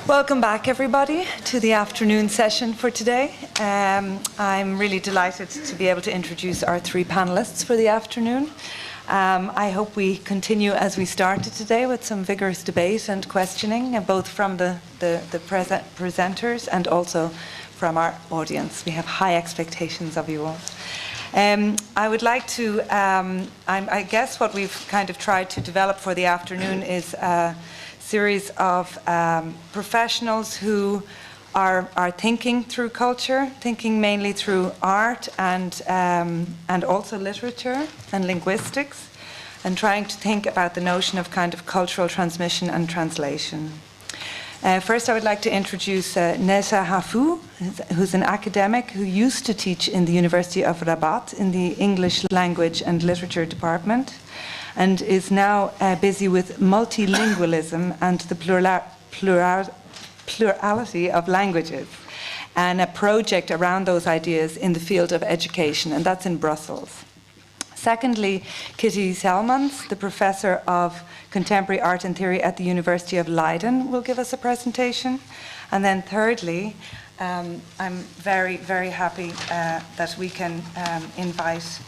Welcome back, everybody, to the afternoon session for today. I'm really delighted to be able to introduce our three panelists for the afternoon. I hope we continue as we started today with some vigorous debate and questioning, both from the presenters and also from our audience. We have high expectations of you all. I would like to, I guess what we've kind of tried to develop for the afternoon is a series of professionals who are thinking through culture, thinking mainly through art and also literature and linguistics, and trying to think about the notion of kind of cultural transmission and translation. First, I would like to introduce Nezha Haffou, who's an academic who used to teach in the University of Rabat in the English Language and Literature Department, and is now busy with multilingualism and the plurality of languages, and a project around those ideas in the field of education, and that's in Brussels. Secondly, Zijlmans, the professor of contemporary art and theory at the University of Leiden, will give us a presentation. And then thirdly, I'm very, very happy that we can invite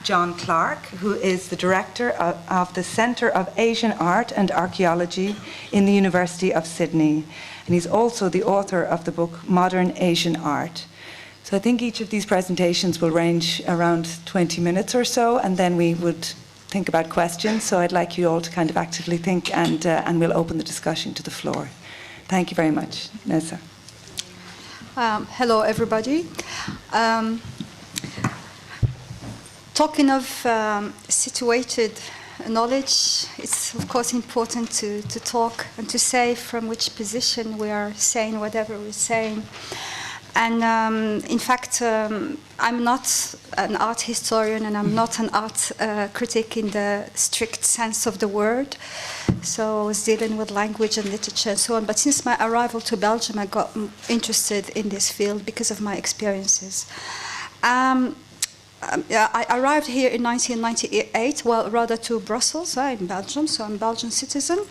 John Clark, who is the director of the Centre of Asian Art and Archaeology in the University of Sydney. And he's also the author of the book Modern Asian Art. So I think each of these presentations will range around 20 minutes or so, and then we would think about questions. So I'd like you all to kind of actively think, and we'll open the discussion to the floor. Thank you very much. Nezha. Hello, everybody. Talking of situated knowledge, it's of course important to talk and to say from which position we are saying whatever we're saying. And in fact, I'm not an art historian, and I'm not an art critic in the strict sense of the word. So I was dealing with language and literature and so on. But since my arrival to Belgium, I got interested in this field because of my experiences. I arrived here in 1998, well, rather to Brussels, in Belgium, so I'm a Belgian citizen.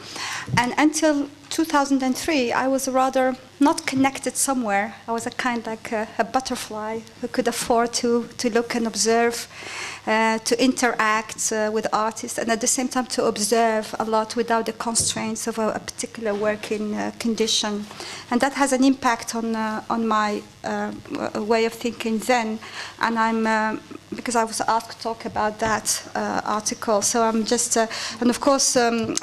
And until 2003, I was rather not connected somewhere. I was a kind like a butterfly who could afford to look and observe, to interact with artists, and at the same time to observe a lot without the constraints of a particular working condition. And that has an impact on my way of thinking then. And I'm, because I was asked to talk about that article, so I'm just, and of course,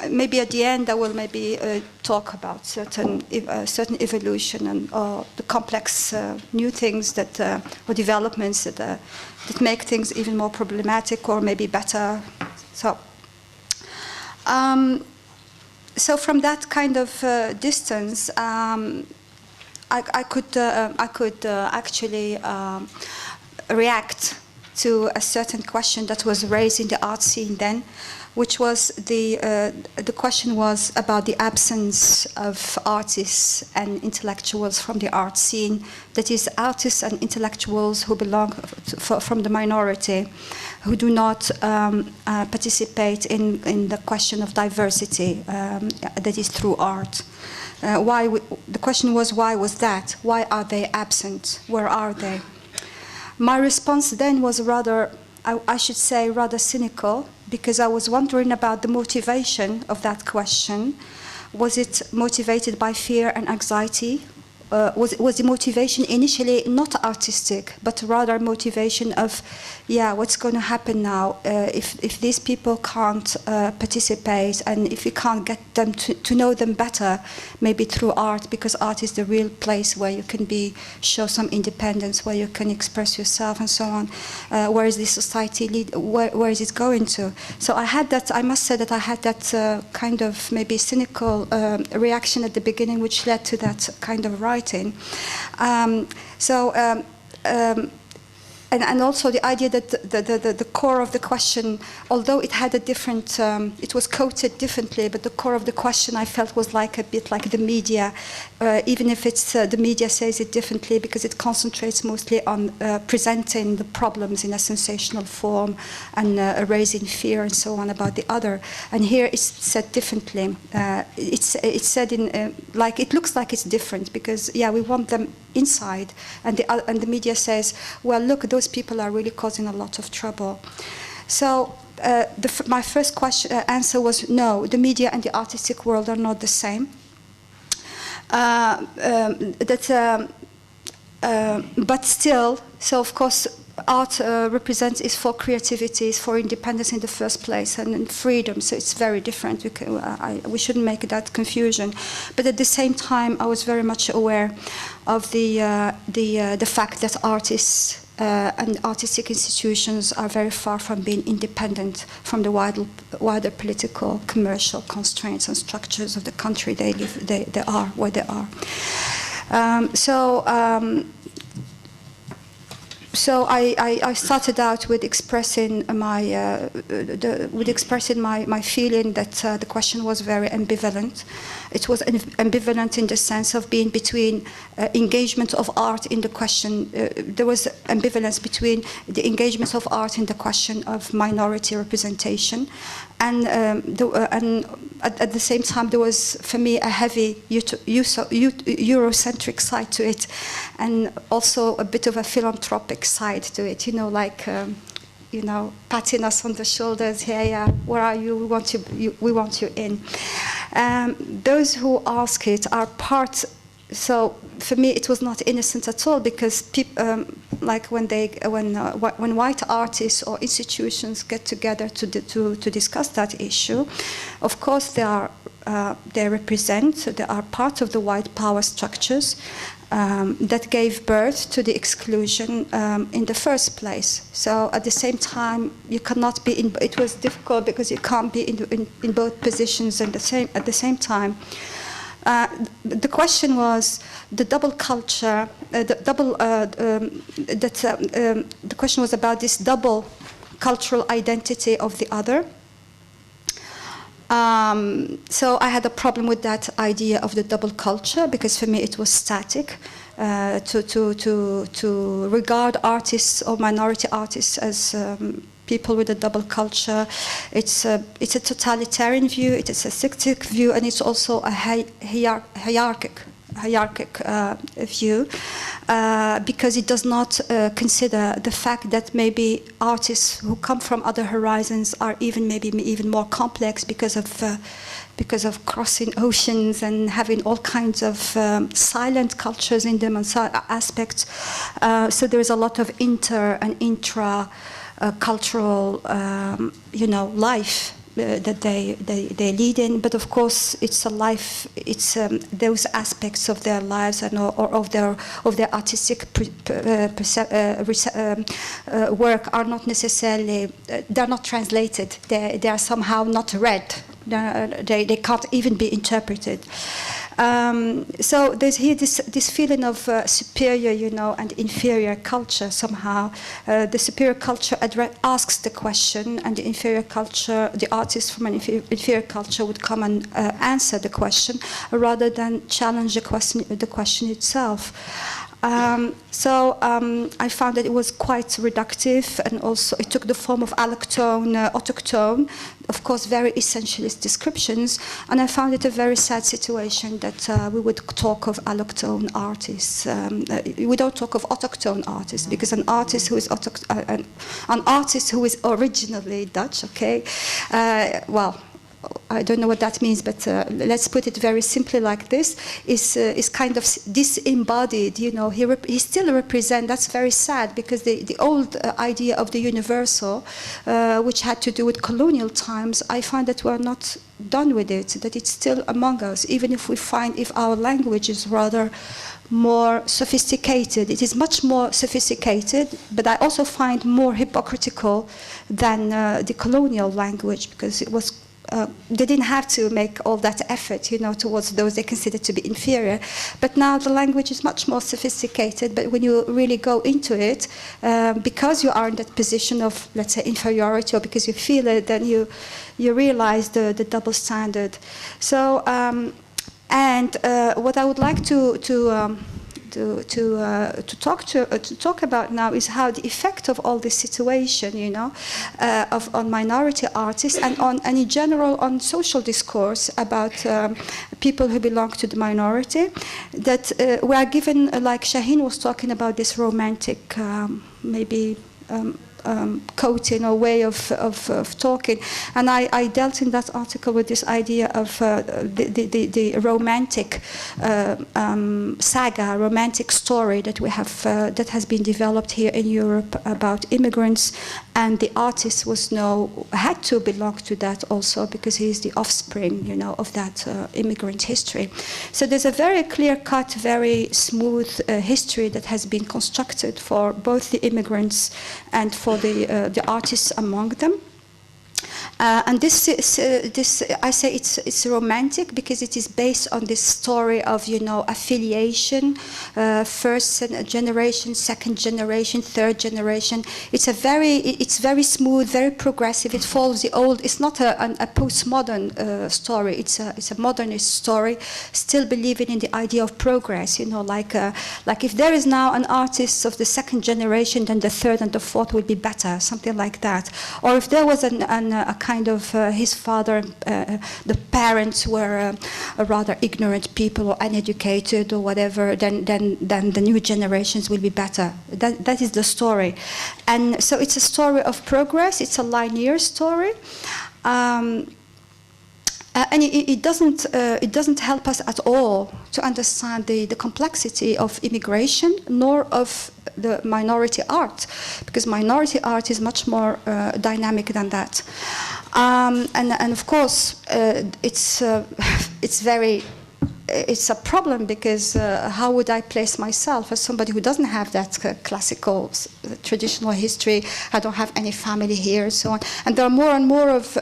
maybe at the end I will maybe talk about certain evolution and the complex new things that, or developments that make things even more problematic or maybe better. So, so from that kind of distance, I could actually react to a certain question that was raised in the art scene then, which was the question was about the absence of artists and intellectuals from the art scene. That is, artists and intellectuals who belong from the minority, who do not participate in the question of diversity, that is through art. The question was, why was that? Why are they absent? Where are they? My response then was rather, I should say, rather cynical, because I was wondering about the motivation of that question. Was it motivated by fear and anxiety? Was the motivation initially not artistic, but rather motivation of, yeah, what's going to happen now if these people can't participate, and if we can't get them to know them better, maybe through art, because art is the real place where you can show some independence, where you can express yourself and so on. Where is this society lead? Where is it going to? So I had that. I must say that I had that kind of maybe cynical reaction at the beginning, which led to that kind of writing. and also the idea that the core of the question, although it had a different, it was quoted differently, but the core of the question I felt was like a bit like the media, even if it's the media says it differently because it concentrates mostly on presenting the problems in a sensational form and raising fear and so on about the other. And here it's said differently. It's said in like it looks like it's different because yeah, we want them inside, and the media says, well, look, those people are really causing a lot of trouble. So my first answer was no, the media and the artistic world are not the same. But still, so of course, art is for creativity, is for independence in the first place, and freedom. So it's very different. We shouldn't make that confusion. But at the same time, I was very much aware of the fact that artists and artistic institutions are very far from being independent from the wider political, commercial constraints and structures of the country they live. They are where they are. So I started out with expressing my feeling that the question was very ambivalent. It was ambivalent in the sense of being between engagement of art in the question. There was ambivalence between the engagement of art in the question of minority representation, and at the same time there was, for me, a heavy Eurocentric side to it, and also a bit of a philanthropic side to it. You know, like. You know, patting us on the shoulders. Hey, where are you? We want you in. Those who ask it are part. So for me, it was not innocent at all, because like when white artists or institutions get together to discuss that issue, of course they are they are part of the white power structures. That gave birth to the exclusion in the first place. So at the same time, you cannot be in. It was difficult because you can't be in both positions at the same time. The question was the double culture. The question was about this double cultural identity of the other. So I had a problem with that idea of the double culture, because for me it was static. To regard artists or minority artists as people with a double culture, it's a totalitarian view, it is a sectic view, and it's also a hierarchic view, because it does not consider the fact that maybe artists who come from other horizons are even more complex because of crossing oceans and having all kinds of silent cultures in them and aspects. So there is a lot of inter and intra cultural, life that they lead in, but of course it's a life. It's those aspects of their lives and or of their artistic work are not necessarily. They're not translated. They are somehow not read. They can't even be interpreted. So there's here this feeling of superior, and inferior culture somehow. The superior culture asks the question, and the inferior culture, the artist from an inferior culture would come and answer the question rather than challenge the question itself. I found that it was quite reductive, and also it took the form of alloctone, autochtone, of course very essentialist descriptions, and I found it a very sad situation that we would talk of alloctone artists. We don't talk of autochtone artists, because an artist who is originally Dutch, okay, I don't know what that means, but let's put it very simply like this: is kind of disembodied. He still represents. That's very sad, because the old idea of the universal, which had to do with colonial times, I find that we're not done with it. That it's still among us, even if our language is rather more sophisticated. It is much more sophisticated, but I also find more hypocritical than the colonial language, because it was they didn't have to make all that effort, towards those they considered to be inferior. But now the language is much more sophisticated. But when you really go into it, because you are in that position of, let's say, inferiority, or because you feel it, then you realize the double standard. So, what I would like to talk about now is how the effect of all this situation, on minority artists and in general on social discourse about people who belong to the minority, that we are given, like Shaheen was talking about, this romantic quoting or way of talking, and I dealt in that article with this idea of the romantic saga, romantic story that we have that has been developed here in Europe about immigrants, and the artist had to belong to that also because he is the offspring, of that immigrant history. So there's a very clear-cut, very smooth history that has been constructed for both the immigrants and for the artists among them. And this I say it's romantic because it is based on this story of affiliation, first generation, second generation, third generation. It's very smooth, very progressive. It follows the old. It's not a postmodern story. It's a modernist story, still believing in the idea of progress. Like if there is now an artist of the second generation, then the third and the fourth will be better, something like that. Or if there was a kind of his father, the parents were rather ignorant people or uneducated or whatever, then the new generations will be better. That is the story. And so it's a story of progress. It's a linear story. And it doesn't help us at all to understand the complexity of immigration, nor of the minority art, because minority art is much more dynamic than that. And of course, it's a problem because how would I place myself as somebody who doesn't have that classical, traditional history? I don't have any family here, so on. And there are more and more of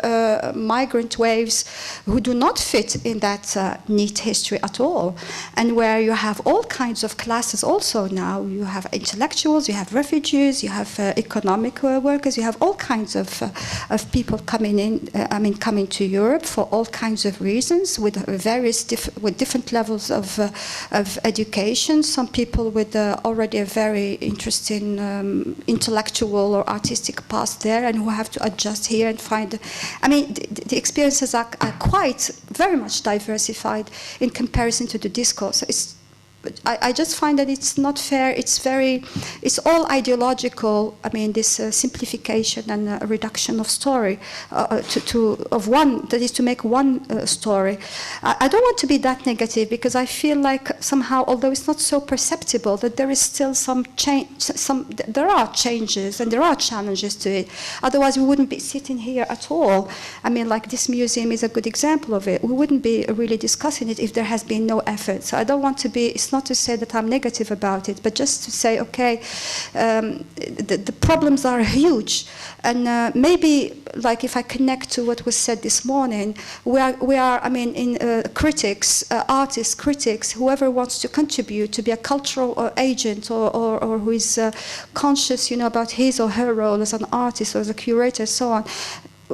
migrant waves who do not fit in that neat history at all. And where you have all kinds of classes also now. You have intellectuals, you have refugees, you have economic workers, you have all kinds of people coming in. Coming to Europe for all kinds of reasons, with different levels of education. Some people with already a very interesting intellectual or artistic past there, and who have to adjust here and find. The experiences are quite very much diversified in comparison to the discourse. I just find that it's not fair. It's all ideological. This simplification and reduction of story to make one story. I don't want to be that negative because I feel like somehow, although it's not so perceptible, that there is still some change. There are changes and there are challenges to it. Otherwise, we wouldn't be sitting here at all. Like this museum is a good example of it. We wouldn't be really discussing it if there has been no effort. So I don't want to be. It's not to say that I'm negative about it, but just to say, okay, the problems are huge, and maybe, like if I connect to what was said this morning, we are. Critics, artists, critics, whoever wants to contribute to be a cultural agent or who is conscious, about his or her role as an artist or as a curator, so on.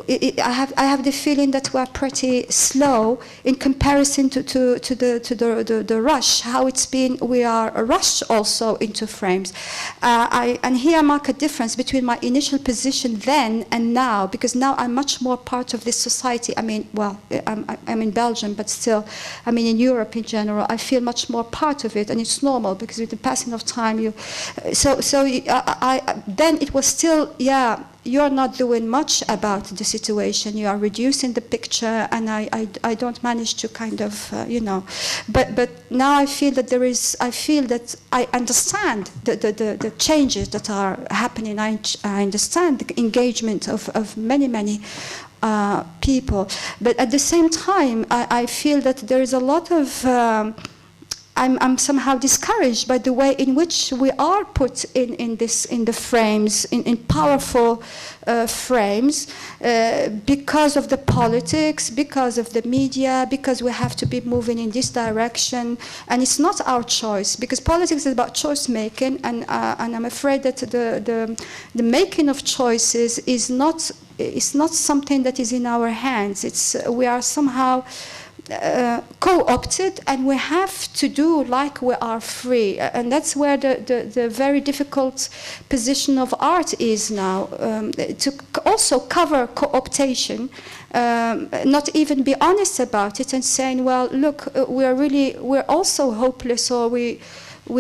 I have the feeling that we are pretty slow in comparison to the rush. How it's been, we are rushed also into frames. And here I mark a difference between my initial position then and now, because now I'm much more part of this society. I'm in Belgium, but still, in Europe in general, I feel much more part of it, and it's normal because with the passing of time, then it was still, you're not doing much about the situation. You are reducing the picture, and I don't manage to kind of, But now I feel that I understand the changes that are happening. I understand the engagement of many people. But at the same time, I feel that there is a lot of I'm somehow discouraged by the way in which we are put in the frames, in powerful frames, because of the politics, because of the media, because we have to be moving in this direction, and it's not our choice, because politics is about choice making, and I'm afraid that the making of choices is not something that is in our hands. We are somehow co-opted, and we have to do like we are free, and that's where the very difficult position of art is now, to also cover co-optation, not even be honest about it and saying, well, look, we're also hopeless, or we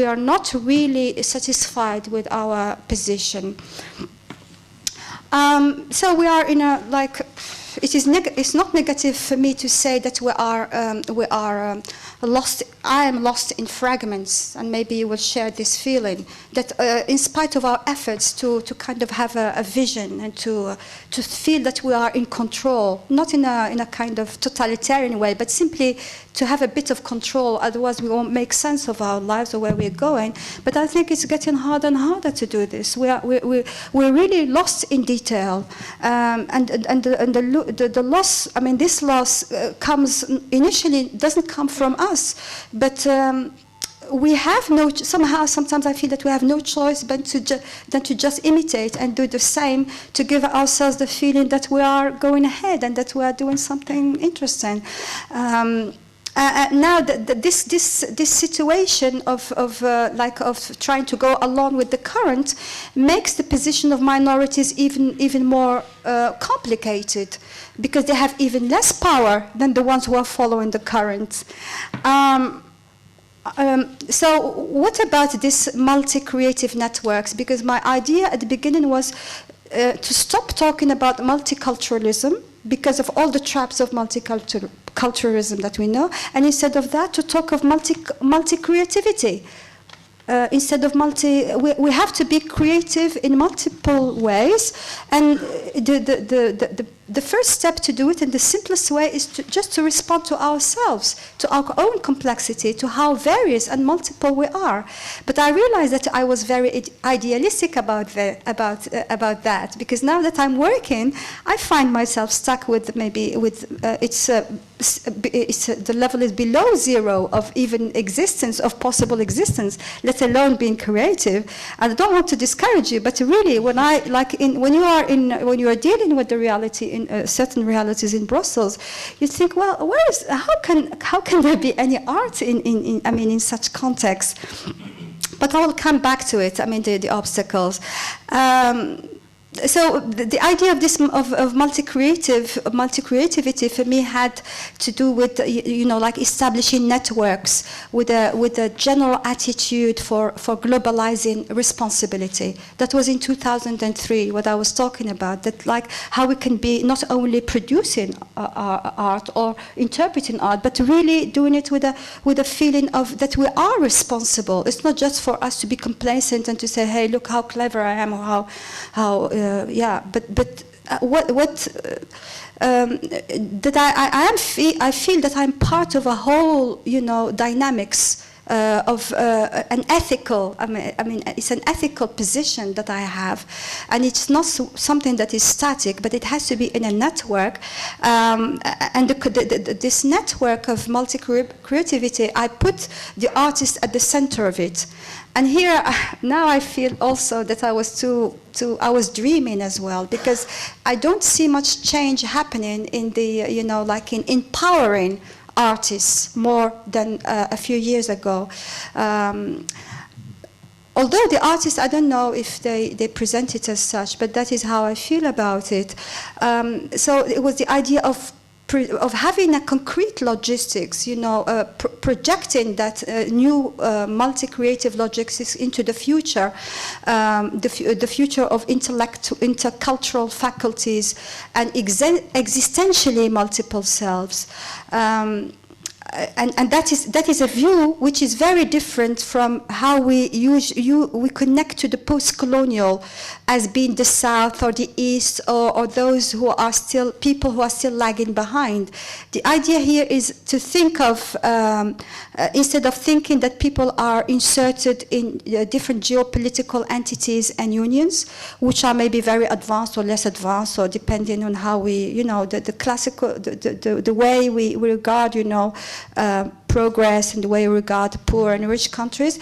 are not really satisfied with our position. So we are in a, like, it's not negative for me to say that we are lost. I am lost in fragments, and maybe you will share this feeling that, in spite of our efforts to kind of have a vision and to feel that we are in control, not in a kind of totalitarian way, but simply to have a bit of control. Otherwise, we won't make sense of our lives or where we're going. But I think it's getting harder and harder to do this. We're really lost in detail, and the loss. I mean, this loss comes initially, doesn't come from us, but we have sometimes I feel that we have no choice but than to just imitate and do the same, to give ourselves the feeling that we are going ahead and that we are doing something interesting. Now this situation of trying to go along with the current makes the position of minorities even more complicated, because they have even less power than the ones who are following the current. So what about this multi-creative networks? Because my idea at the beginning was to stop talking about multiculturalism, because of all the traps of multiculturalism that we know, and instead of that, to talk of multi-creativity. Instead of we have to be creative in multiple ways, and the first step to do it in the simplest way is just to respond to ourselves, to our own complexity, to how various and multiple we are. But I realized that I was very idealistic about that, because now that I'm working, I find myself stuck with the level is below zero of even existence, of possible existence, let alone being creative. And I don't want to discourage you, but really, when you are dealing with the reality in certain realities in Brussels, you think, well, how can there be any art in such context? But I will come back to it. I mean, the obstacles. So the idea of this of multi-creativity for me had to do with like establishing networks with a general attitude for globalizing responsibility. That was in 2003 what I was talking about. That like how we can be not only producing art or interpreting art, but really doing it with a feeling of that we are responsible. It's not just for us to be complacent and to say, hey, look how clever I am, or how I feel that I'm part of a whole, dynamics of an ethical. I mean, it's an ethical position that I have, and it's not something that is static, but it has to be in a network. And this network of multi-creativity, I put the artist at the center of it. And here, now I feel also that I was I was dreaming as well, because I don't see much change happening in the, like in empowering artists more than a few years ago. Although the artists, I don't know if they present it as such, but that is how I feel about it. So it was the idea of having a concrete logistics, projecting that new multi-creative logistics into the future, the future of intercultural faculties and existentially multiple selves. and that is a view which is very different from how we connect to the post-colonial as being the South or the East, or those who are still people who are still lagging behind. The idea here is to think of instead of thinking that people are inserted in different geopolitical entities and unions, which are maybe very advanced or less advanced, or depending on how we, the classical, the way we regard, progress and the way we regard poor and rich countries.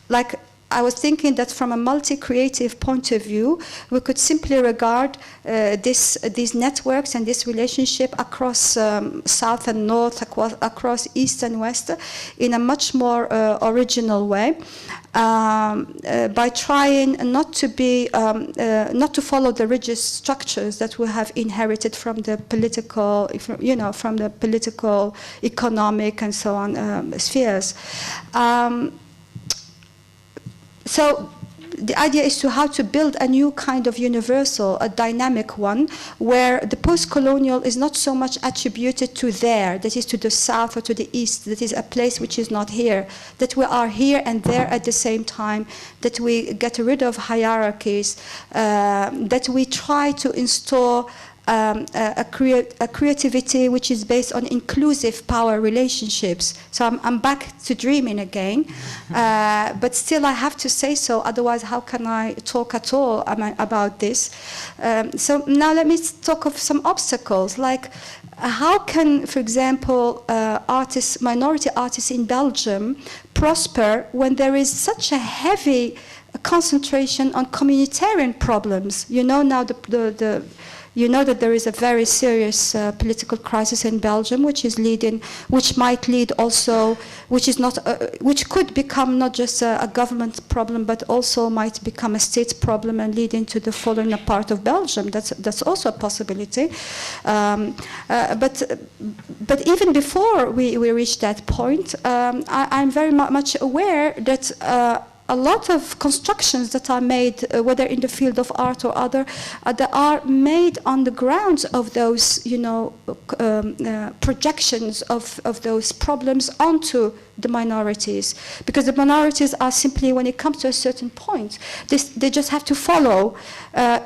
Like, I was thinking that from a multi-creative point of view, we could simply regard these networks and this relationship across South and North, across East and West, in a much more original way. By trying not to follow the rigid structures that we have inherited from the political, from the political, economic, and so on spheres. So the idea is how to build a new kind of universal, a dynamic one, where the post-colonial is not so much attributed to there, that is to the South or to the East, that is a place which is not here, that we are here and there at the same time, that we get rid of hierarchies, that we try to install a creativity which is based on inclusive power relationships. So I'm back to dreaming again, but still I have to say so, otherwise how can I talk at all about this? So now let me talk of some obstacles, like how can, for example, minority artists in Belgium prosper when there is such a heavy concentration on communitarian problems? Now you know that there is a very serious political crisis in Belgium, which might lead also, which could become not just a government problem, but also might become a state problem and lead into the falling apart of Belgium. That's also a possibility. But even before we reach that point, I'm very much aware that a lot of constructions that are made, whether in the field of art or other, that are made on the grounds of those, projections of those problems onto the minorities. Because the minorities are simply, when it comes to a certain point, they just have to follow,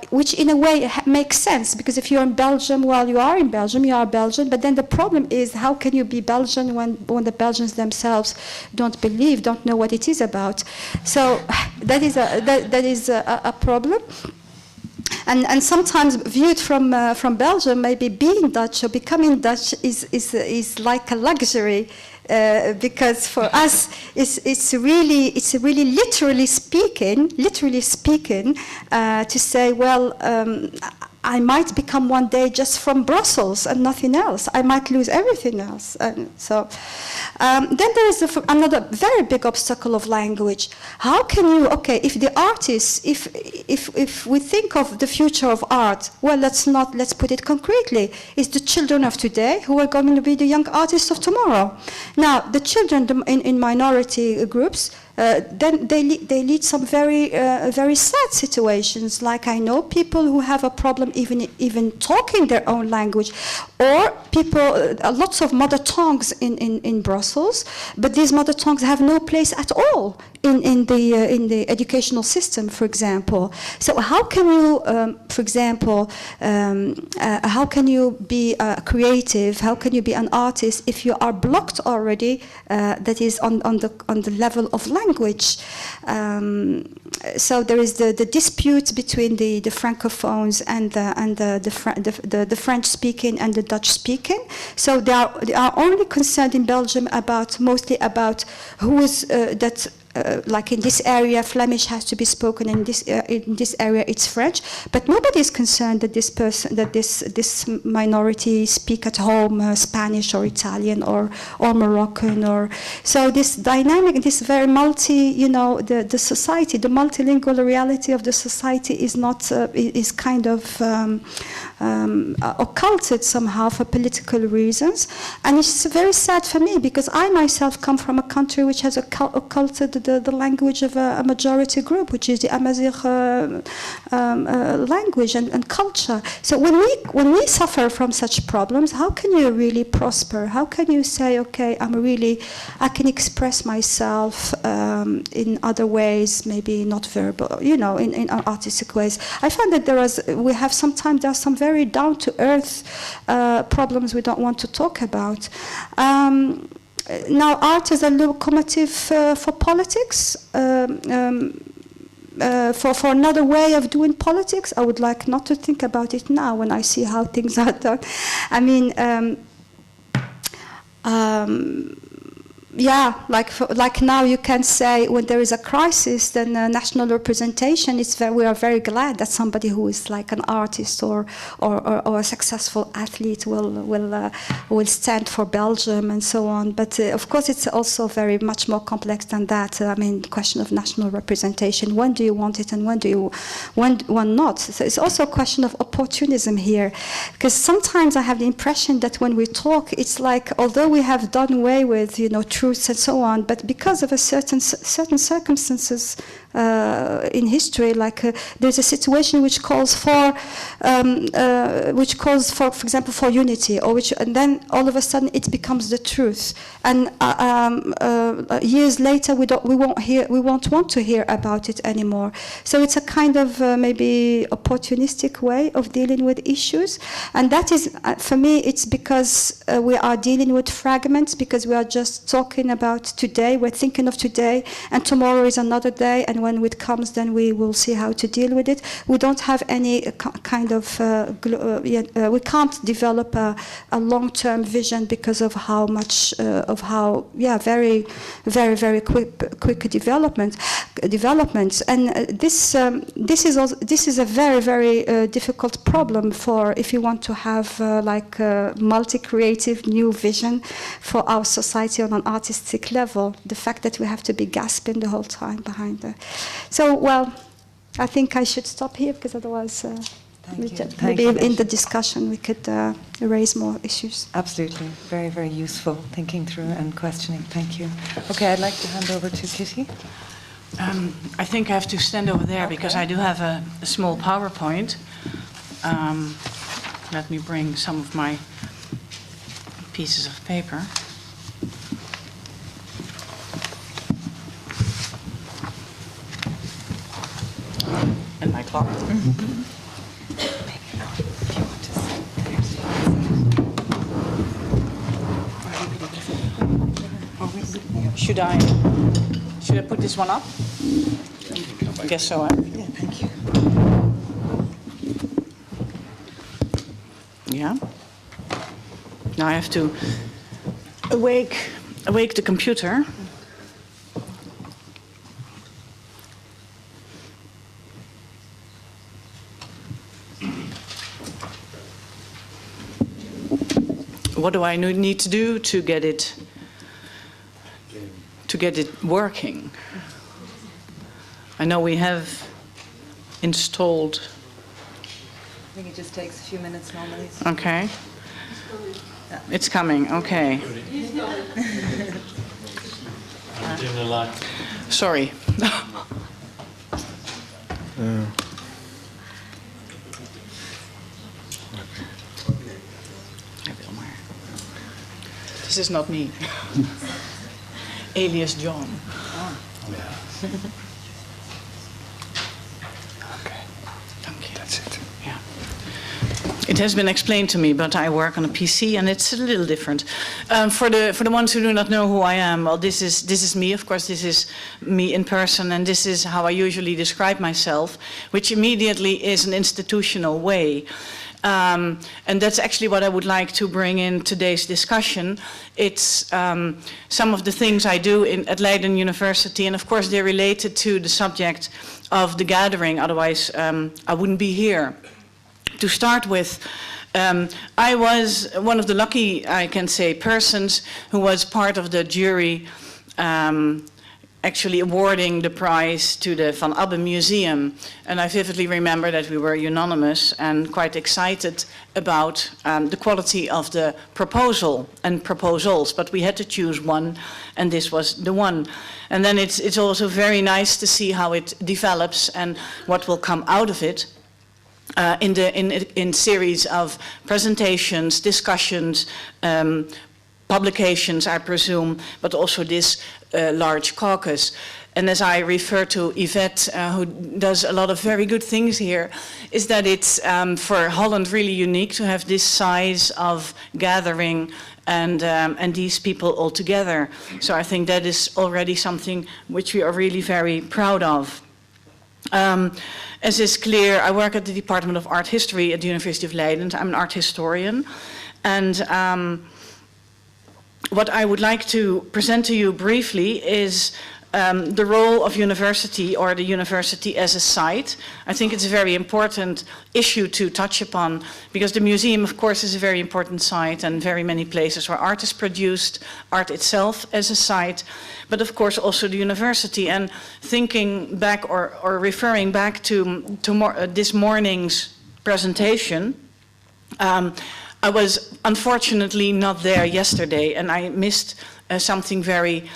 which in a way makes sense, because if you're in Belgium, well, you are in Belgium, you are Belgian, but then the problem is, how can you be Belgian when the Belgians themselves don't know what it is about? So that is a problem. And sometimes viewed from Belgium, maybe being Dutch or becoming Dutch is like a luxury, because for us it's really literally speaking to say, well, I might become one day just from Brussels and nothing else. I might lose everything else. And so then there is another very big obstacle of language. How can you, if the artists, if we think of the future of art, well, let's put it concretely. It's the children of today who are going to be the young artists of tomorrow. Now, the children in minority groups, then they lead some very sad situations. Like, I know people who have a problem even talking their own language, or people, lots of mother tongues in Brussels, but these mother tongues have no place at all in the educational system, for example. So how can you, for example, how can you be creative? How can you be an artist if you are blocked already? That is on the level of language. So there is the dispute between the francophones and the French speaking and the Dutch speaking. So they are only concerned in Belgium mostly about who is that. Like in this area, Flemish has to be spoken. In this area, it's French. But nobody is concerned that this minority speak at home Spanish or Italian or Moroccan, or so this dynamic, this very the society, the multilingual reality of the society is not is kind of occulted somehow for political reasons, and it's very sad for me because I myself come from a country which has occulted the language of a majority group, which is the Amazigh language and culture. So when we suffer from such problems, how can you really prosper? How can you say, okay, I can express myself in other ways, maybe not verbal, in artistic ways. I find that there are some very down-to-earth problems we don't want to talk about. Now, art is a locomotive for politics, for another way of doing politics. I would like not to think about it now when I see how things are done. I mean, like now you can say when there is a crisis, then national representation. We are very glad that somebody who is like an artist or a successful athlete will stand for Belgium and so on. But of course, it's also very much more complex than that. I mean, the question of national representation. When do you want it, and when not? So it's also a question of opportunism here, because sometimes I have the impression that when we talk, it's like although we have done away with truths and so on, but because of certain circumstances in history, like there's a situation which calls for example, for unity, and then all of a sudden it becomes the truth, and years later we won't want to hear about it anymore. So it's a kind of maybe opportunistic way of dealing with issues, and that is for me it's because we are dealing with fragments, because we are just talking about today, we're thinking of today, and tomorrow is another day, and when it comes, then we will see how to deal with it. We don't have any kind of, we can't develop a long-term vision because of how much, very, very, very quick developments. And this is a very, very difficult problem if you want to have like a multi-creative new vision for our society on an artistic level. The fact that we have to be gasping the whole time behind the. So, well, I think I should stop here, because otherwise maybe in the discussion we could raise more issues. Absolutely. Very, very useful thinking through and questioning. Thank you. Okay, I'd like to hand over to Kitty. I think I have to stand over there, because I do have a small PowerPoint. Let me bring some of my pieces of paper. And my clock. Should I put this one up? I guess so. Yeah, thank you. Yeah. Now I have to awake the computer. What do I need to do to get it working? I know we have installed. I think it just takes a few minutes normally. Okay. It's coming. Okay. Sorry. This is not me. Alias John. Oh. Yeah. Okay. Thank you. That's it. Yeah. It has been explained to me, but I work on a PC and it's a little different. For the ones who do not know who I am, well, this is me. Of course, this is me in person, and this is how I usually describe myself, which immediately is an institutional way. And that's actually what I would like to bring in today's discussion. It's some of the things I do at Leiden University, and of course they're related to the subject of the gathering, otherwise I wouldn't be here. To start with, I was one of the lucky, I can say, persons who was part of the jury actually awarding the prize to the vanabbemuseum. And I vividly remember that we were unanimous and quite excited about the quality of the proposal and proposals, but we had to choose one, and this was the one. And then it's also very nice to see how it develops and what will come out of it. In series of presentations, discussions, publications, I presume, but also this large caucus. And as I refer to Yvette, who does a lot of very good things here, is that it's for Holland really unique to have this size of gathering and these people all together. So I think that is already something which we are really very proud of. As is clear, I work at the Department of Art History at the University of Leiden. I'm an art historian. And what I would like to present to you briefly is the role of university, or the university as a site. I think it's a very important issue to touch upon, because the museum, of course, is a very important site, and very many places where art is produced, art itself as a site, but of course also the university. And thinking back or referring back to this morning's presentation, I was unfortunately not there yesterday, and I missed something very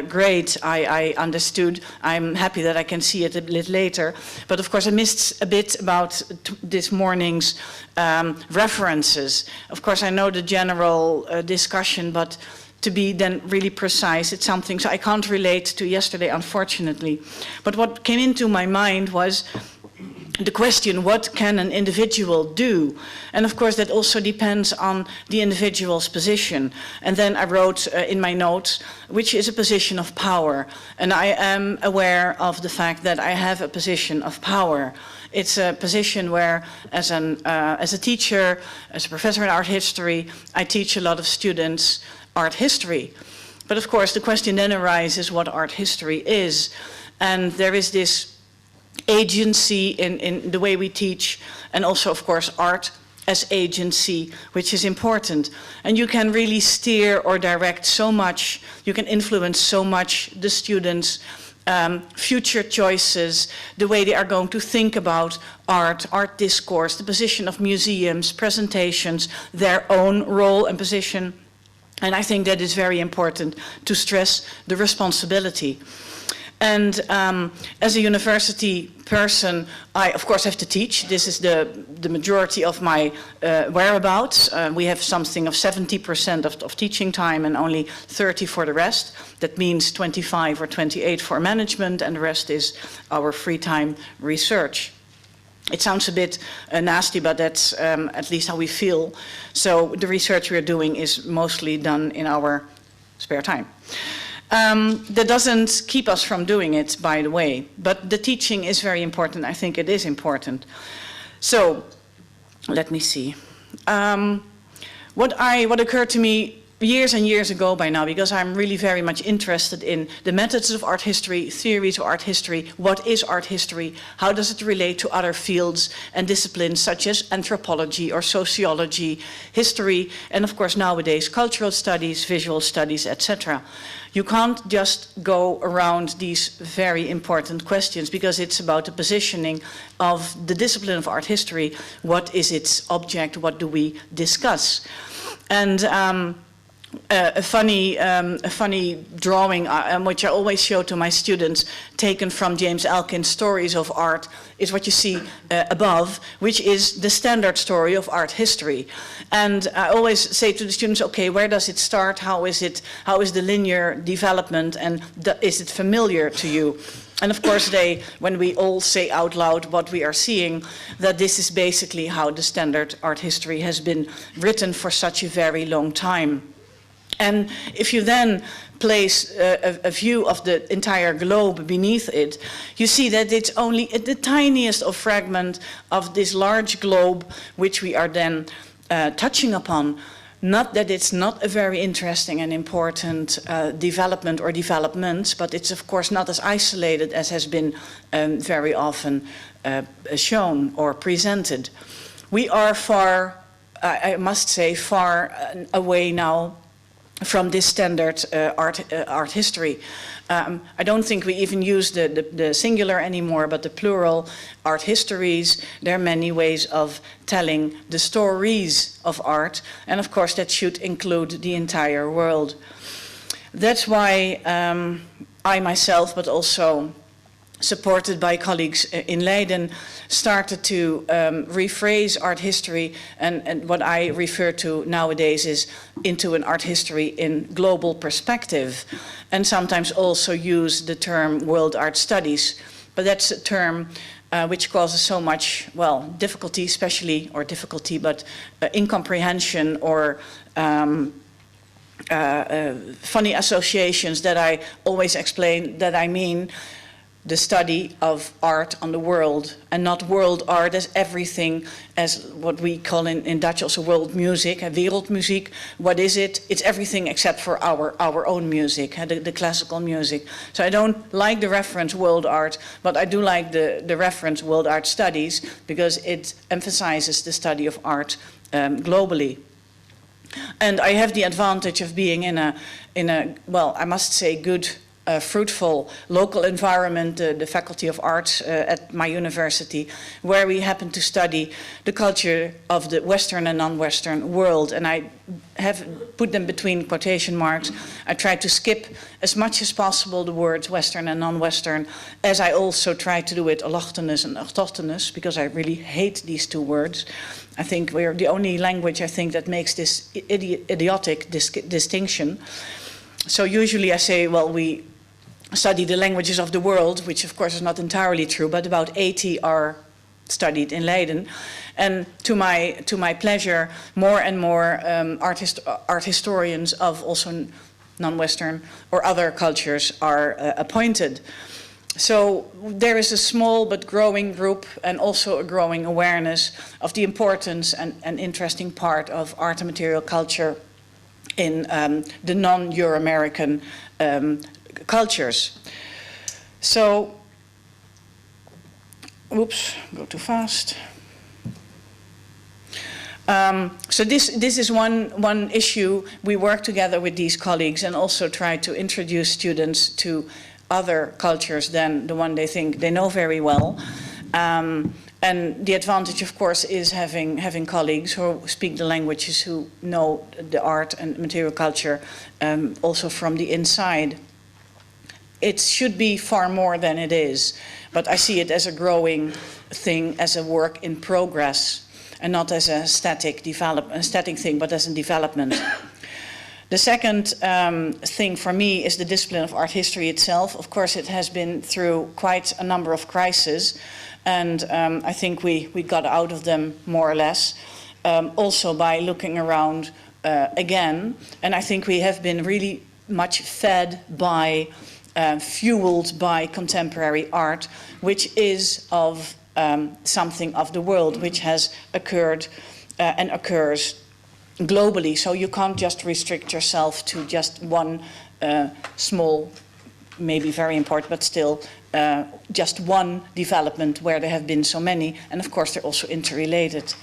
great. I understood. I'm happy that I can see it a bit later. But of course I missed a bit about this morning's references. Of course I know the general discussion, but to be then really precise, it's something, so I can't relate to yesterday, unfortunately. But what came into my mind was the question, what can an individual do? And of course that also depends on the individual's position. And then I wrote in my notes, which is a position of power. And I am aware of the fact that I have a position of power. It's a position where, as a teacher, as a professor in art history, I teach a lot of students art history. But of course the question then arises what art history is. And there is this agency in the way we teach, and also of course art as agency, which is important. And you can really steer or direct so much, you can influence so much the students' future choices, the way they are going to think about art, art discourse, the position of museums, presentations, their own role and position. And I think that is very important to stress the responsibility. And as a university person, I of course have to teach. This is the majority of my whereabouts. We have something of 70% of teaching time and only 30 for the rest. That means 25 or 28 for management, and the rest is our free time research. It sounds a bit nasty, but that's at least how we feel. So the research we're doing is mostly done in our spare time. That doesn't keep us from doing it, by the way, but the teaching is very important. I think it is important. So, let me see. What occurred to me years and years ago by now, because I'm really very much interested in the methods of art history, theories of art history, what is art history, how does it relate to other fields and disciplines such as anthropology or sociology, history, and of course nowadays cultural studies, visual studies, etc. You can't just go around these very important questions, because it's about the positioning of the discipline of art history. What is its object? What do we discuss? And a funny drawing, which I always show to my students, taken from James Elkin's Stories of Art, is what you see above, which is the standard story of art history. And I always say to the students, okay, where does it start? How is the linear development, and is it familiar to you? And of course when we all say out loud what we are seeing, that this is basically how the standard art history has been written for such a very long time. And if you then place a view of the entire globe beneath it, you see that it's only the tiniest of fragment of this large globe which we are then touching upon. Not that it's not a very interesting and important development or developments, but it's of course not as isolated as has been very often shown or presented. We are far, I must say, far away now from this standard art history. I don't think we even use the singular anymore, but the plural art histories. There are many ways of telling the stories of art, and of course that should include the entire world. That's why I myself, but also supported by colleagues in Leiden, started to rephrase art history, and what I refer to nowadays is into an art history in global perspective, and sometimes also use the term world art studies. But that's a term which causes so much, well, difficulty, especially, or difficulty, but incomprehension or funny associations that I always explain that I mean the study of art on the world, and not world art as everything, as what we call in Dutch also world music, wereldmuziek. What is it? It's everything except for our own music, the classical music. So I don't like the reference world art, but I do like the reference world art studies, because it emphasizes the study of art globally. And I have the advantage of being in a well, I must say, good, fruitful local environment, the Faculty of Arts at my university, where we happen to study the culture of the Western and non-Western world. And I have put them between quotation marks. I try to skip as much as possible the words Western and non-Western, as I also try to do with allochthonous and autochthonous, because I really hate these two words. I think we're the only language, I think, that makes this idiotic distinction. So usually I say, well, we study the languages of the world, which of course is not entirely true, but about 80 are studied in Leiden. And to my pleasure, more and more art historians of also non-Western or other cultures are appointed. So there is a small but growing group, and also a growing awareness of the importance and interesting part of art and material culture in the non-Euro-American cultures. So, oops, go too fast. So this is one issue. We work together with these colleagues and also try to introduce students to other cultures than the one they think they know very well. And the advantage, of course, is having colleagues who speak the languages, who know the art and material culture also from the inside. It should be far more than it is, but I see it as a growing thing, as a work in progress, and not as a static thing, but as a development. The second thing for me is the discipline of art history itself. Of course, it has been through quite a number of crises, and I think we got out of them more or less, also by looking around again. And I think we have been really much fed by, fueled by contemporary art, which is of something of the world, which has occurred and occurs globally. So you can't just restrict yourself to just one small, maybe very important, but still just one development where there have been so many, and of course they're also interrelated.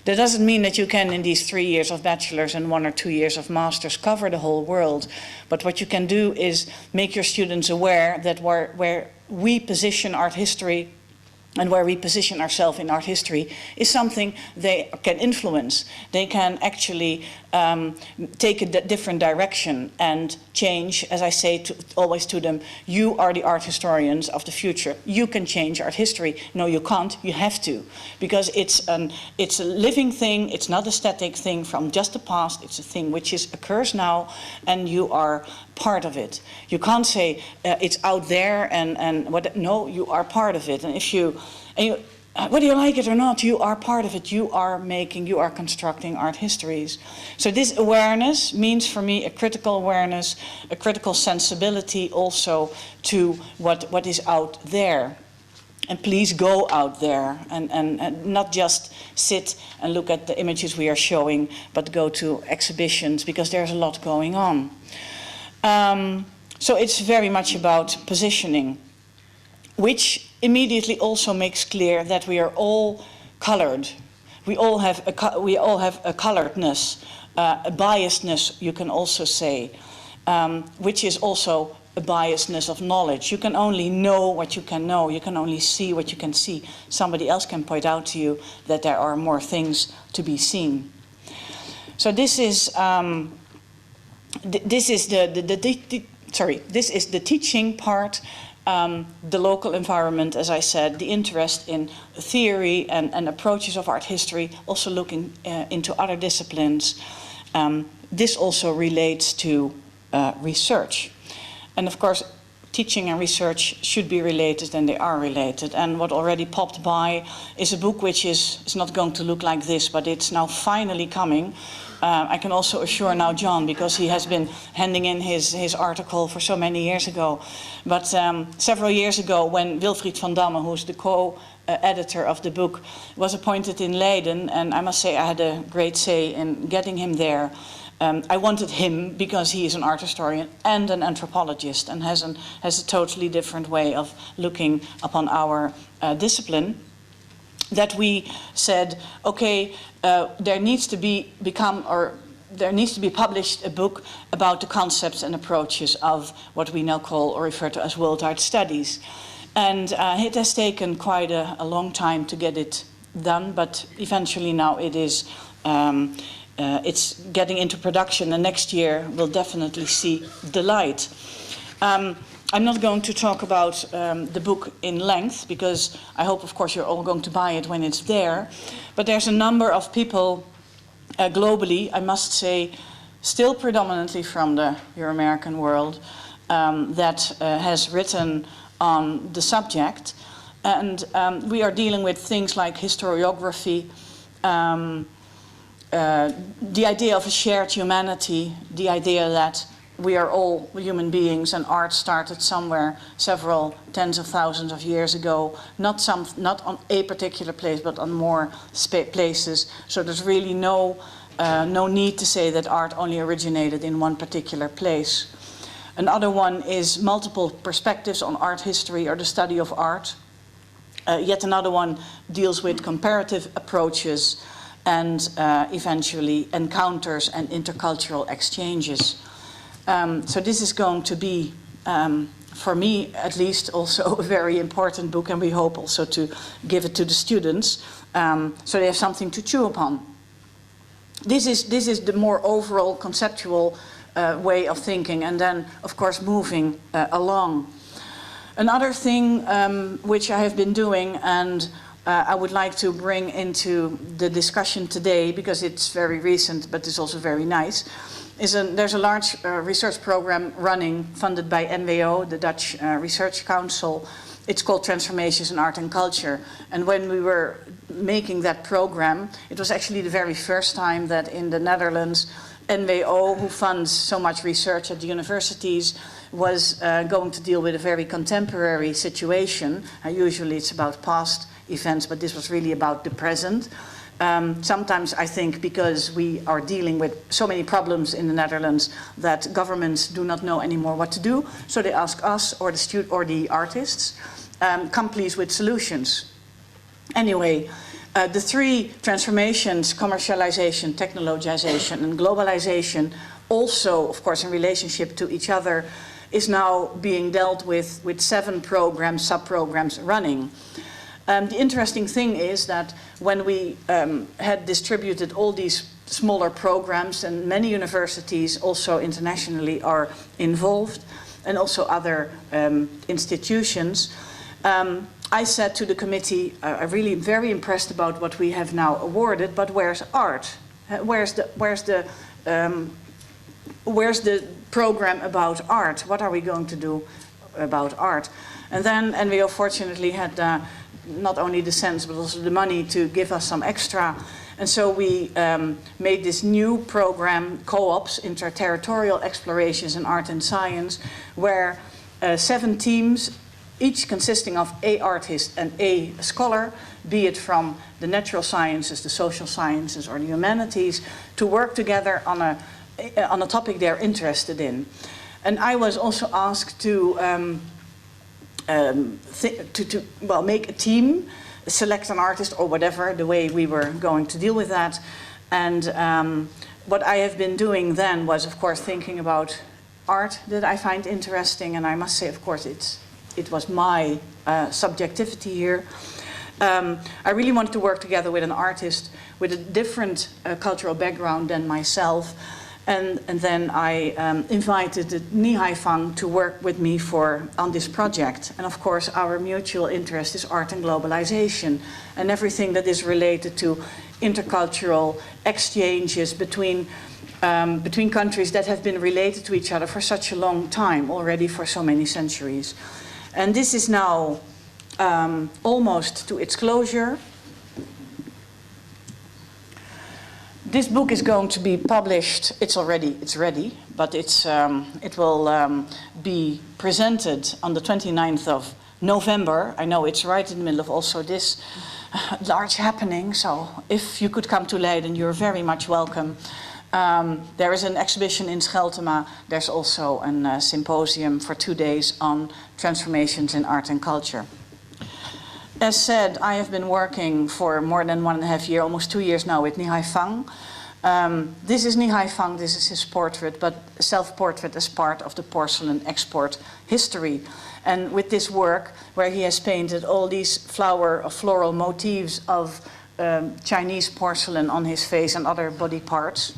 That doesn't mean that you can, in these 3 years of bachelor's and 1 or 2 years of master's, cover the whole world. But what you can do is make your students aware that where we position art history and where we position ourselves in art history is something they can influence. They can actually take a different direction and change. As I say always to them, you are the art historians of the future. You can change art history. No, you can't. You have to, because it's a living thing. It's not a static thing from just the past. It's a thing which occurs now, and you are part of it. You can't say it's out there and what. No, you are part of it. And if you, whether you like it or not, you are part of it. You are constructing art histories. So this awareness means for me a critical awareness, a critical sensibility also to what is out there. And please go out there and not just sit and look at the images we are showing, but go to exhibitions, because there's a lot going on. So it's very much about positioning, which immediately also makes clear that we are all colored. We all have a coloredness a biasness, you can also say, which is also a biasness of knowledge. You can only know what you can know. You can only see what you can see. Somebody else can point out to you that there are more things to be seen. So this is this is the teaching part, the local environment, as I said, the interest in theory and approaches of art history, also looking into other disciplines. This also relates to research. And of course, teaching and research should be related, and they are related. And what already popped by is a book which is not going to look like this, but it's now finally coming. I can also assure now John, because he has been handing in his article for so many years ago. But several years ago, when Wilfried van Damme, who's the co-editor of the book, was appointed in Leiden, and I must say I had a great say in getting him there. I wanted him because he is an art historian and an anthropologist and has a totally different way of looking upon our discipline. That we said, okay, there needs to be published a book about the concepts and approaches of what we now call or refer to as world art studies. And it has taken quite a long time to get it done, but eventually now it is. It's getting into production, and next year we'll definitely see the light. I'm not going to talk about the book in length, because I hope, of course, you're all going to buy it when it's there. But there's a number of people globally, I must say, still predominantly from the Euro-American world, that has written on the subject. And we are dealing with things like historiography, the idea of a shared humanity, the idea that we are all human beings and art started somewhere several tens of thousands of years ago, not on a particular place, but on more places. So there's really no need to say that art only originated in one particular place. Another one is multiple perspectives on art history or the study of art. Yet another one deals with comparative approaches and eventually encounters and intercultural exchanges. So this is going to be, for me at least, also a very important book, and we hope also to give it to the students so they have something to chew upon. This is the more overall conceptual way of thinking, and then of course moving along. Another thing which I have been doing, and I would like to bring into the discussion today, because it's very recent but it's also very nice, there's a large research program running, funded by NWO, the Dutch Research Council. It's called Transformations in Art and Culture. And when we were making that program, it was actually the very first time that in the Netherlands, NWO, who funds so much research at the universities, was going to deal with a very contemporary situation. Usually it's about past events, but this was really about the present. Sometimes I think because we are dealing with so many problems in the Netherlands that governments do not know anymore what to do, so they ask us or the artists, come please with solutions. Anyway, the three transformations, commercialization, technologization, and globalization, also of course in relationship to each other, is now being dealt with 7 programs, sub-programs running. The interesting thing is that when we had distributed all these smaller programs, and many universities also internationally are involved, and also other institutions, I said to the committee, I'm really very impressed about what we have now awarded, but where's art? Where's the program about art? What are we going to do about art? And then NWO fortunately had not only the sense but also the money to give us some extra. And so we made this new program, Co-ops, Interterritorial Explorations in Art and Science, where 7 teams, each consisting of a artist and a scholar, be it from the natural sciences, the social sciences, or the humanities, to work together on a topic they're interested in. And I was also asked to make a team, select an artist or whatever, the way we were going to deal with that, And what I have been doing then was, of course, thinking about art that I find interesting. And I must say, of course, it was my subjectivity here. I really wanted to work together with an artist with a different cultural background than myself. And then I invited Nezha Fang to work with me on this project. And of course, our mutual interest is art and globalization and everything that is related to intercultural exchanges between countries that have been related to each other for such a long time, already for so many centuries. And this is now almost to its closure. This book is going to be published. It's ready, but it will be presented on the 29th of November. I know it's right in the middle of also this large happening, so if you could come to Leiden, you're very much welcome. There is an exhibition in Scheltema. There's also a symposium for 2 days on transformations in art and culture. As said, I have been working for more than 1.5 years, almost 2 years now, with Nezha Fang. This is Nezha Fang, this is his portrait, but self-portrait as part of the porcelain export history. And with this work, where he has painted all these floral motifs of Chinese porcelain on his face and other body parts,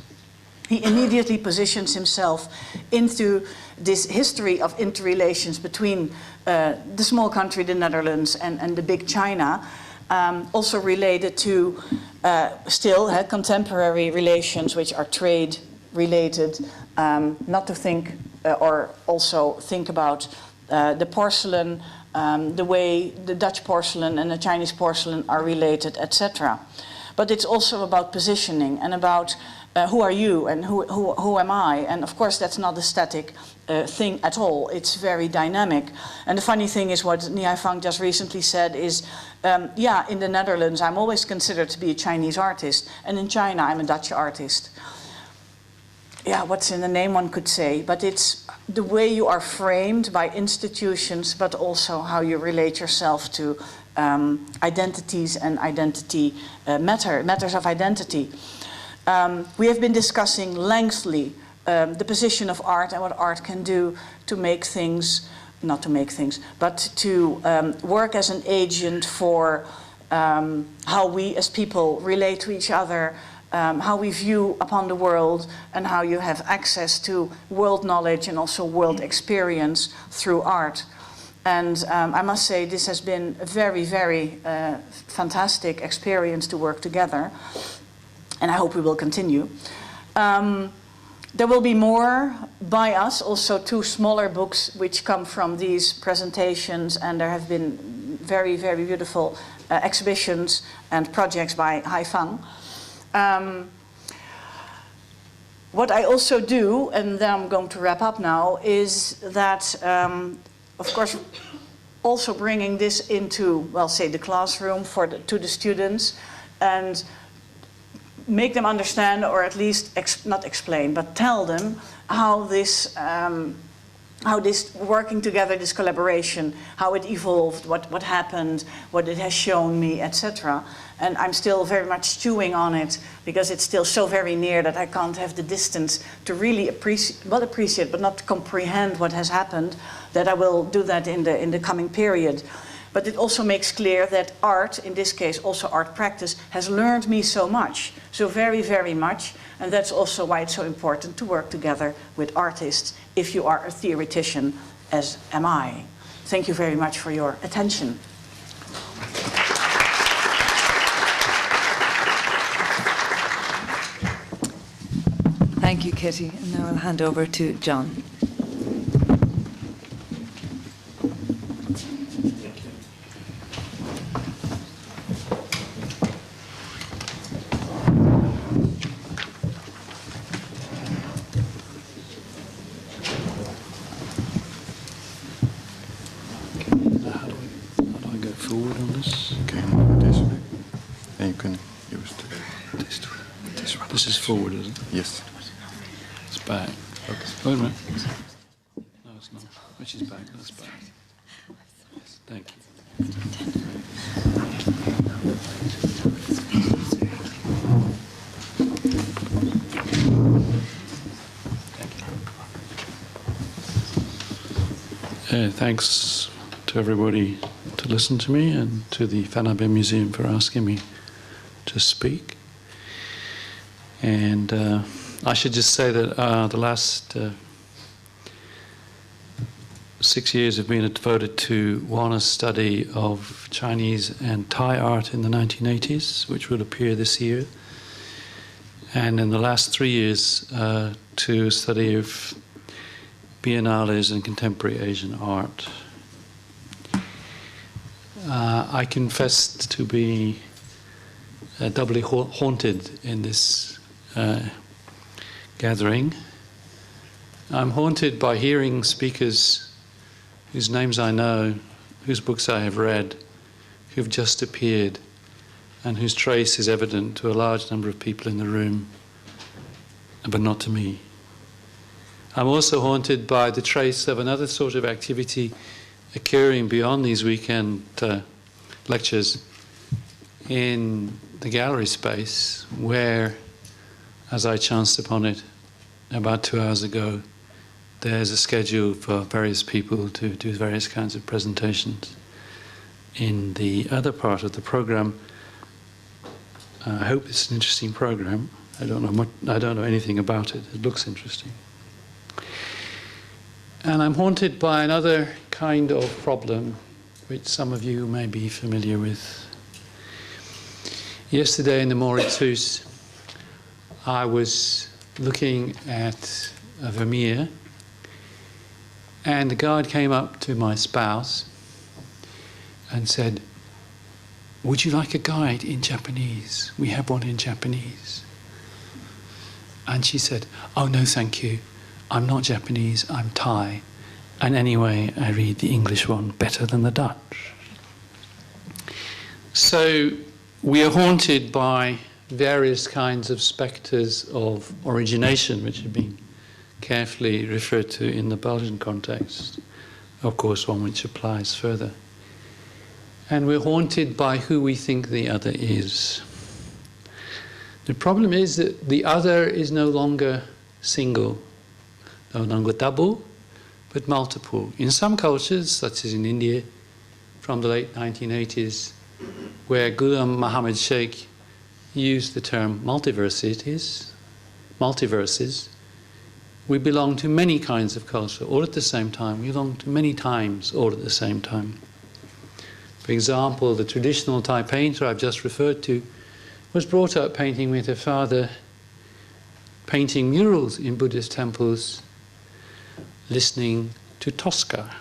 he immediately positions himself into this history of interrelations between the small country, the Netherlands, and the big China, also related to still contemporary relations, which are trade related, not to think or also think about the porcelain, the way the Dutch porcelain and the Chinese porcelain are related, etc. But it's also about positioning and about who are you and who am I? And of course, that's not a static thing at all. It's very dynamic. And the funny thing is what Nezha Fang just recently said is, yeah, in the Netherlands, I'm always considered to be a Chinese artist. And in China, I'm a Dutch artist. Yeah, what's in the name, one could say. But it's the way you are framed by institutions, but also how you relate yourself to identities and identity matters of identity. We have been discussing lengthily the position of art and what art can do to make things, not to make things, but to work as an agent for how we as people relate to each other, how we view upon the world, and how you have access to world knowledge and also world experience through art. And I must say this has been a very, very fantastic experience to work together. And I hope we will continue. There will be more by us, also 2 smaller books which come from these presentations, and there have been very, very beautiful exhibitions and projects by Nezha Fang. What I also do, and then I'm going to wrap up now, is that, of course, also bringing this into, well, say, the classroom to the students, and make them understand, or at least not explain, but tell them how this working together, this collaboration, how it evolved, what happened, what it has shown me, etc. And I'm still very much stewing on it because it's still so very near that I can't have the distance to really appreciate, but not comprehend what has happened. That I will do that in the coming period. But it also makes clear that art, in this case also art practice, has learned me so much, so very, very much. And that's also why it's so important to work together with artists if you are a theoretician, as am I. Thank you very much for your attention. Thank you, Kitty. And now I'll hand over to John. Forward on this. Okay, this way. And you can use this one. This is forward, is it? Yes. It's back. Okay. Wait a minute. No, it's not. Which is back? That's back. Thank you. Thanks to everybody to listen to me and to the Vanabbe Museum for asking me to speak. And I should just say that the last 6 years have been devoted to one, a study of Chinese and Thai art in the 1980s, which will appear this year. And in the last 3 years, to a study of biennales and contemporary Asian art. I confess to be doubly haunted in this gathering. I'm haunted by hearing speakers whose names I know, whose books I have read, who've just appeared, and whose trace is evident to a large number of people in the room, but not to me. I'm also haunted by the trace of another sort of activity occurring beyond these weekend lectures in the gallery space, where, as I chanced upon it about 2 hours ago, there's a schedule for various people to do various kinds of presentations. In the other part of the program, I hope it's an interesting program. I don't know anything about it. It looks interesting. And I'm haunted by another kind of problem, which some of you may be familiar with. Yesterday in the Mauritshuis, I was looking at a Vermeer, and the guard came up to my spouse and said, "Would you like a guide in Japanese? We have one in Japanese." And she said, "Oh no, thank you. I'm not Japanese, I'm Thai. And anyway, I read the English one better than the Dutch." So we are haunted by various kinds of spectres of origination, which have been carefully referred to in the Belgian context, of course, one which applies further. And we're haunted by who we think the other is. The problem is that the other is no longer single, no longer double, but multiple. In some cultures, such as in India, from the late 1980s, where Ghulam Muhammad Sheikh used the term multiverses, we belong to many kinds of culture all at the same time. We belong to many times all at the same time. For example, the traditional Thai painter I've just referred to was brought up painting with her father, painting murals in Buddhist temples, listening to Tosca,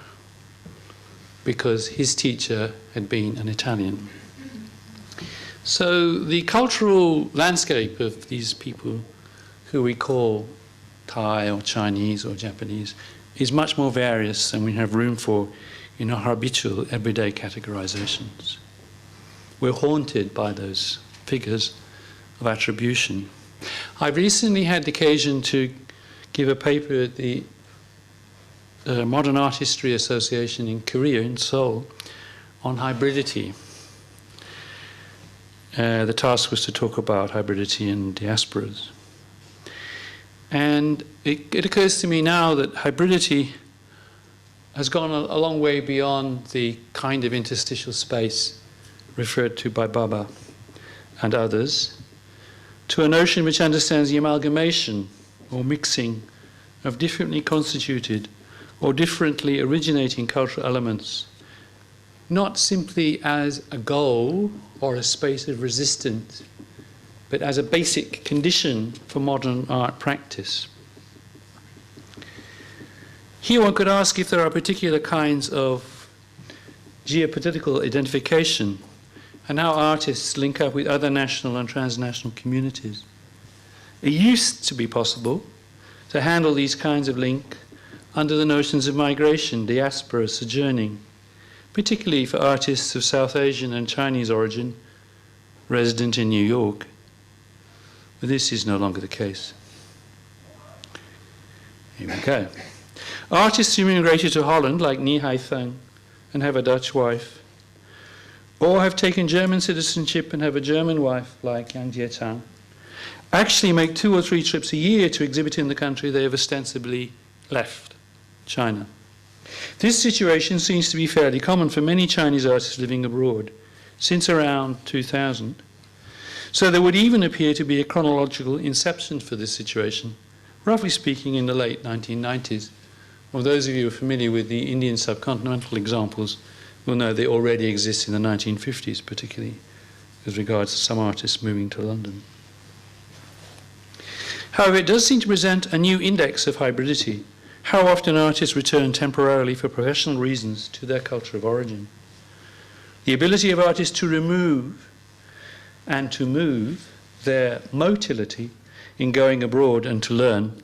because his teacher had been an Italian. So the cultural landscape of these people, who we call Thai or Chinese or Japanese, is much more various than we have room for in our habitual everyday categorizations. We're haunted by those figures of attribution. I recently had the occasion to give a paper at the Modern Art History Association in Korea, in Seoul, on hybridity. The task was to talk about hybridity in diasporas. And it occurs to me now that hybridity has gone a long way beyond the kind of interstitial space referred to by Baba and others, to a notion which understands the amalgamation or mixing of differently constituted or differently originating cultural elements, not simply as a goal or a space of resistance, but as a basic condition for modern art practice. Here one could ask if there are particular kinds of geopolitical identification and how artists link up with other national and transnational communities. It used to be possible to handle these kinds of link under the notions of migration, diaspora, sojourning, particularly for artists of South Asian and Chinese origin resident in New York. But this is no longer the case. Here we go. Artists who immigrated to Holland, like Nie Hai Thang, and have a Dutch wife, or have taken German citizenship and have a German wife, like Yang Jietang, actually make 2 or 3 trips a year to exhibit in the country they have ostensibly left, China. This situation seems to be fairly common for many Chinese artists living abroad since around 2000. So there would even appear to be a chronological inception for this situation, roughly speaking in the late 1990s. Well, those of you who are familiar with the Indian subcontinental examples will know they already exist in the 1950s, particularly with regards to some artists moving to London. However, it does seem to present a new index of hybridity. How often artists return temporarily for professional reasons to their culture of origin. The ability of artists to remove and to move their motility in going abroad and to learn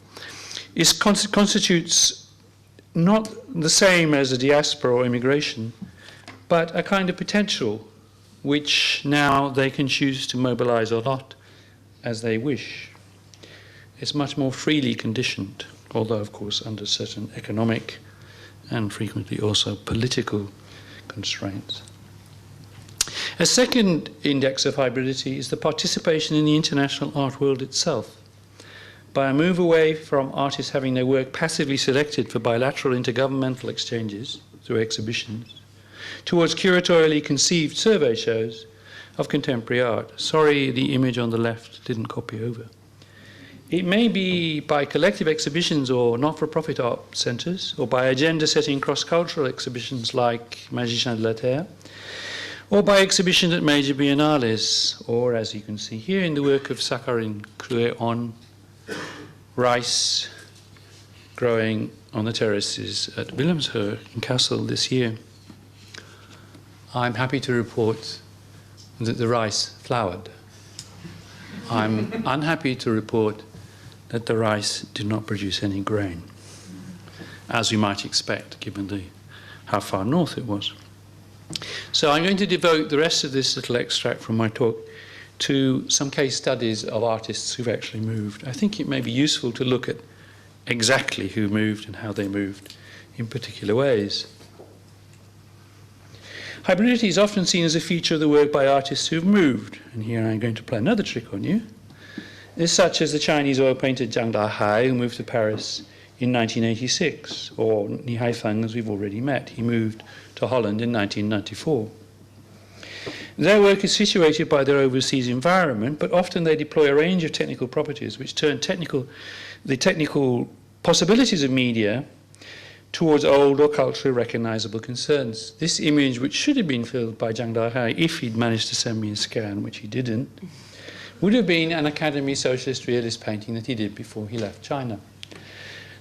constitutes not the same as a diaspora or immigration, but a kind of potential which now they can choose to mobilize or not as they wish. It's much more freely conditioned, although of course under certain economic and frequently also political constraints. A second index of hybridity is the participation in the international art world itself. By a move away from artists having their work passively selected for bilateral intergovernmental exchanges through exhibitions, towards curatorially conceived survey shows of contemporary art. Sorry, the image on the left didn't copy over. It may be by collective exhibitions or not-for-profit art centres, or by agenda-setting cross-cultural exhibitions like Magiciens de la Terre, or by exhibitions at major biennales, or as you can see here in the work of Sakharin Krué on rice growing on the terraces at Wilhelmshöhe in Kassel this year. I'm happy to report that the rice flowered. I'm unhappy to report that the rice did not produce any grain, as we might expect given how far north it was. So I'm going to devote the rest of this little extract from my talk to some case studies of artists who've actually moved. I think it may be useful to look at exactly who moved and how they moved in particular ways. Hybridity is often seen as a feature of the work by artists who've moved, and here I'm going to play another trick on you. Is such as the Chinese oil painter Zhang Dahai, who moved to Paris in 1986, or Ni Haifeng, as we've already met. He moved to Holland in 1994. Their work is situated by their overseas environment, but often they deploy a range of technical properties which turn the technical possibilities of media towards old or culturally recognizable concerns. This image, which should have been filled by Zhang Dahai if he'd managed to send me a scan, which he didn't, would have been an Academy Socialist Realist painting that he did before he left China.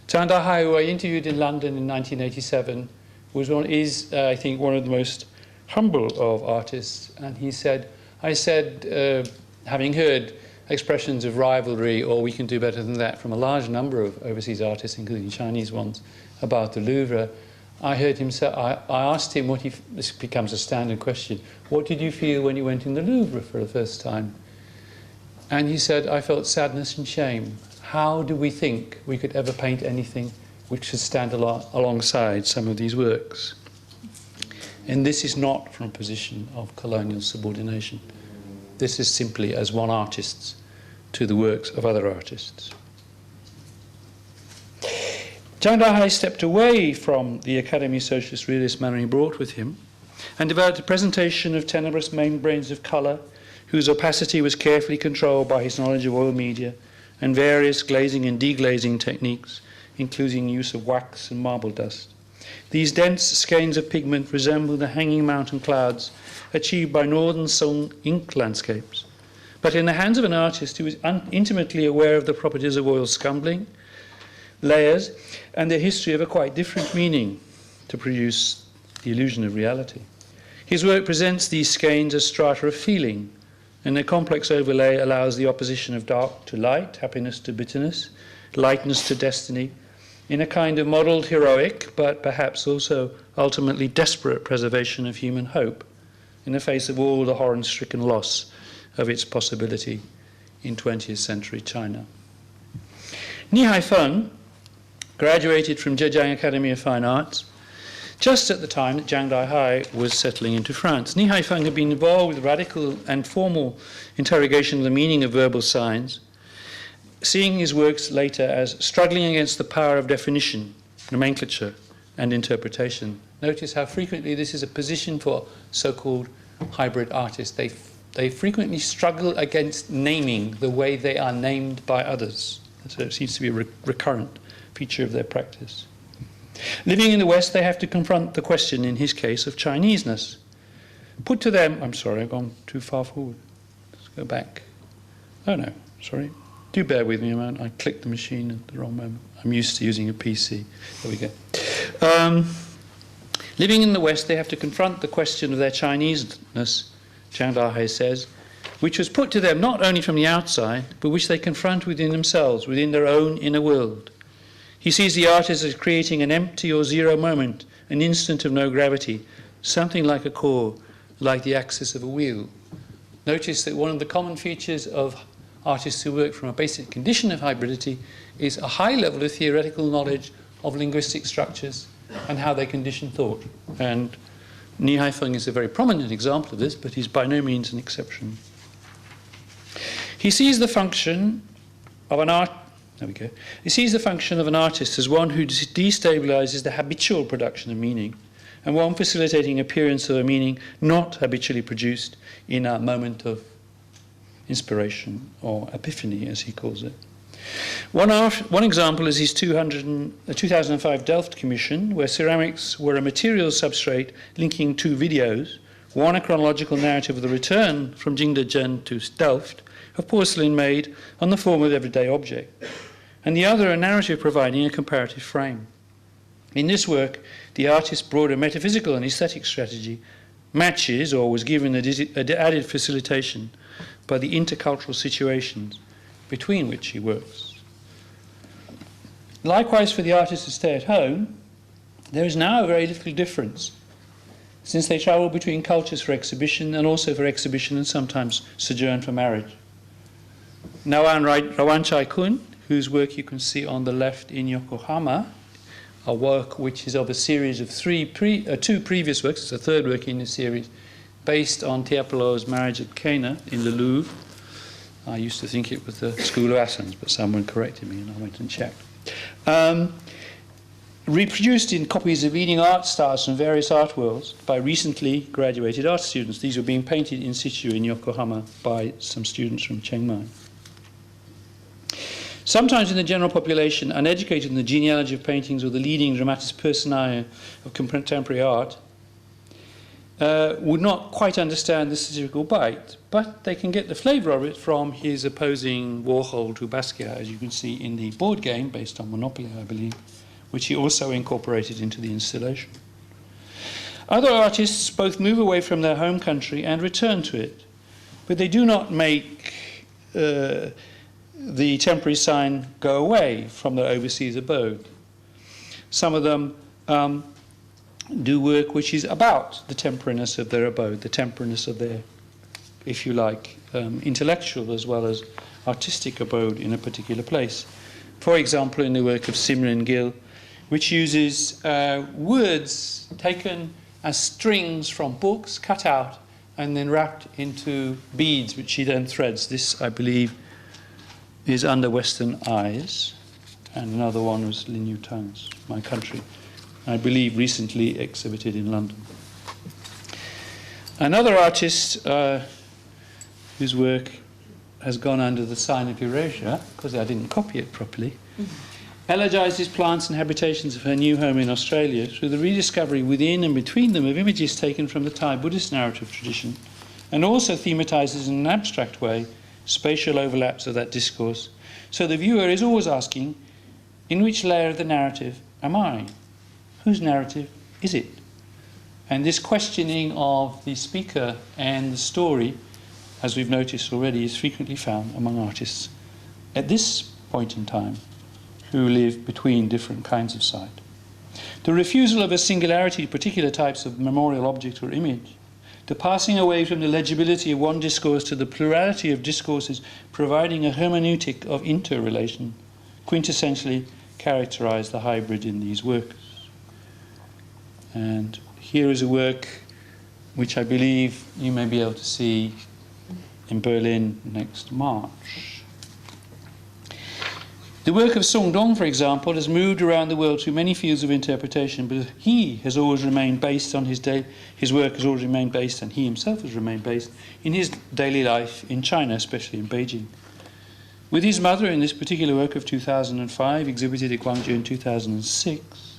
Zhang Dahai, who I interviewed in London in 1987, is I think, one of the most humble of artists. And he said, having heard expressions of rivalry, or we can do better than that, from a large number of overseas artists, including Chinese ones, about the Louvre, I heard him say, I asked him this becomes a standard question, what did you feel when you went in the Louvre for the first time? And he said, I felt sadness and shame. How do we think we could ever paint anything which should stand alongside some of these works? And this is not from a position of colonial subordination. This is simply as one artist to the works of other artists. Zhang Dahai stepped away from the Academy Socialist Realist manner he brought with him and developed a presentation of tenebrous membranes of colour whose opacity was carefully controlled by his knowledge of oil media and various glazing and deglazing techniques, including use of wax and marble dust. These dense skeins of pigment resemble the hanging mountain clouds achieved by northern Song ink landscapes. But in the hands of an artist who is intimately aware of the properties of oil scumbling, layers, and the history of a quite different meaning to produce the illusion of reality. His work presents these skeins as strata of feeling, and their complex overlay allows the opposition of dark to light, happiness to bitterness, lightness to destiny, in a kind of modelled heroic, but perhaps also ultimately desperate preservation of human hope in the face of all the horror-stricken loss of its possibility in 20th century China. Ni Haifeng graduated from Zhejiang Academy of Fine Arts just at the time that Zhang Dahai was settling into France. Ni Haifeng had been involved with radical and formal interrogation of the meaning of verbal signs, seeing his works later as struggling against the power of definition, nomenclature, and interpretation. Notice how frequently this is a position for so-called hybrid artists. They frequently struggle against naming the way they are named by others. So it seems to be a recurrent feature of their practice. Living in the West, they have to confront the question, in his case, of Chineseness. Put to them, I'm sorry, I've gone too far forward. Let's go back. Oh no, sorry. Do bear with me a moment. I clicked the machine at the wrong moment. I'm used to using a PC. There we go. Living in the West, they have to confront the question of their Chineseness, Zhang Dahe says, which was put to them not only from the outside, but which they confront within themselves, within their own inner world. He sees the artist as creating an empty or zero moment, an instant of no gravity, something like a core, like the axis of a wheel. Notice that one of the common features of artists who work from a basic condition of hybridity is a high level of theoretical knowledge of linguistic structures and how they condition thought. And Ni Haifeng is a very prominent example of this, but he's by no means an exception. He sees the function of an He sees the function of an artist as one who destabilizes the habitual production of meaning, and one facilitating appearance of a meaning not habitually produced in a moment of inspiration, or epiphany, as he calls it. One example is his 2005 Delft commission, where ceramics were a material substrate linking two videos, one a chronological narrative of the return from Jingdezhen to Delft of porcelain made on the form of everyday object, and the other a narrative providing a comparative frame. In this work, the artist brought a metaphysical and aesthetic strategy, matches, or was given added facilitation by the intercultural situations between which he works. Likewise, for the artists who stay at home, there is now a very little difference, since they travel between cultures for exhibition and also for exhibition and sometimes sojourn for marriage. Rawan Chai-kun, whose work you can see on the left in Yokohama, a work which is of a series of two previous works, it's a third work in the series, based on Tiepolo's marriage at Cana in the Louvre. I used to think it was the School of Athens, but someone corrected me and I went and checked. Reproduced in copies of leading art stars from various art worlds by recently graduated art students. These were being painted in situ in Yokohama by some students from Chiang Mai. Sometimes in the general population, uneducated in the genealogy of paintings or the leading dramatis personae of contemporary art, would not quite understand the satirical bite, but they can get the flavour of it from his opposing Warhol to Basquiat, as you can see in the board game, based on Monopoly, I believe, which he also incorporated into the installation. Other artists both move away from their home country and return to it, but they do not make the temporary sign go away from their overseas abode. Some of them do work which is about the temporariness of their abode, the temporariness of their, if you like, intellectual as well as artistic abode in a particular place. For example, in the work of Simran Gill, which uses words taken as strings from books, cut out, and then wrapped into beads, which she then threads. This, I believe, is Under Western Eyes, and another one was Lin Yutang's My Country, I believe recently exhibited in London. Another artist whose work has gone under the sign of erasure, because I didn't copy it properly, elegizes plants and habitations of her new home in Australia through the rediscovery within and between them of images taken from the Thai Buddhist narrative tradition, and also thematizes in an abstract way spatial overlaps of that discourse. So the viewer is always asking, in which layer of the narrative am I? Whose narrative is it? And this questioning of the speaker and the story, as we've noticed already, is frequently found among artists at this point in time who live between different kinds of sight. The refusal of a singularity to particular types of memorial object or image, the passing away from the legibility of one discourse to the plurality of discourses providing a hermeneutic of interrelation, quintessentially characterize the hybrid in these works. And here is a work which I believe you may be able to see in Berlin next March. The work of Song Dong, for example, has moved around the world through many fields of interpretation, but he has always remained based on his work has always remained based, and he himself has remained based in his daily life in China, especially in Beijing. With his mother in this particular work of 2005, exhibited at Guangzhou in 2006,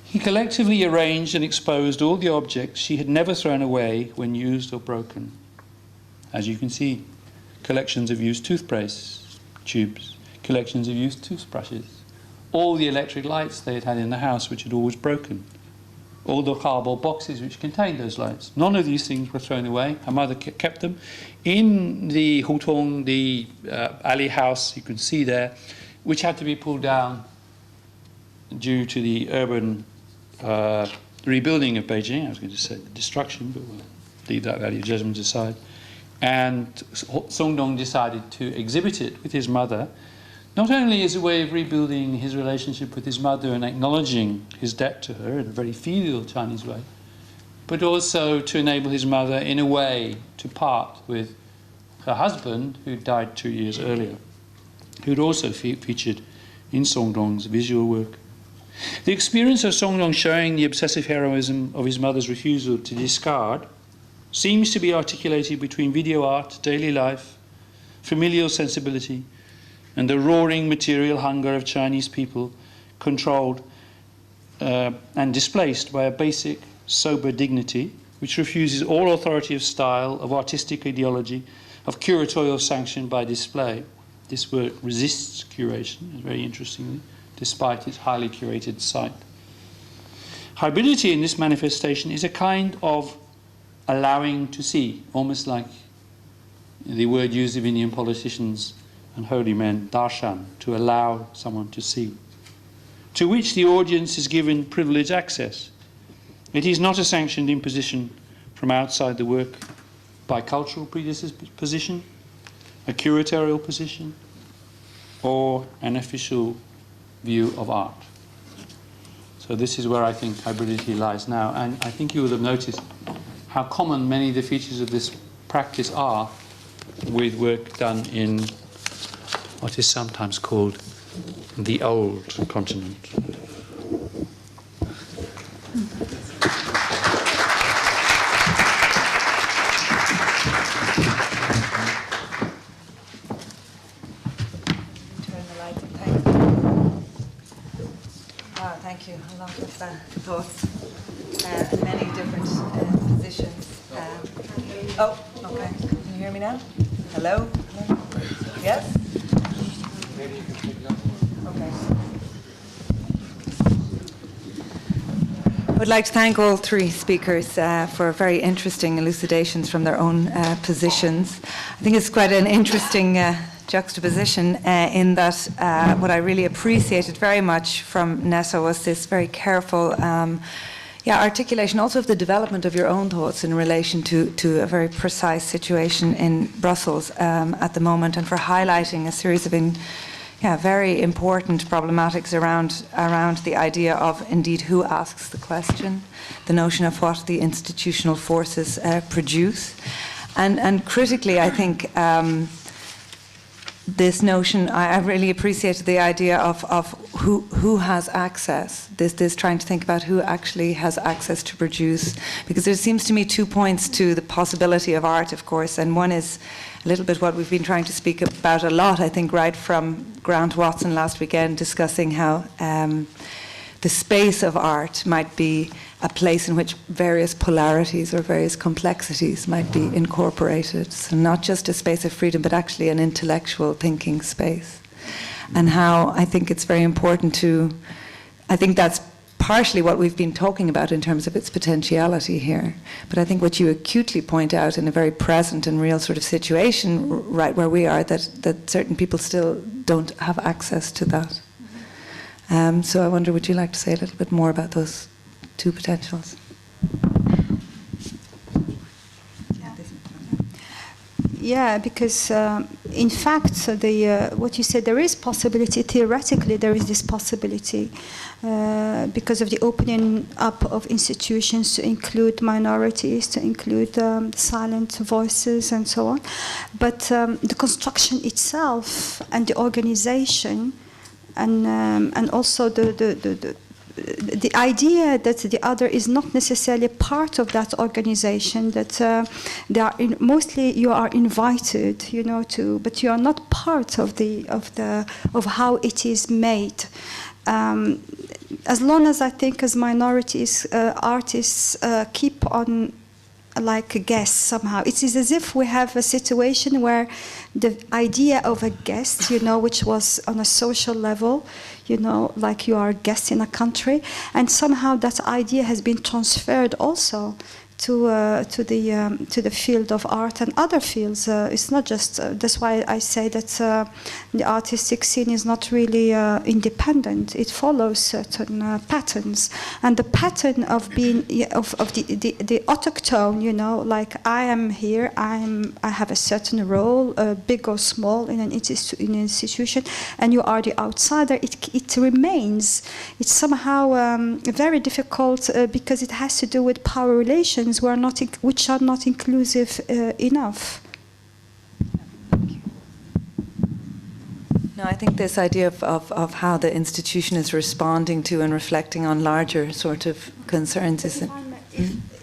he collectively arranged and exposed all the objects she had never thrown away when used or broken. As you can see, collections of used toothpaste tubes, collections of used toothbrushes, all the electric lights they had had in the house which had always broken, all the cardboard boxes which contained those lights. None of these things were thrown away. Her mother kept them. In the hutong, the alley house you can see there, which had to be pulled down due to the urban rebuilding of Beijing. I was going to say the destruction, but we'll leave that value judgment aside. And Song Dong decided to exhibit it with his mother, not only as a way of rebuilding his relationship with his mother and acknowledging his debt to her in a very filial Chinese way, but also to enable his mother, in a way, to part with her husband, who died 2 years earlier, who'd also featured in Song Dong's visual work. The experience of Song Dong showing the obsessive heroism of his mother's refusal to discard seems to be articulated between video art, daily life, familial sensibility, and the roaring material hunger of Chinese people, controlled and displaced by a basic, sober dignity, which refuses all authority of style, of artistic ideology, of curatorial sanction by display. This work resists curation, very interestingly, despite its highly curated site. Hybridity in this manifestation is a kind of allowing to see, almost like the word used of Indian politicians and holy men, darshan, to allow someone to see, to which the audience is given privileged access. It is not a sanctioned imposition from outside the work by cultural predisposition, a curatorial position, or an official view of art. So this is where I think hybridity lies now, and I think you will have noticed how common many of the features of this practice are with work done in what is sometimes called the old continent. Turn the light on, thank you. Thank you. A lot of thoughts and many different positions. Oh, okay. Can you hear me now? Hello? Hello? Yes? Okay. I would like to thank all three speakers for very interesting elucidations from their own positions. I think it's quite an interesting juxtaposition in that what I really appreciated very much from Nezha was this very careful articulation also of the development of your own thoughts in relation to a very precise situation in Brussels at the moment, and for highlighting a series of very important problematics around the idea of indeed who asks the question, the notion of what the institutional forces produce, and critically I think this notion, I really appreciated the idea of who has access, this trying to think about who actually has access to produce, because there seems to me 2 points to the possibility of art, of course, and one is a little bit what we've been trying to speak about a lot, I think, right from Grant Watson last weekend, discussing how the space of art might be a place in which various polarities or various complexities might be incorporated. So not just a space of freedom, but actually an intellectual thinking space. And how I think it's very important I think that's partially what we've been talking about in terms of its potentiality here. But I think what you acutely point out in a very present and real sort of situation right where we are, that certain people still don't have access to that. So I wonder, would you like to say a little bit more about those two potentials? Yeah, because in fact, what you said, there is possibility, theoretically there is this possibility, because of the opening up of institutions to include minorities, to include silent voices and so on. But the construction itself and the organization and also the idea that the other is not necessarily part of that organization, that they are mostly you are invited, to, but you are not part of how it is made. As long as I think as minorities, artists keep on like guests somehow. It is as if we have a situation where the idea of a guest, which was on a social level, like you are a guest in a country, and somehow that idea has been transferred also to the field of art and other fields. It's not just that's why I say that the artistic scene is not really independent. It follows certain patterns, and the pattern of being of the autochtone, like I am here, I have a certain role, big or small, in an institution, and you are the outsider. It remains. It's somehow very difficult because it has to do with power relations. Which are not inclusive enough. No, I think this idea of how the institution is responding to and reflecting on larger sort of concerns is.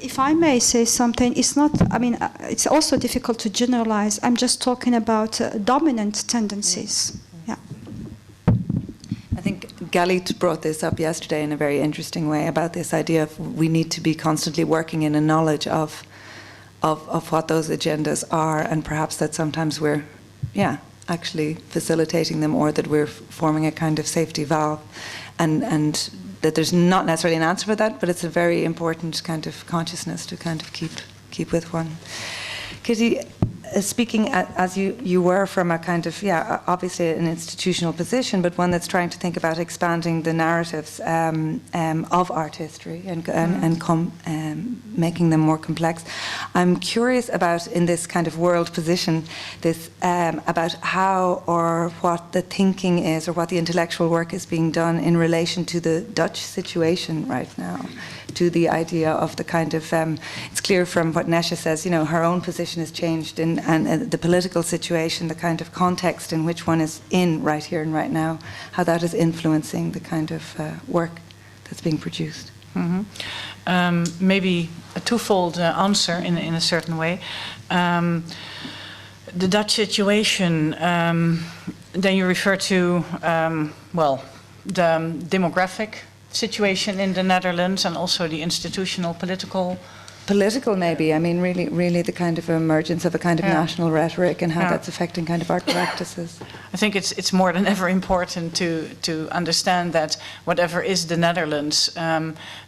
If I may say something, it's not. I mean, it's also difficult to generalize. I'm just talking about dominant tendencies. Yeah. I think Galit brought this up yesterday in a very interesting way about this idea of we need to be constantly working in a knowledge of what those agendas are, and perhaps that sometimes we're, actually facilitating them, or that we're forming a kind of safety valve, and that there's not necessarily an answer for that, but it's a very important kind of consciousness to kind of keep with one. Kitty, speaking as you were from a kind of, obviously an institutional position, but one that's trying to think about expanding the narratives of art history and making them more complex. I'm curious about, in this kind of world position, this about how or what the thinking is, or what the intellectual work is being done in relation to the Dutch situation right now, to the idea of the kind of, it's clear from what Nezha says, her own position has changed, and the political situation, the kind of context in which one is in right here and right now, how that is influencing the kind of work that's being produced. Mm-hmm. Maybe a twofold answer in a certain way. The Dutch situation, then you refer to, the demographic situation in the Netherlands, and also the institutional political maybe. I mean, really the kind of emergence of a kind of national rhetoric, and how that's affecting kind of art practices. I think it's more than ever important to understand that whatever is the Netherlands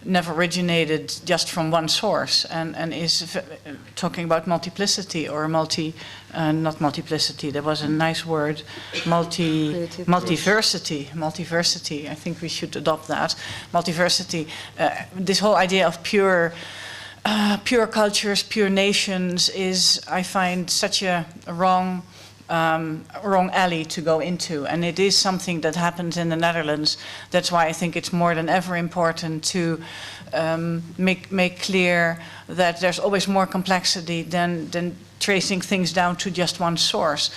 never originated just from one source, and is talking about multiplicity, or not multiplicity, there was a nice word, multiversity. I think we should adopt that. Multiversity, this whole idea of pure cultures, pure nations is, I find, such a wrong alley to go into, and it is something that happens in the Netherlands. That's why I think it's more than ever important to make clear that there's always more complexity than tracing things down to just one source.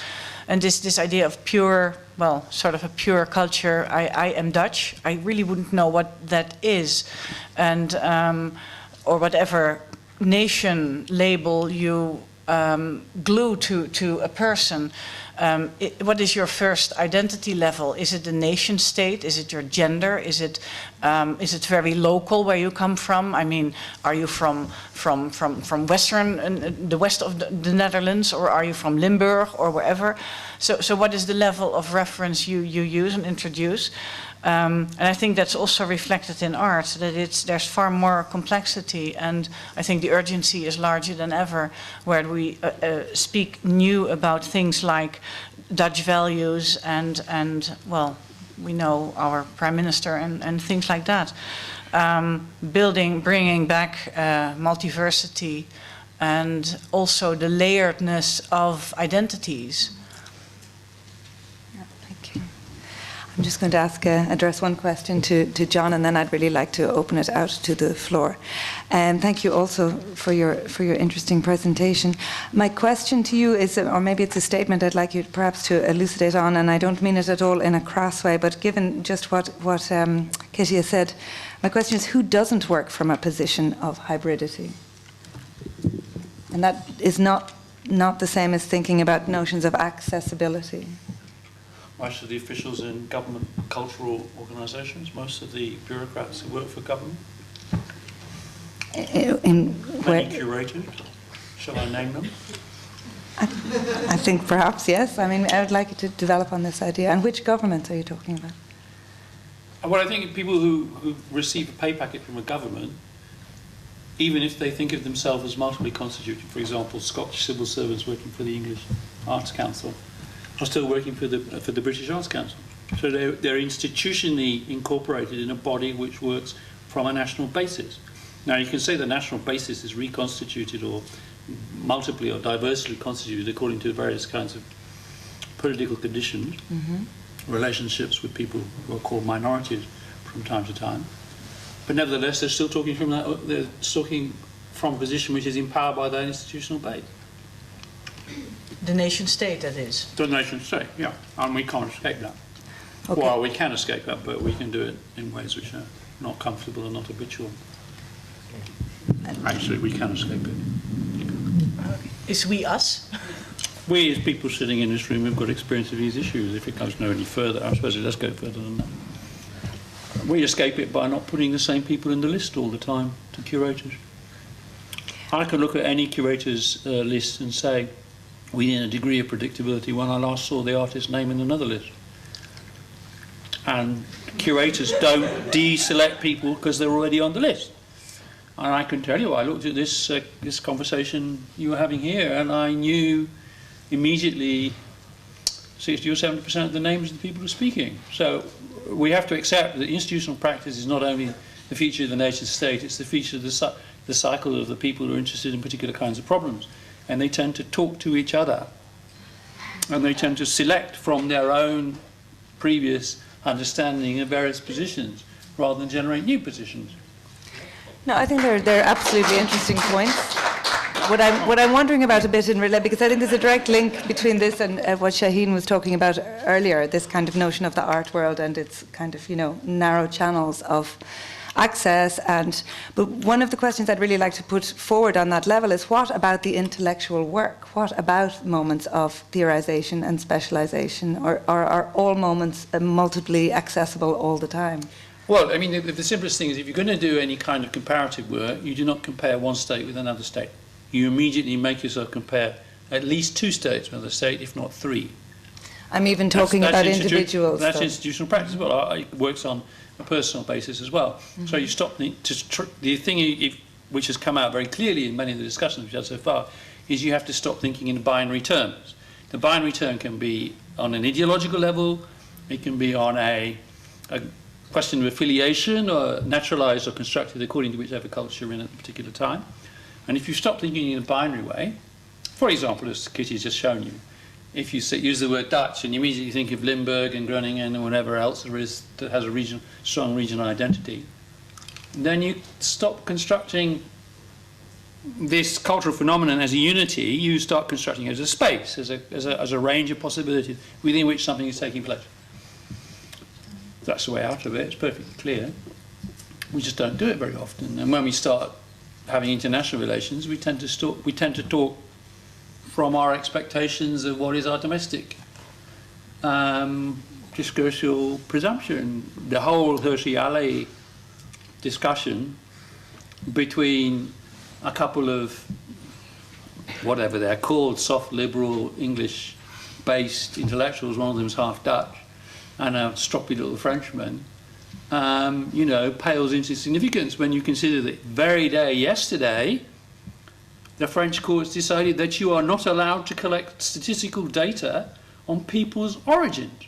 And this idea of pure, sort of a pure culture, I am Dutch, I really wouldn't know what that is, and or whatever nation label you glue to a person. What is your first identity level? Is it the nation state? Is it your gender? Is it very local where you come from? I mean, are you from the west of the Netherlands, or are you from Limburg, or wherever? So what is the level of reference you use and introduce? And I think that's also reflected in art, that there's far more complexity, and I think the urgency is larger than ever, where we speak new about things like Dutch values and we know our Prime Minister and things like that. Bringing back multiversity, and also the layeredness of identities. I'm just going to address one question to John, and then I'd really like to open it out to the floor. Thank you also for your interesting presentation. My question to you is, or maybe it's a statement I'd like you perhaps to elucidate on, and I don't mean it at all in a crass way, but given just what Kitty has said, my question is, who doesn't work from a position of hybridity? And that is not the same as thinking about notions of accessibility. Most of the officials in government cultural organisations, most of the bureaucrats who work for government. Many curators, shall I name them? I think perhaps, yes. I mean, I would like you to develop on this idea. And which governments are you talking about? Well, I think people who receive a pay packet from a government, even if they think of themselves as multiply constituted, for example, Scottish civil servants working for the English Arts Council, are still working for the British Arts Council. So they're institutionally incorporated in a body which works from a national basis. Now you can say the national basis is reconstituted or multiply or diversely constituted according to various kinds of political conditions, relationships with people who are called minorities from time to time. But nevertheless, they're still talking from a position which is empowered by that institutional base. The nation state, that is. The nation state, yeah, and we can't escape that. Okay. Well, we can escape that, but we can do it in ways which are not comfortable and not habitual. Actually, we can escape it. Is we us? We, as people sitting in this room, have got experience of these issues. If it goes no any further, I suppose it does go further than that. We escape it by not putting the same people in the list all the time to curators. I can look at any curator's list and say, within a degree of predictability, when I last saw the artist's name in another list. And curators don't deselect people because they're already on the list. And I can tell you, I looked at this conversation you were having here, and I knew immediately 60 or 70% of the names of the people who are speaking. So we have to accept that institutional practice is not only the feature of the nation state, it's the feature of the cycle of the people who are interested in particular kinds of problems. And they tend to talk to each other, and they tend to select from their own previous understanding of various positions rather than generate new positions. No, I think they're absolutely interesting points. What I'm wondering about a bit in relation, because I think there's a direct link between this and what Shaheen was talking about earlier, this kind of notion of the art world and its kind of, narrow channels of access. But one of the questions I'd really like to put forward on that level is, what about the intellectual work? What about moments of theorization and specialization? Or are all moments multiply accessible all the time? Well, I mean, the simplest thing is, if you're going to do any kind of comparative work, you do not compare one state with another state. You immediately make yourself compare at least two states with another state, if not three. I'm even talking about individuals. That's so. institutional practice. Well, it works on a personal basis as well. So you stop the thing which has come out very clearly in many of the discussions we've had so far is you have to stop thinking in binary terms. The binary term can be on an ideological level, it can be on a question of affiliation, or naturalized or constructed according to whichever culture you're in at a particular time. And if you stop thinking in a binary way, for example, as Kitty's just shown you, if you use the word Dutch and you immediately think of Limburg and Groningen or whatever else there is that has a strong regional identity, then you stop constructing this cultural phenomenon as a unity, you start constructing it as a space, as a range of possibilities within which something is taking place. That's the way out of it, it's perfectly clear. We just don't do it very often. And when we start having international relations, we tend to talk from our expectations of what is our domestic discursial presumption. The whole Hershey discussion between a couple of whatever they're called, soft liberal English-based intellectuals, one of them is half Dutch, and a stroppy little Frenchman, pales into significance when you consider that very day yesterday, the French courts decided that you are not allowed to collect statistical data on people's origins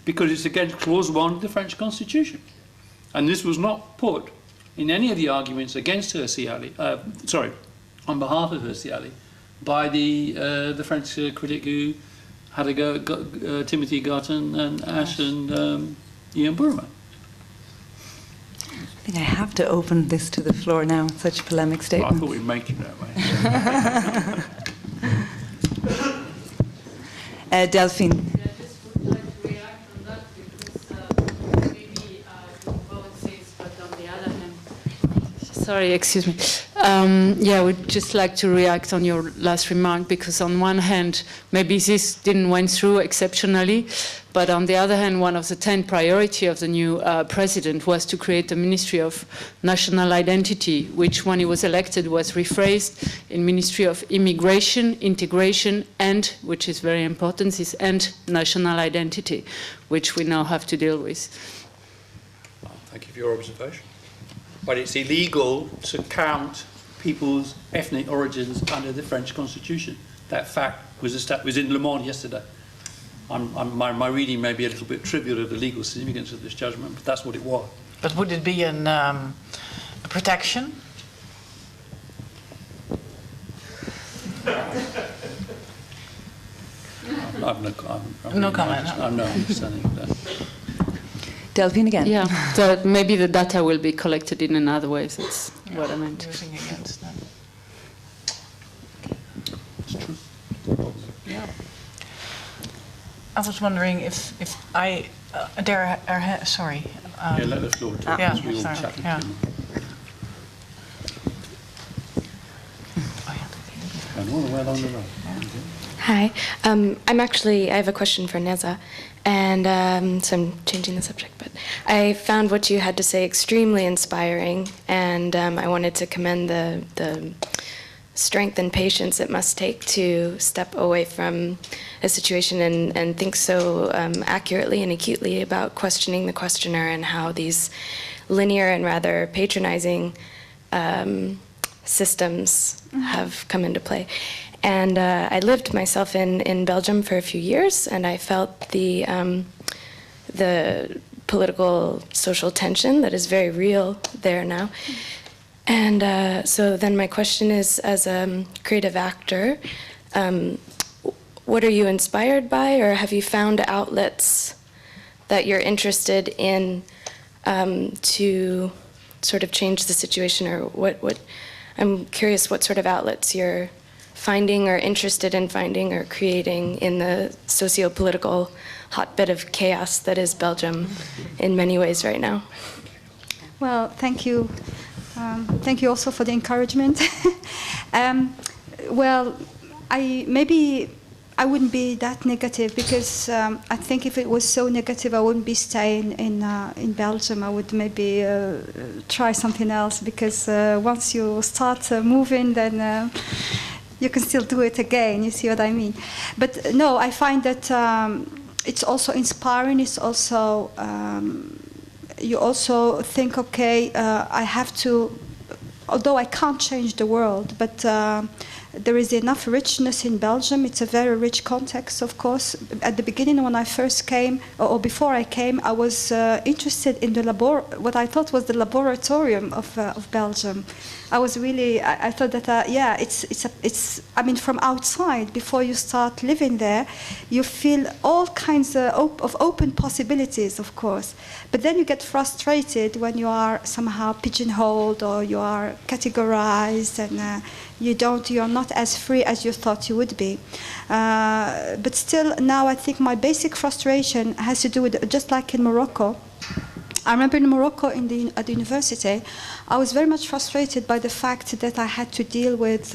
because it's against Clause 1 of the French Constitution. And this was not put in any of the arguments against on behalf of Hershey by the French critic who had a go at Timothy Garton and Ash and Ian Burma. I think I have to open this to the floor now. Such a polemic Well, I statement. thought we'd make it that way. Delphine. Yeah, I just would like to react on that because maybe policies, but on the other hand, sorry, excuse me. Yeah, I would just like to react on your last remark because on one hand, maybe this didn't went through exceptionally, but on the other hand, one of the 10 priority of the new president was to create a Ministry of National Identity, which when he was elected was rephrased in Ministry of Immigration, Integration, and, which is very important, is and national identity, which we now have to deal with. Thank you for your observation. But it's illegal to count people's ethnic origins under the French Constitution. That fact was in Le Monde yesterday. My reading may be a little bit trivial of the legal significance of this judgment, but that's what it was. But would it be a protection? I've No comment. I've no understanding of that. Delphine again. Yeah, so maybe the data will be collected in another way. That's what I meant. Using against them. It's true. Yeah. I was wondering if I there are sorry. Yeah, let the floor talk. Yeah, because we all sorry, chatted yeah. too much. And all the way along the road. Hi, I have a question for Nezha, and so I'm changing the subject, but I found what you had to say extremely inspiring, and I wanted to commend the strength and patience it must take to step away from a situation and think so accurately and acutely about questioning the questioner and how these linear and rather patronizing systems have come into play. And I lived myself in Belgium for a few years, and I felt the political social tension that is very real there now. And so then my question is, as a creative actor, what are you inspired by, or have you found outlets that you're interested in to sort of change the situation, or what I'm curious what sort of outlets you're finding or interested in finding or creating in the socio-political hotbed of chaos that is Belgium in many ways right now. Well, thank you. Thank you also for the encouragement. Well, I wouldn't be that negative because I think if it was so negative, I wouldn't be staying in Belgium. I would maybe try something else because once you start moving, then you can still do it again. You see what I mean? But no, I find that it's also inspiring. It's also you also think, okay, I have to. Although I can't change the world, but there is enough richness in Belgium. It's a very rich context, of course. At the beginning, when I first came, or before I came, I was interested in the what I thought was the laboratorium of Belgium. I was really, I thought that, yeah, it's. I mean, from outside, before you start living there, you feel all kinds of open possibilities, of course. But then you get frustrated when you are somehow pigeonholed or you are categorized and you're not as free as you thought you would be. But still, now I think my basic frustration has to do with, just like in Morocco, I remember in Morocco at the university, I was very much frustrated by the fact that I had to deal with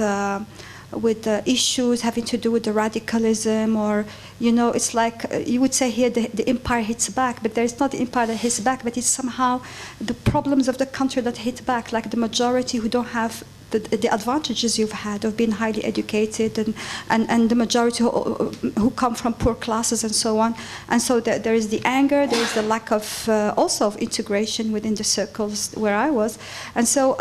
issues having to do with the radicalism, or, you know, it's like you would say here the empire hits back, but there is not the empire that hits back, but it's somehow the problems of the country that hit back, like the majority who don't have the advantages you've had of being highly educated and the majority who come from poor classes and so on. And so there is the anger, there is the lack of also of integration within the circles where I was. And so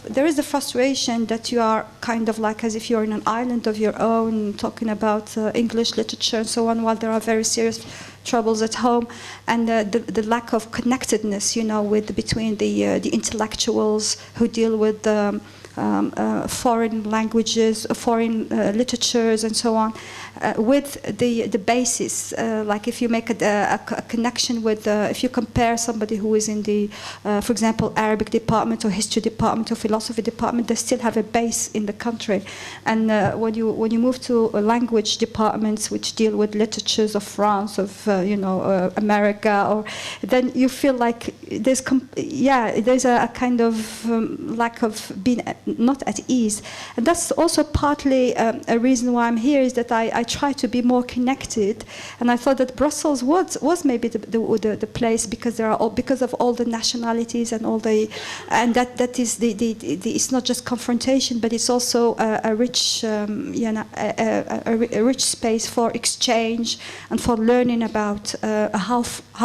there is the frustration that you are kind of like as if you're in an island of your own, talking about English literature and so on, while there are very serious troubles at home, and the lack of connectedness, you know, between the intellectuals who deal with foreign languages, foreign literatures, and so on, with the basis. Like if you make a connection with, if you compare somebody who is in the, for example, Arabic department or history department or philosophy department, they still have a base in the country. And when you move to language departments which deal with literatures of France, of America, or then you feel like there's a kind of lack of being not at ease, and that's also partly a reason why I'm here, is that I try to be more connected, and I thought that Brussels was maybe the place, because because of all the nationalities and all the, and that is the it's not just confrontation, but it's also a rich a rich space for exchange and for learning about how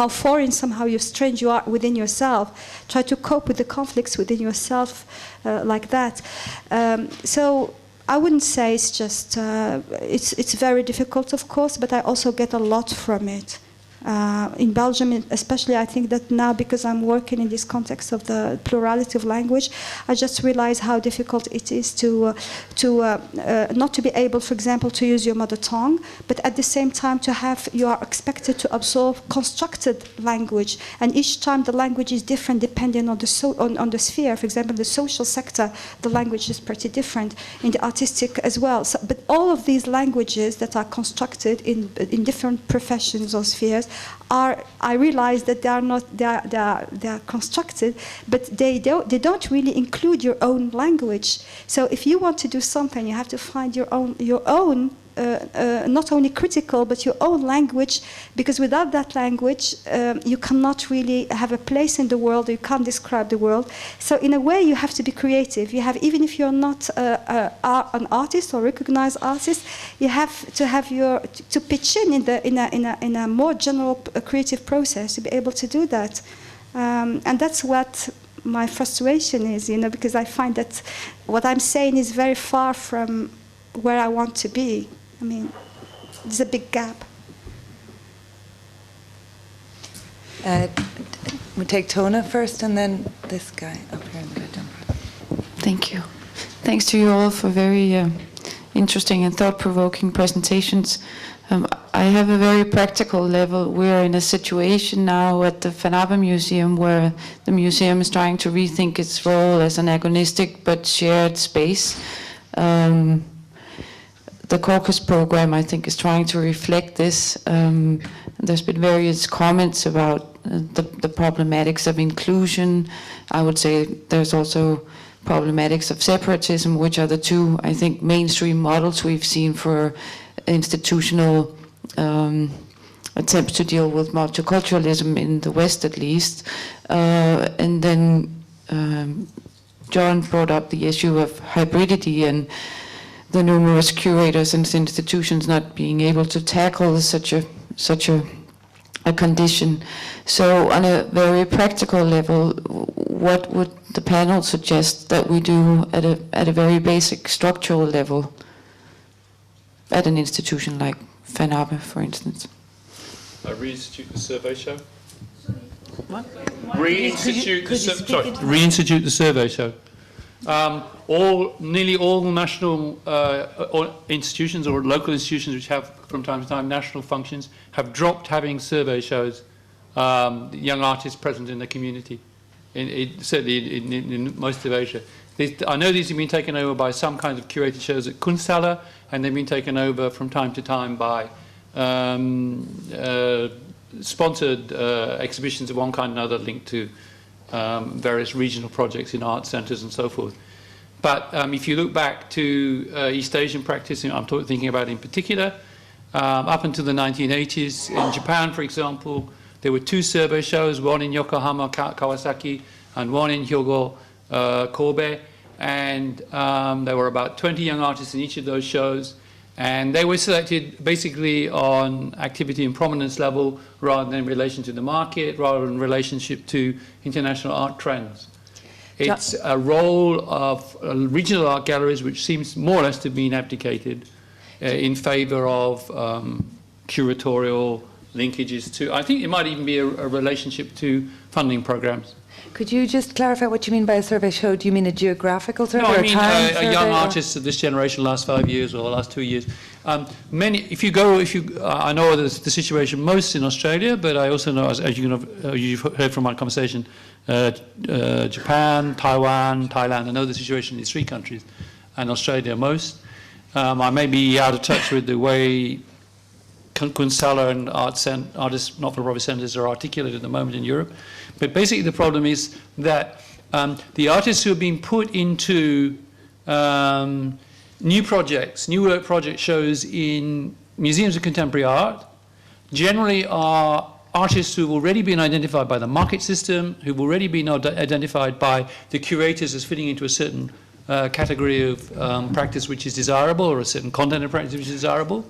foreign, somehow you're strange you are within yourself. Try to cope with the conflicts within yourself like that. So I wouldn't say it's just it's very difficult, of course, but I also get a lot from it. In Belgium, especially, I think that now, because I'm working in this context of the plurality of language, I just realize how difficult it is to not to be able, for example, to use your mother tongue, but at the same time you are expected to absorb constructed language, and each time the language is different depending on the sphere. For example, in the social sector, the language is pretty different. In the artistic as well. So, but all of these languages that are constructed in different professions or spheres, I realize that they are constructed, but they don't really include your own language. So if you want to do something, you have to find your own not only critical, but your own language, because without that language, you cannot really have a place in the world, you can't describe the world. So in a way, you have to be creative. You have, even if you're not an artist or recognized artist, you have to pitch in a more general creative process to be able to do that. And that's what my frustration is, because I find that what I'm saying is very far from where I want to be. I mean, there's a big gap. We take Tona first, and then this guy up here. Thank you. Thanks to you all for very interesting and thought-provoking presentations. I have a very practical level. We're in a situation now at the vanabbemuseum where the museum is trying to rethink its role as an agonistic but shared space. The Caucus program, I think, is trying to reflect this. There's been various comments about the problematics of inclusion. I would say there's also problematics of separatism, which are the two, I think, mainstream models we've seen for institutional attempts to deal with multiculturalism in the West, at least. And then John brought up the issue of hybridity and the numerous curators and institutions not being able to tackle such a condition. So on a very practical level, what would the panel suggest that we do at a very basic structural level at an institution like vanabbe, for instance? Reinstitute the survey show? What? Reinstitute the survey show. Nearly all national institutions or local institutions which have from time to time national functions have dropped having survey shows, young artists present in the community, certainly in most of Asia. I know these have been taken over by some kinds of curated shows at Kunsthalle, and they've been taken over from time to time by sponsored exhibitions of one kind or another linked to various regional projects in art centres and so forth. But if you look back to East Asian practice, I'm thinking about in particular, up until the 1980s, in Japan, for example, there were two survey shows, one in Yokohama, Kawasaki, and one in Hyogo, Kobe, and there were about 20 young artists in each of those shows, and they were selected basically on activity and prominence level rather than in relation to the market, rather than relationship to international art trends. It's a role of regional art galleries which seems more or less to have been abdicated in favour of curatorial linkages to, I think it might even be a relationship to funding programmes. Could you just clarify what you mean by a survey show? Do you mean a geographical survey? No, I or mean time a survey, young or- artist of this generation, last 5 years or the last 2 years. I know the situation most in Australia, but I also know, as you've heard from my conversation, Japan, Taiwan, Thailand. I know the situation in these 3 countries, and Australia most. I may be out of touch with the way Kunsthalle and artists, not-for-profit centres are articulated at the moment in Europe. But basically the problem is that the artists who have been put into new work project shows in museums of contemporary art generally are artists who've already been identified by the market system, who've already been identified by the curators as fitting into a certain category of practice which is desirable, or a certain content of practice which is desirable.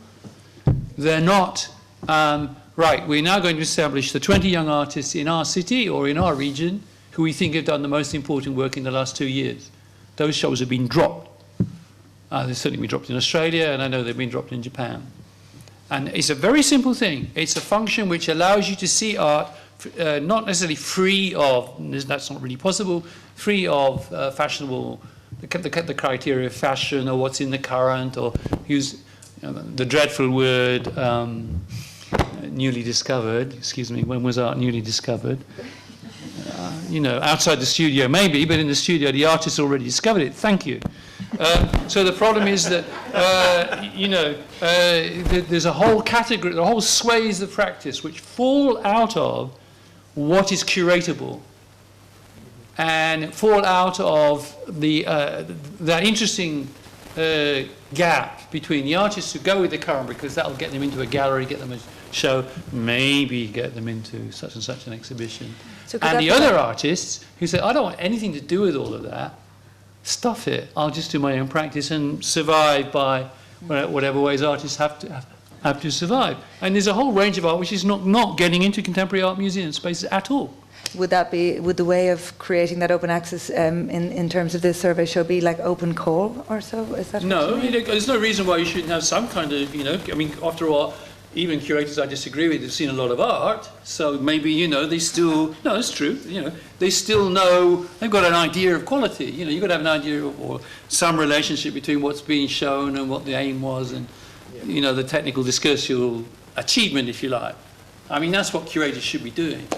They're not, right, we're now going to establish the 20 young artists in our city or in our region who we think have done the most important work in the last 2 years. Those shows have been dropped. They've certainly been dropped in Australia, and I know they've been dropped in Japan. And it's a very simple thing. It's a function which allows you to see art not necessarily free of, that's not really possible, free of fashionable, the criteria of fashion or what's in the current, or use the dreadful word newly discovered. Excuse me, when was art newly discovered? Outside the studio maybe, but in the studio the artist already discovered it. Thank you. So the problem is that, there's a whole category, the whole swathes of practice which fall out of what is curatable and fall out of that interesting gap between the artists who go with the current because that'll get them into a gallery, get them a show, maybe get them into such and such an exhibition. So and the other artists who say, I don't want anything to do with all of that, stuff it, I'll just do my own practice and survive by whatever ways artists have to survive. And there's a whole range of art which is not getting into contemporary art museum spaces at all. Would the way of creating that open access in terms of this survey show be like open call or so? Is that No, what you mean? there's no reason why you shouldn't have some kind of, after all, even curators I disagree with have seen a lot of art, so maybe, they still, no, it's true, they still know, they've got an idea of quality, you've got to have an idea of, or some relationship between what's being shown and what the aim was and, the technical discursive achievement, if you like. I mean, that's what curators should be doing.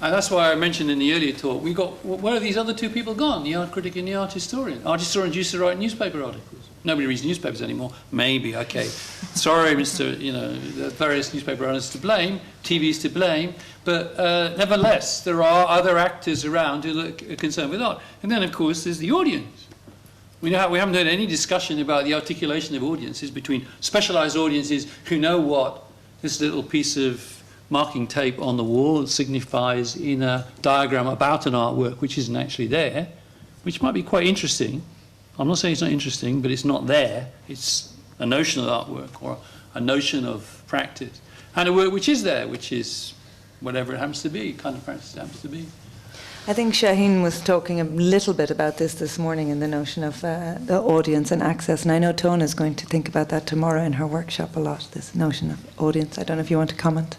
And that's why I mentioned in the earlier talk, where are these other 2 people gone, the art critic and the art historian? Art historians used to write newspaper articles. Nobody reads newspapers anymore. Maybe, okay. Sorry, the various newspaper owners to blame, TV's to blame, but nevertheless, there are other actors around who are concerned with art. And then, of course, there's the audience. We haven't had any discussion about the articulation of audiences between specialised audiences who know what this little piece of marking tape on the wall signifies in a diagram about an artwork which isn't actually there, which might be quite interesting. I'm not saying it's not interesting, but it's not there. It's a notion of artwork or a notion of practice. And a work which is there, which is whatever it happens to be, kind of practice it happens to be. I think Shaheen was talking a little bit about this morning in the notion of the audience and access, and I know Tona is going to think about that tomorrow in her workshop a lot, this notion of audience. I don't know if you want to comment.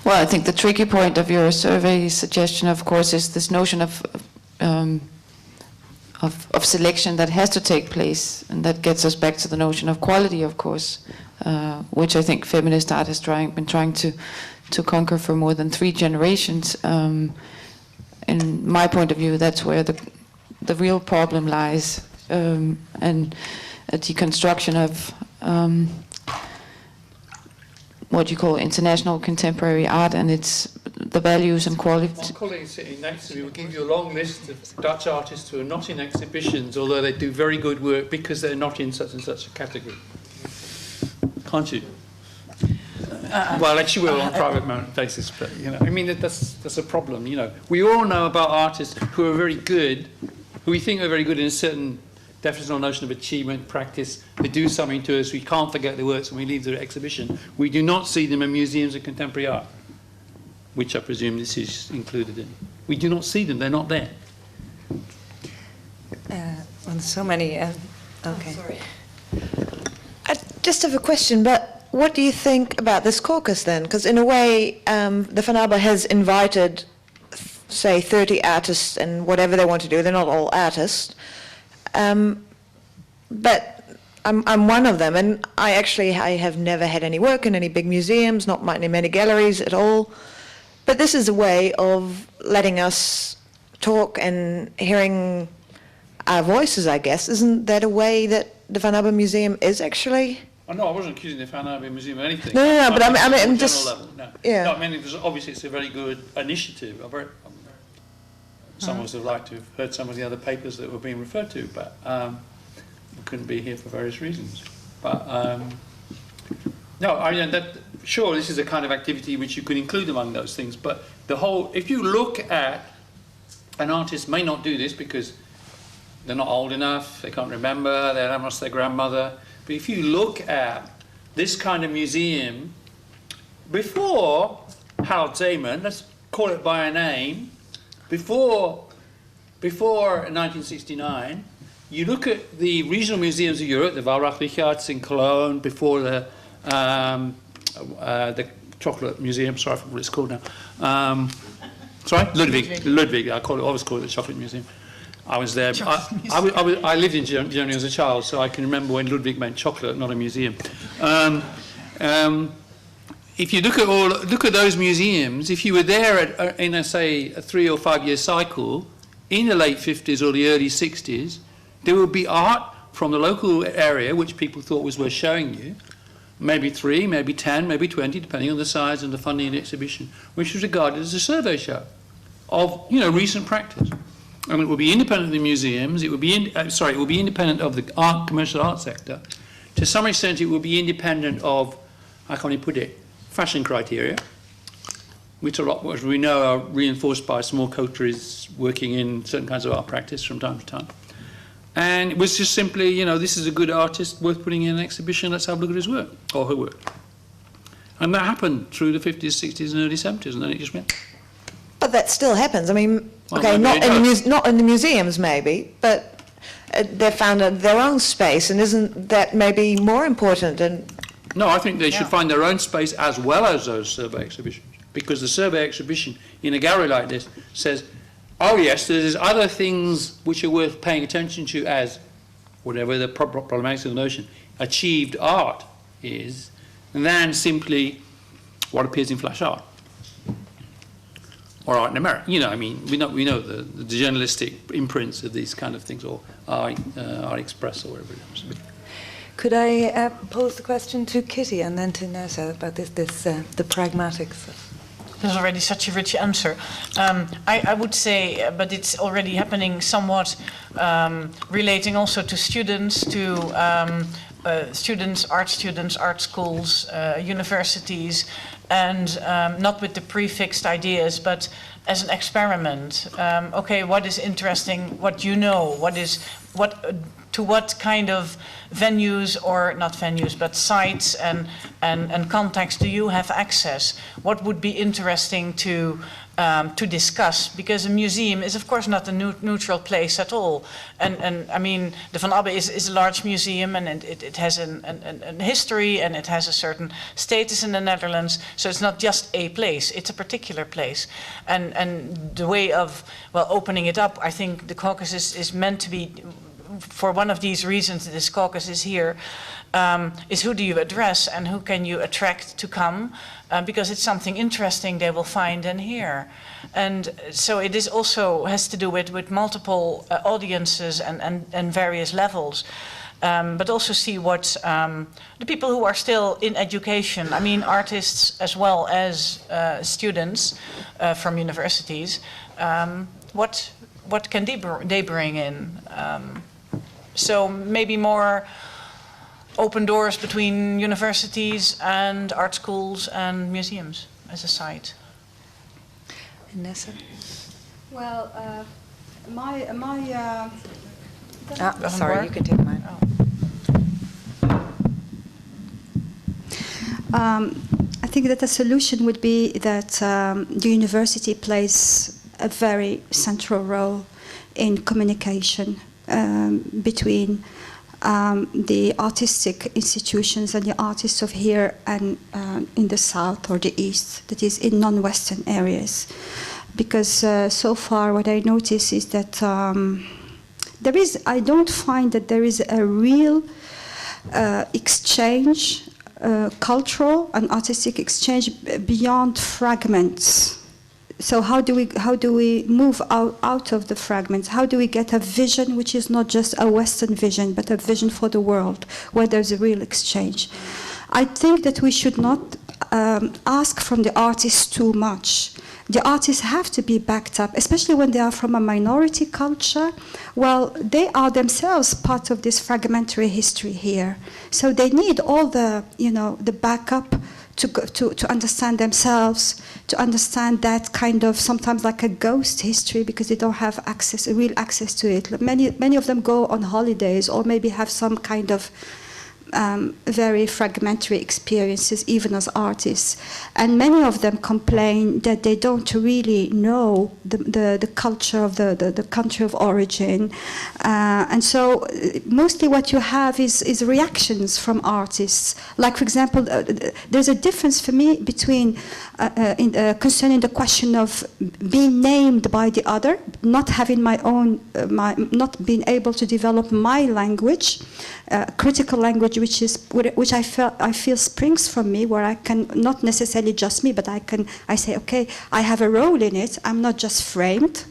Well, I think the tricky point of your survey suggestion, of course, is this notion of selection that has to take place, and that gets us back to the notion of quality, of course, which I think feminist art has been trying to conquer for more than 3 generations. In my point of view, that's where the real problem lies, and a deconstruction of what you call international contemporary art and the values and quality. My colleague sitting next to me will give you a long list of Dutch artists who are not in exhibitions, although they do very good work because they're not in such and such a category. Can't you? Well, actually, we're on a private basis, but that's a problem. We all know about artists who are very good, who we think are very good in a certain definitional notion of achievement, practice. They do something to us. We can't forget their works when we leave the exhibition. We do not see them in museums of contemporary art, which I presume this is included in. We do not see them. They're not there. On so many. Okay. Sorry. I just have a question, but what do you think about this caucus then? Because in a way, the vanabbe has invited, say, 30 artists and whatever they want to do. They're not all artists. But I'm one of them, and I have never had any work in any big museums, not many galleries at all. But this is a way of letting us talk and hearing our voices, I guess. Isn't that a way that the Vanabbe Museum is actually? Oh, no, I wasn't accusing the Vanabbe Museum of anything. No, but I mean on a just general level, no. yeah. No, I mean, obviously it's a very good initiative. Some of us would like to have heard some of the other papers that were being referred to, but we couldn't be here for various reasons. But no, I mean, sure, this is a kind of activity which you could include among those things, but if you look at, an artist may not do this because they're not old enough, they can't remember, they haven't lost their grandmother, but if you look at this kind of museum, before Harold Zijlmans, let's call it by a name, before 1969, you look at the regional museums of Europe, the Wallraf-Richards in Cologne, before the chocolate museum, sorry, I forgot what it's called now. Sorry, Ludwig. I always call it the chocolate museum. I was there. I lived in Germany as a child, so I can remember when Ludwig meant chocolate, not a museum. If you look at those museums, if you were there in a 3 or 5 year cycle in the late 50s or the early 60s, there would be art from the local area which people thought was worth showing you. Maybe 3, maybe 10, maybe 20, depending on the size and the funding of the exhibition, which was regarded as a survey show of recent practice. And it would be independent of the museums. It would be independent of the commercial art sector. To some extent, it would be independent of, how can we put it, fashion criteria, which as we know are reinforced by small coteries working in certain kinds of art practice from time to time. And it was just simply, this is a good artist worth putting in an exhibition, let's have a look at his work, or her work. And that happened through the 50s, 60s and early 70s, and then it just went. But that still happens. I mean, Well, okay, maybe not in the museums maybe, but they found their own space, and isn't that maybe more important? No, I think they should find their own space as well as those survey exhibitions, because the survey exhibition in a gallery like this says, oh yes, there's other things which are worth paying attention to as, whatever the problematics of the notion, achieved art is, than simply what appears in flash art. Or art in America. We know the journalistic imprints of these kind of things, or Art Express, or whatever it happens to be. Could I pose the question to Kitty and then to Nezha about the pragmatics of... There's already such a rich answer. I would say, but it's already happening somewhat, relating also to students, art schools, universities, and not with the prefixed ideas, but as an experiment. Okay, what is interesting? What you know? To what kind of venues, or not venues, but sites and contexts do you have access? What would be interesting to discuss? Because a museum is, of course, not a neutral place at all. And I mean, the Vanabbe is a large museum, and it has a history, and it has a certain status in the Netherlands. So it's not just a place; it's a particular place. And the way of opening it up, I think the caucus is meant to be. For one of these reasons, this caucus is here, is who do you address and who can you attract to come, because it's something interesting they will find and hear. And so it is also has to do with multiple audiences and various levels. But also see what the people who are still in education, I mean artists as well as students from universities, what can they bring in? So maybe more open doors between universities and art schools and museums as a site. Nezha? Well, sorry, you can take mine. I think that the solution would be that the university plays a very central role in communication between the artistic institutions and the artists of here and in the south or the east, that is in non-Western areas. Because so far what I notice is that I don't find that there is a real exchange, cultural and artistic exchange beyond fragments. So how do we move out of the fragments? How do we get a vision which is not just a Western vision, but a vision for the world, where there's a real exchange? I think that we should not ask from the artists too much. The artists have to be backed up, especially when they are from a minority culture. Well, they are themselves part of this fragmentary history here. So they need all the, the backup to understand themselves, to understand that kind of sometimes like a ghost history, because they don't have real access to it. Many of them go on holidays or maybe have some kind of very fragmentary experiences, even as artists. And many of them complain that they don't really know the culture of the country of origin. And so mostly what you have is reactions from artists. Like, for example, there's a difference for me between concerning the question of being named by the other, not having my own, not being able to develop my language, critical language, which I feel springs from me, where I can not necessarily just me, but I say, okay, I have a role in it. I'm not just framed.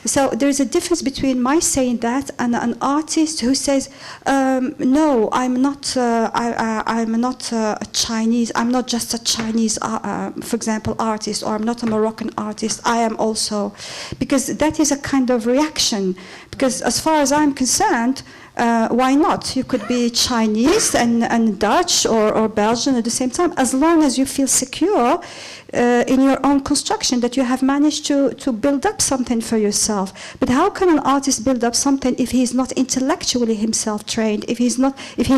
So there is a difference between my saying that and an artist who says, no, I'm not. I'm not a Chinese. I'm not just a Chinese, for example, artist, or I'm not a Moroccan artist. I am also, because that is a kind of reaction. Because as far as I'm concerned, why not? You could be Chinese and Dutch or Belgian at the same time, as long as you feel secure in your own construction, that you have managed to build up something for yourself. But how can an artist build up something if he's not intellectually himself trained? If he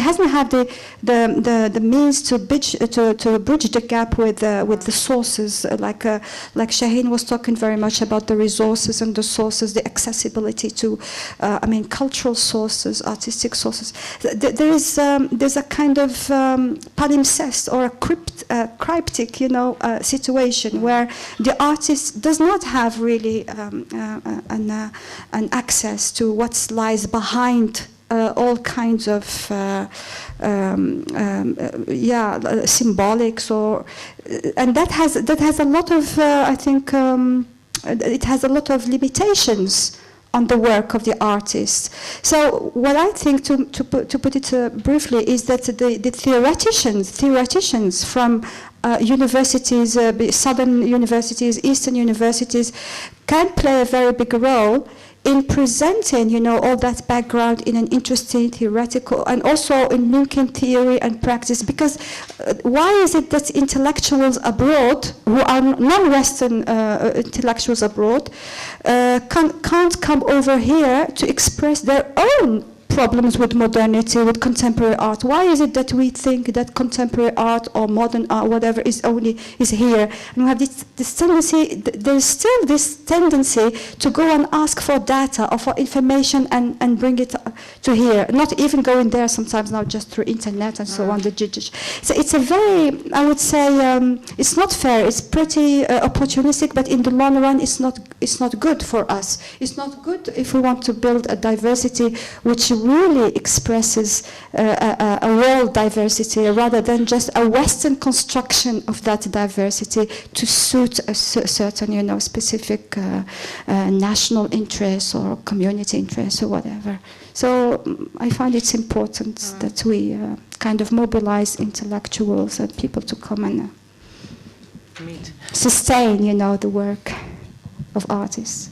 hasn't had the means to bridge the gap with the sources, like Shaheen was talking very much about the resources and the sources, the accessibility to, cultural sources, artistic sources. There's a kind of palimpsest or a cryptic, situation where the artist does not have really an access to what lies behind all kinds of symbolics, and that has a lot of I think it has a lot of limitations on the work of the artist. So what I think, to put it briefly, is that the theoreticians from universities, southern universities, eastern universities, can play a very big role in presenting, all that background in an interesting theoretical, and also in linking theory and practice. Because why is it that intellectuals abroad, who are non-Western intellectuals abroad, can't come over here to express their own problems with modernity, with contemporary art? Why is it that we think that contemporary art or modern art, whatever, is here? And we have this tendency, there's still this tendency to go and ask for data or for information and bring it to here. Not even going there sometimes now, just through internet and so on. So it's a very, I would say, it's not fair. It's pretty opportunistic, but in the long run, it's not good for us. It's not good if we want to build a diversity which really expresses a world diversity, rather than just a Western construction of that diversity to suit a certain, specific national interest or community interest or whatever. So I find it's important that we kind of mobilize intellectuals and people to come and sustain, the work of artists.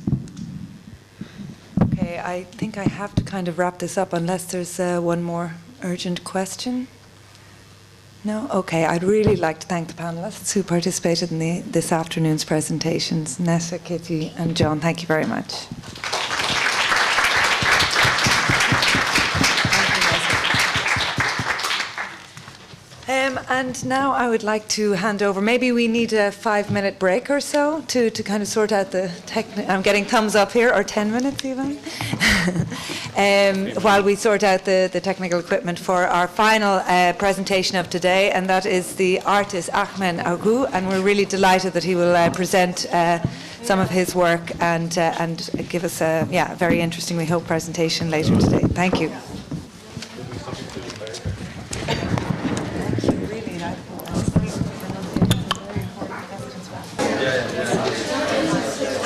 Okay, I think I have to kind of wrap this up unless there's one more urgent question. No? Okay, I'd really like to thank the panelists who participated in this afternoon's presentations. Nezha, Kitty and John, thank you very much. And now I would like to hand over. Maybe we need a 5-minute break or so to kind of sort out the I'm getting thumbs up here, or 10 minutes even, while we sort out the technical equipment for our final presentation of today, and that is the artist Ahmet Öğüt, and we're really delighted that he will present some of his work and give us a very interesting, we hope, presentation later today. Thank you.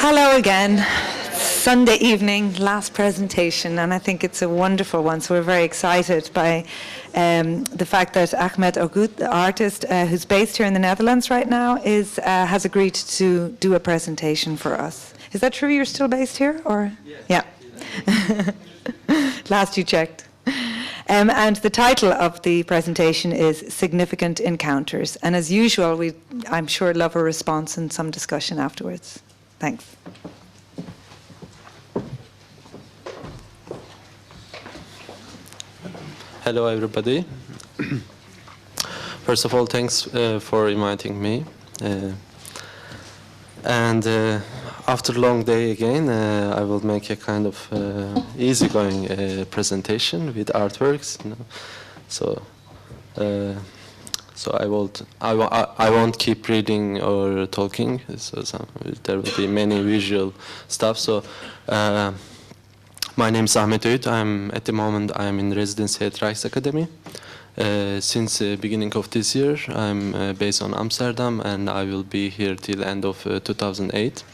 Hello again. Sunday evening, last presentation, and I think it's a wonderful one. So we're very excited by the fact that Ahmet Öğüt, the artist who's based here in the Netherlands right now, has agreed to do a presentation for us. Is that true? You're still based here, or yeah? Last you checked. And the title of the presentation is Significant Encounters. And as usual, I'm sure, love a response and some discussion afterwards. Thanks. Hello, everybody. First of all, thanks for inviting me. After a long day again, I will make a kind of easygoing presentation with artworks. You know? So I won't keep reading or talking. So there will be many visual stuff. So my name is Ahmet Öğüt. At the moment I'm in residency at Rijksacademie. Since the beginning of this year, I'm based on Amsterdam, and I will be here till the end of 2008.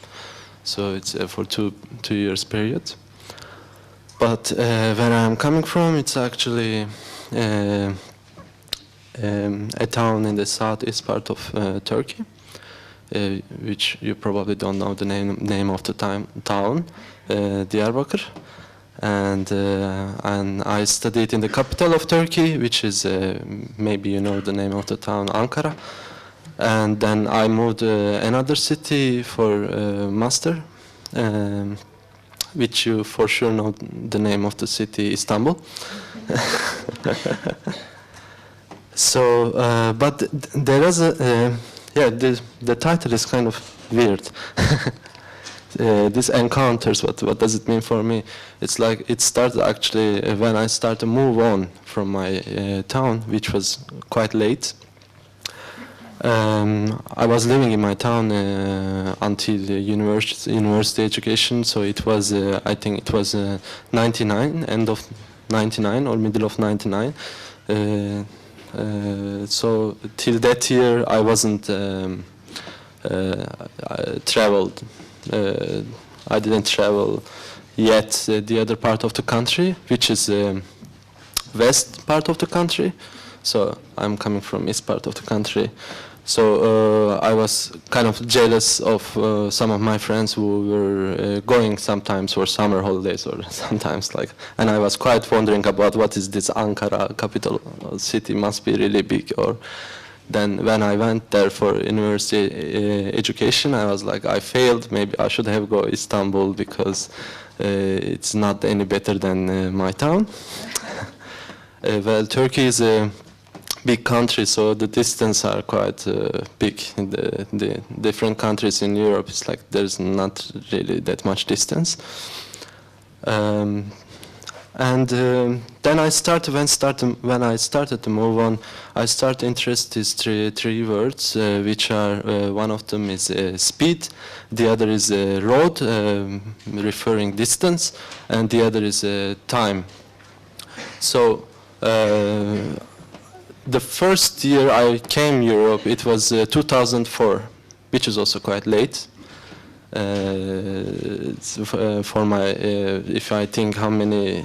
So it's for two years period. But where I'm coming from, it's actually a town in the southeast part of Turkey, which you probably don't know the name of the town, Diyarbakır. And I studied in the capital of Turkey, which is maybe you know the name of the town, Ankara. And then I moved another city for master, which you for sure know the name of the city, Istanbul. So, but there is the title is kind of weird. These encounters, what does it mean for me? It's like it started actually when I started to move on from my town, which was quite late. I was living in my town until the university education, so it was, I think it was 99, end of 99 or middle of 99. So till that year I wasn't traveled. I didn't travel yet the other part of the country, which is west part of the country. So I'm coming from east part of the country. So I was kind of jealous of some of my friends who were going sometimes for summer holidays or sometimes like, and I was quite wondering about what is this Ankara capital city, must be really big. Or then when I went there for university education, I was like, I failed, maybe I should have go Istanbul because it's not any better than my town. Well, Turkey is a big country, so the distance are quite big. In the different countries in Europe, it's like there's not really that much distance. Then I started when I started to move on. I started interest in three words, which are one of them is speed, the other is road, referring distance, and the other is time. So the first year I came Europe, it was 2004, which is also quite late. For my, if I think how many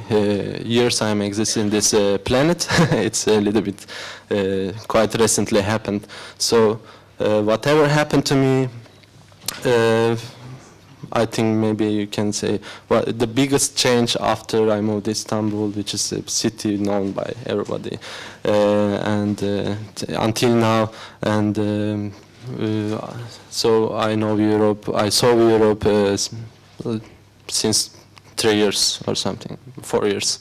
years I'm existing in this planet, it's a little bit quite recently happened. So whatever happened to me, I think maybe you can say, well, the biggest change after I moved to Istanbul, which is a city known by everybody, and until now, and so I know Europe. I saw Europe since 3 years or something, 4 years.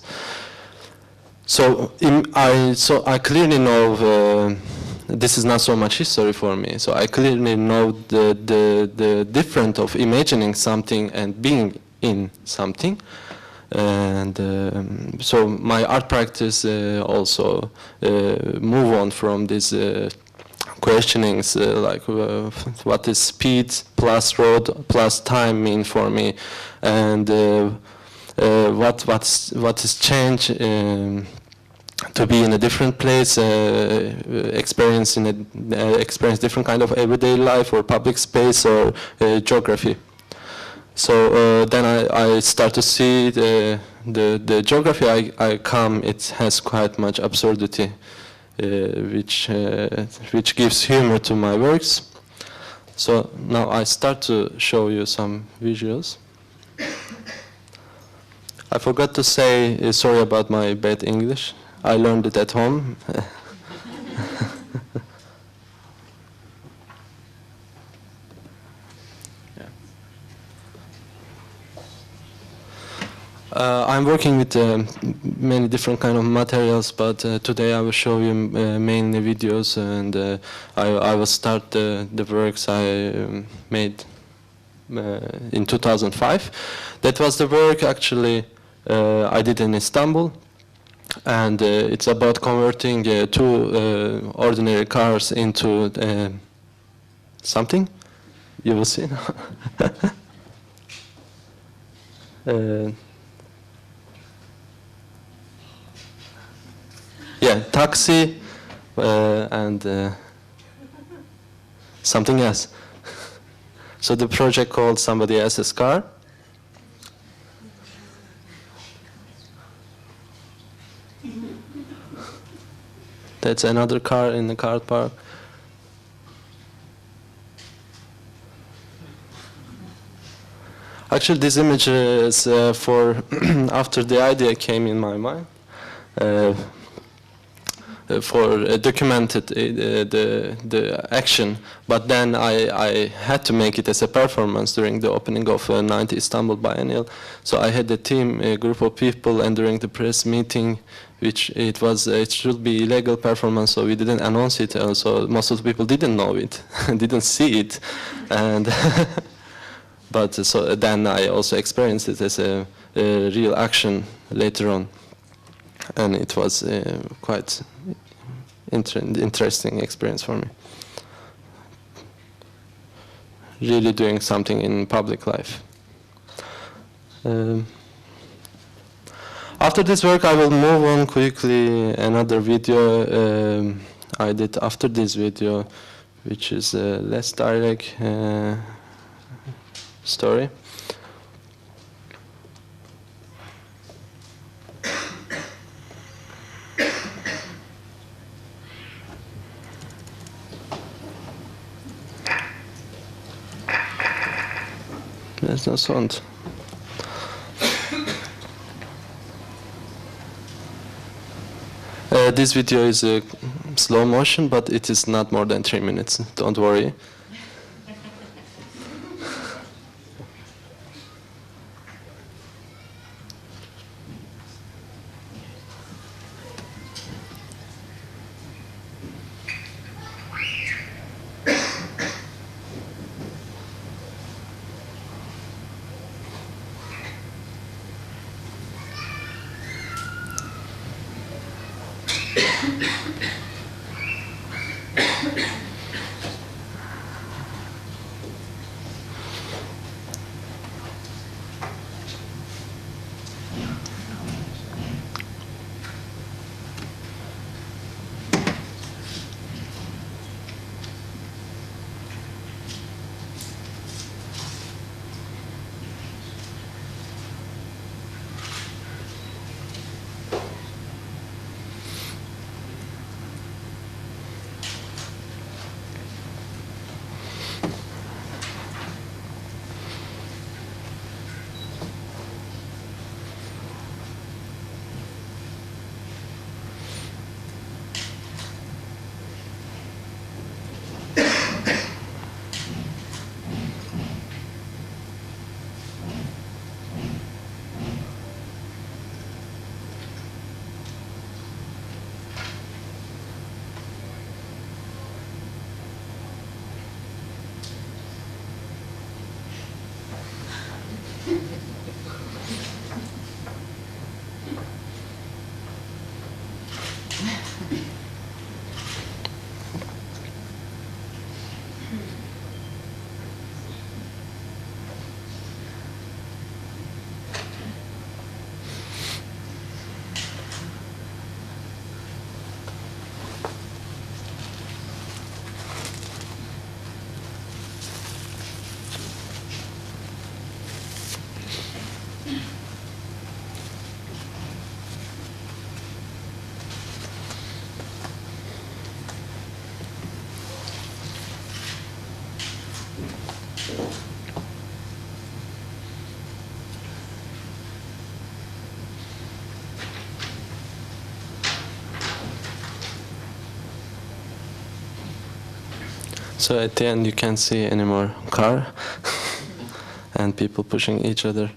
So I clearly know this is not so much history for me. So I clearly know the difference of imagining something and being in something. And so my art practice also move on from these questionings like what does speed plus road plus time mean for me, and what is change to be in a different place, experience different kind of everyday life or public space or geography. So then I start to see the geography I come. It has quite much absurdity, which gives humor to my works. So now I start to show you some visuals. I forgot to say sorry about my bad English. I learned it at home. I'm working with many different kind of materials, but today I will show you mainly videos, and I will start the works I made in 2005. That was the work actually I did in Istanbul, and it's about converting two ordinary cars into something. You will see now. Yeah, taxi and something else. So the project called Somebody Else's Car. That's another car in the car park. Actually, this image is for after the idea came in my mind. For documented the action, but then I had to make it as a performance during the opening of 9th Istanbul Biennial. So I had a team, a group of people, and during the press meeting, which it should be illegal performance, so we didn't announce it. So most of the people didn't know it, didn't see it, and but so then I also experienced it as a real action later on. And it was quite interesting experience for me. Really doing something in public life. After this work, I will move on quickly. Another video I did after this video, which is a less direct story. There's no sound. This video is a slow motion, but it is not more than 3 minutes. Don't worry. So at the end you can't see any more car and people pushing each other.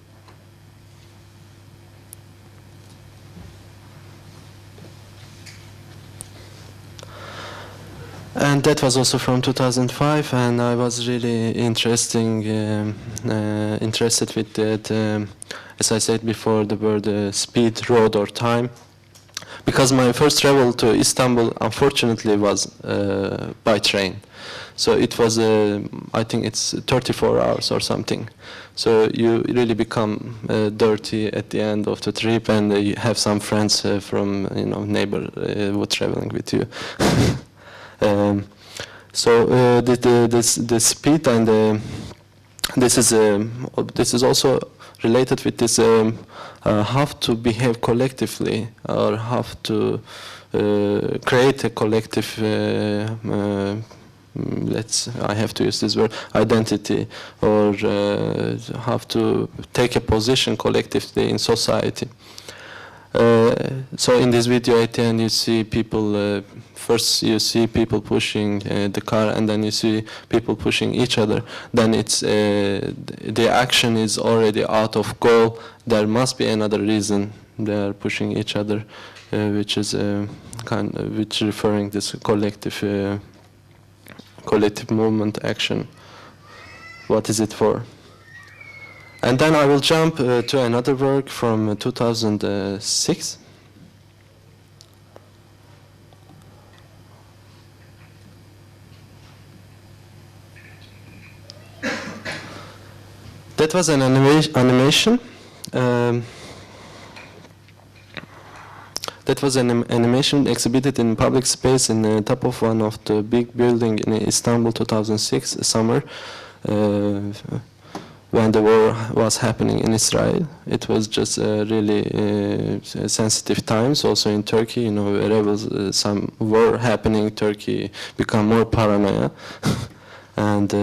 And that was also from 2005, and I was really interested with that, as I said before, the word speed, road or time. Because my first travel to Istanbul, unfortunately, was by train. So it was, I think it's 34 hours or something. So you really become dirty at the end of the trip, and you have some friends from neighbor who are traveling with you. So the speed and this is also related with this how to behave collectively, or how to create a collective I have to use this word, identity, or how to take a position collectively in society. So in this video at the end you see people, first you see people pushing the car, and then you see people pushing each other. Then it's the action is already out of goal. There must be another reason they are pushing each other, which is which referring this collective movement action. What is it for? And then I will jump to another work from 2006. That was an animation. That was an animation exhibited in public space in the top of one of the big building in Istanbul, 2006 summer, when the war was happening in Israel. It was just really sensitive times. Also in Turkey, wherever some war happening, Turkey become more paranoia. And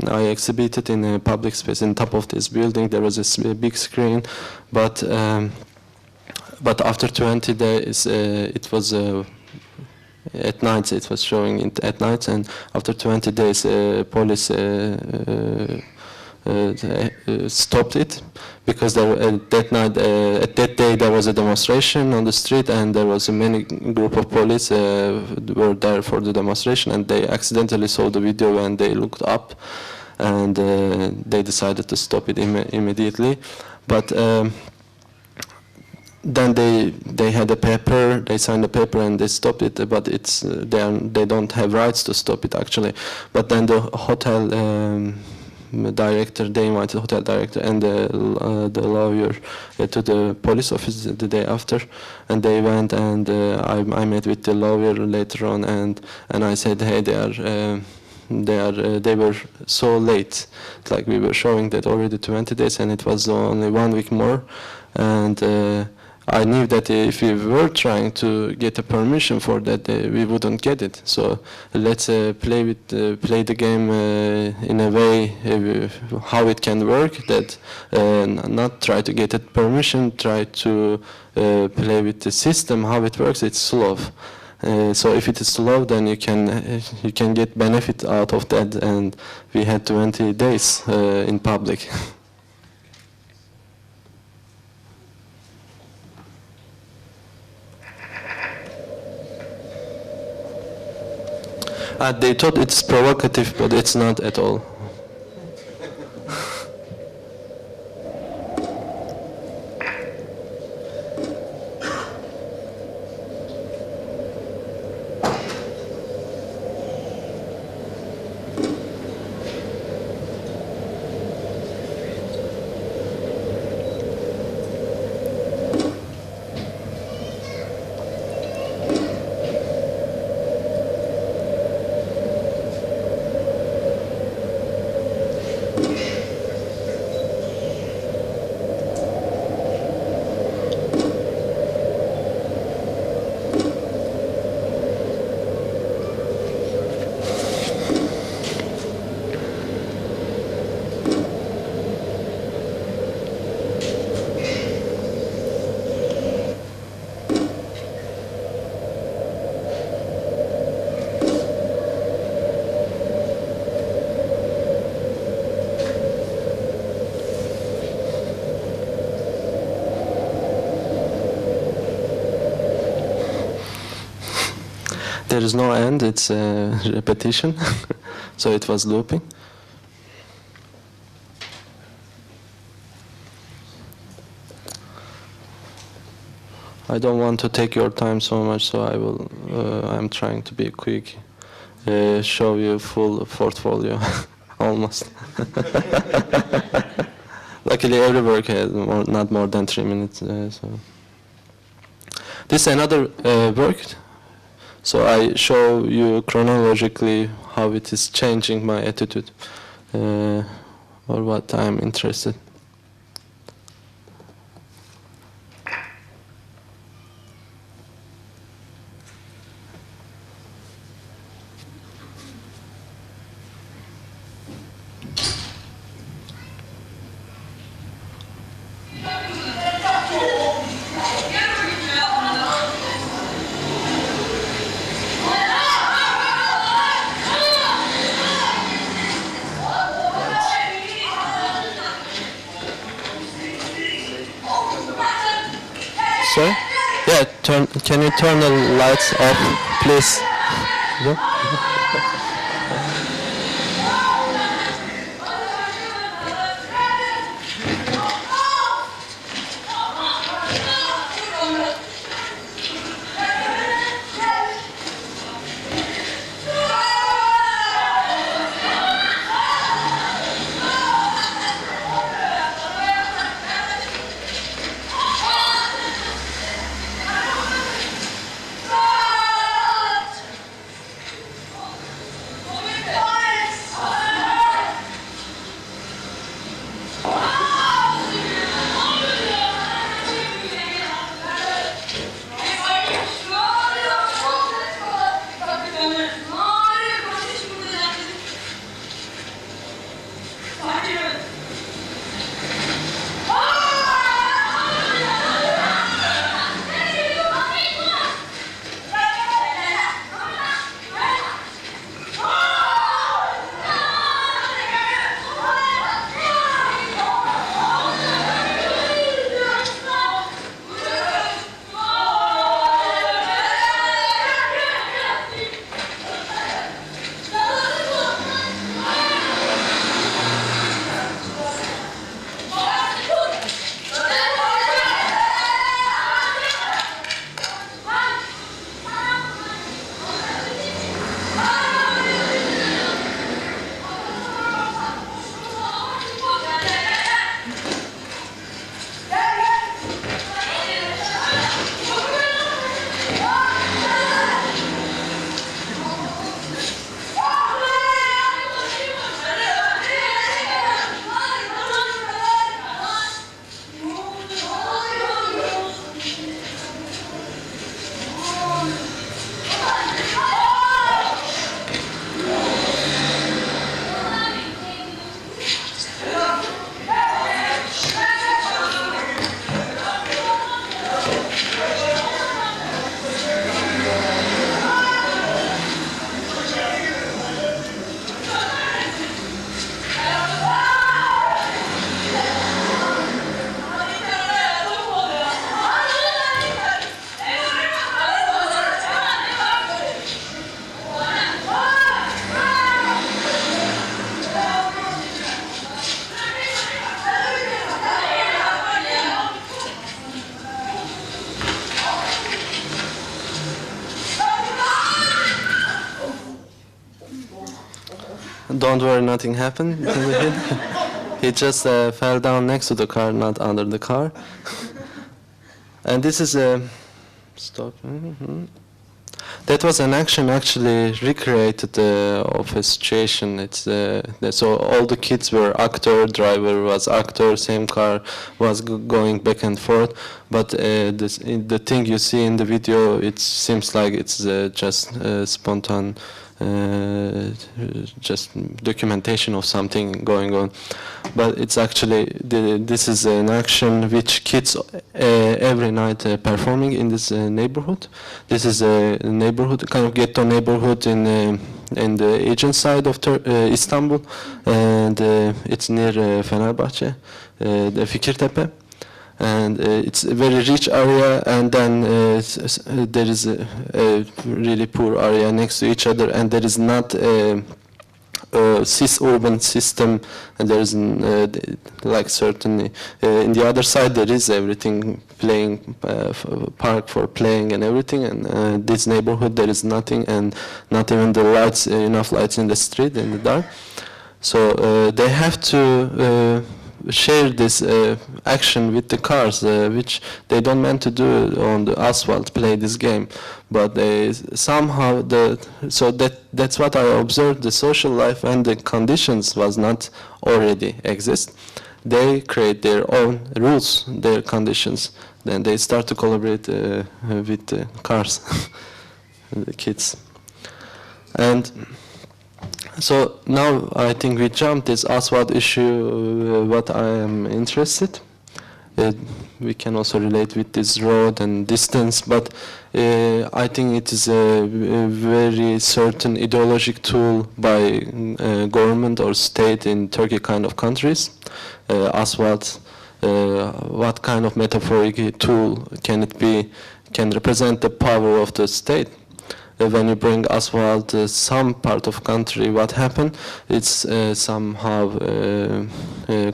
I exhibited in a public space in top of this building. There was a big screen, but after 20 days, it was at night. It was showing it at night, and after 20 days, police stopped it because that night, at that day, there was a demonstration on the street, and there was a many group of police were there for the demonstration, and they accidentally saw the video and they looked up, and they decided to stop it immediately, but. Then they had a paper, they signed a paper and they stopped it, but it's they don't have rights to stop it actually. But then the hotel director, they invited the hotel director and the lawyer to the police office the day after, and they went, and I met with the lawyer later on, and I said, hey, they were so late, like we were showing that already 20 days and it was only 1 week more, and I knew that if we were trying to get a permission for that, we wouldn't get it. So let's play the game in a way how it can work. That not try to get a permission, try to play with the system how it works. It's slow. So if it is slow, then you can get benefit out of that. And we had 20 days in public. They thought it's provocative, but it's not at all. There is no end, it's a repetition, so it was looping. I don't want to take your time so much, so I'm trying to be quick, show you full portfolio, almost. Luckily every work has not more than 3 minutes. So. This is another work. So I show you chronologically how it is changing my attitude or what I'm interested. Sorry? Yeah, can you turn the lights off, please? Yeah. Don't worry, nothing happened. He just fell down next to the car, not under the car. And this is a stop. That was an action actually recreated of a situation. It's so all the kids were actor, driver was actor, same car was going back and forth. But the thing you see in the video, it seems like it's just spontaneous. Just documentation of something going on, but it's actually this is an action which kids every night performing in this neighborhood. This is a neighborhood, kind of ghetto neighborhood in the Aegean side of Istanbul, and it's near Fenerbahçe, the Fikirtepe. and it's a very rich area, and then there is a really poor area next to each other, and there is not a cis-urban system, and there is like certainly in the other side there is everything, playing park for playing and everything, and this neighborhood there is nothing, and not even the lights, enough lights in the street in the dark. So they have to share this action with the cars, which they don't meant to do on the asphalt, play this game, but they somehow that's what I observed. The social life and the conditions was not already exist. They create their own rules, their conditions. Then they start to collaborate with the cars, the kids, and. So now I think we jumped this asphalt issue, what I am interested. We can also relate with this road and distance, but I think it is a very certain ideological tool by government or state in Turkey kind of countries. Asphalt, what kind of metaphoric tool can it be, can represent the power of the state? When you bring asphalt some part of country, what happened? It's somehow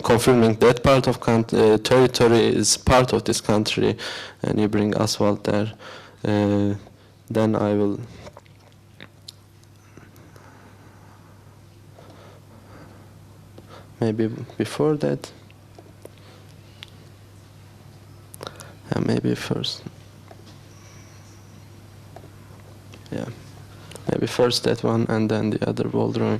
confirming that part of territory is part of this country, and you bring asphalt there. Then I will. Maybe before that. Maybe first. Yeah, maybe first that one and then the other wall drawing.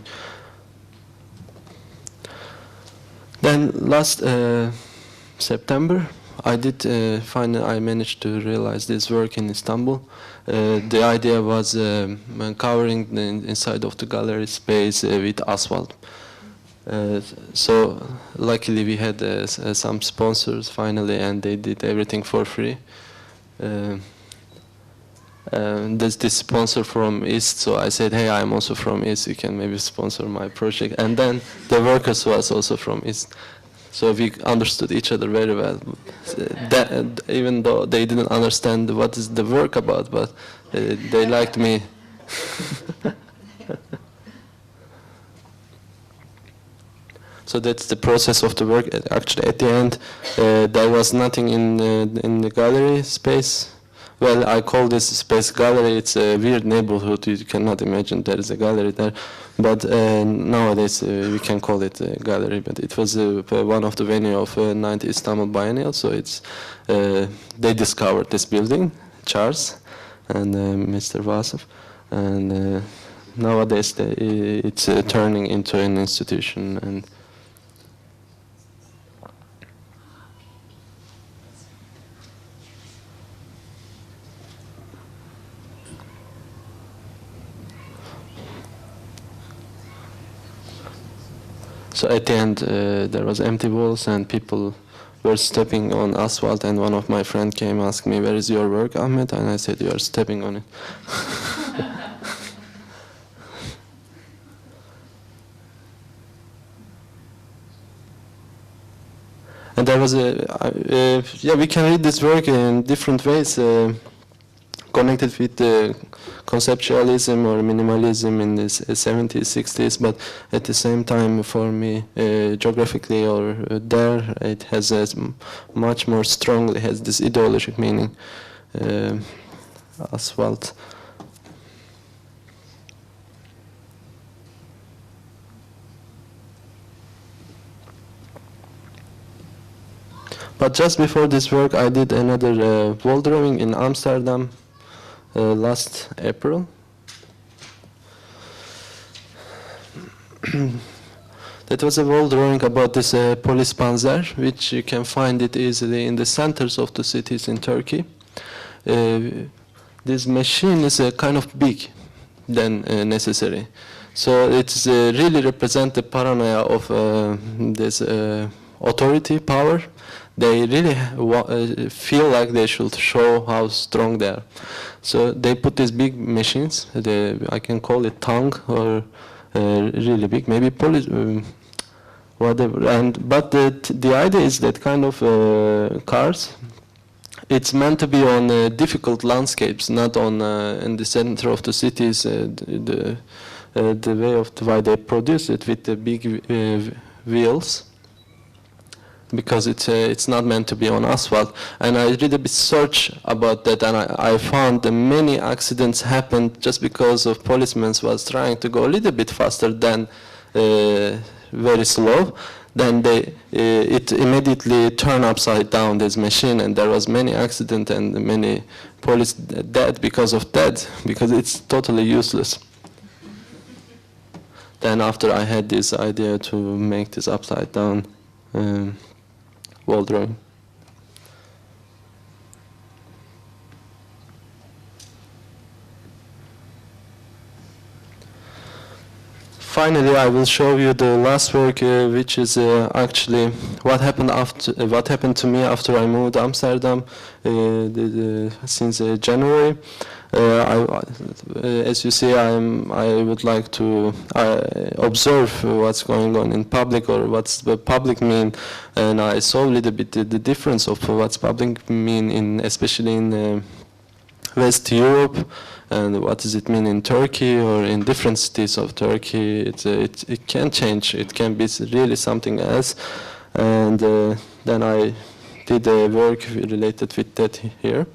Then last September, I did finally I managed to realize this work in Istanbul. The idea was covering the inside of the gallery space with asphalt. So luckily we had some sponsors finally, and they did everything for free. There's this sponsor from East, so I said, hey, I'm also from East, you can maybe sponsor my project. And then the workers was also from East. So we understood each other very well. Even though they didn't understand what is the work about, but they liked me. So that's the process of the work. Actually, at the end, there was nothing in the gallery space. Well, I call this space gallery. It's a weird neighborhood. You cannot imagine there is a gallery there. But nowadays we can call it a gallery. But it was one of the venue of 90 Istanbul Biennial. So it's they discovered this building, Charles and Mr. Vasif, and nowadays it's turning into an institution. And so at the end, there was empty walls and people were stepping on asphalt, and one of my friends came and asked me, where is your work, Ahmet? And I said, you are stepping on it. And there was yeah, we can read this work in different ways, connected with conceptualism or minimalism in the 70s, 60s, but at the same time, for me, geographically or there, it has much more strongly has this ideological meaning. Asphalt. But just before this work, I did another wall drawing in Amsterdam last April. That was a wall drawing about this police panzer, which you can find it easily in the centers of the cities in Turkey. This machine is kind of big than necessary. So it's really represent the paranoia of this authority, power. They really feel like they should show how strong they are. So they put these big machines, I can call it tongue, or really big, maybe whatever. But the idea is that kind of cars, it's meant to be on difficult landscapes, not on in the center of the cities. The way of the why they produce it with the big wheels, because it's not meant to be on asphalt. And I did a bit search about that, and I found that many accidents happened just because of policemen was trying to go a little bit faster than very slow. Then it immediately turned upside down, this machine, and there was many accidents and many police dead because of that, because it's totally useless. Then after I had this idea to make this upside down wall drawing. Finally, I will show you the last work, which is actually what happened to me after I moved to Amsterdam since January. As you see, I would like to observe what's going on in public, or what's the public mean, and I saw a little bit the difference of what's public mean especially in West Europe. And what does it mean in Turkey or in different cities of Turkey? It can change. It can be really something else. And then I did a work related with that here.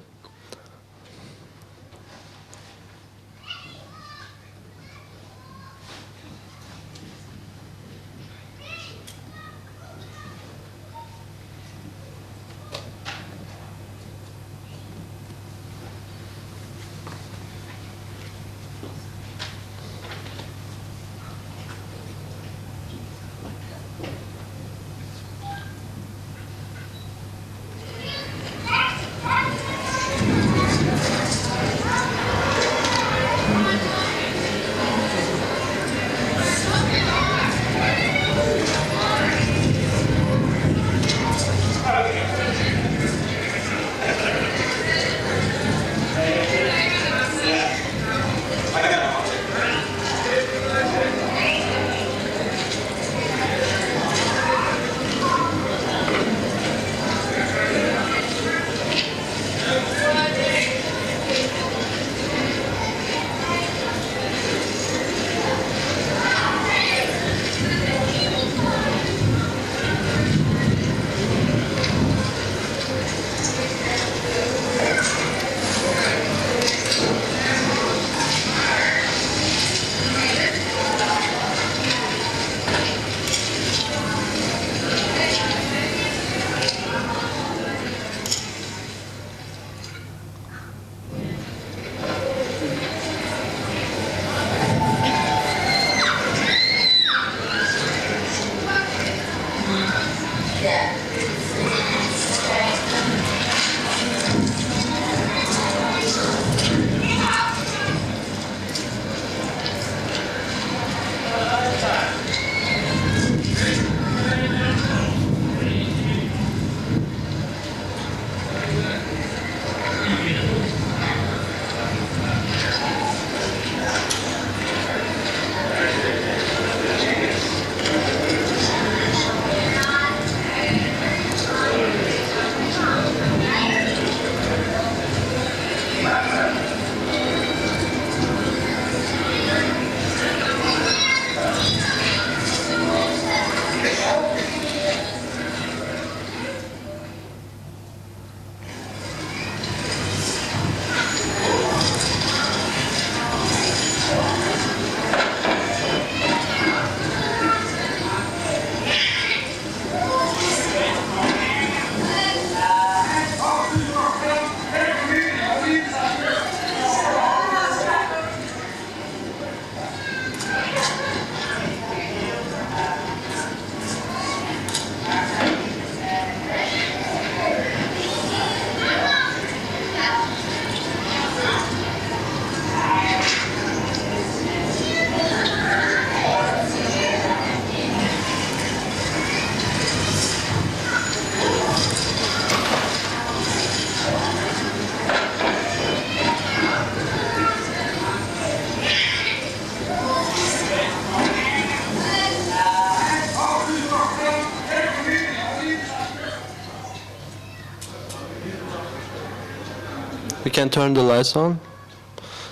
We can turn the lights on.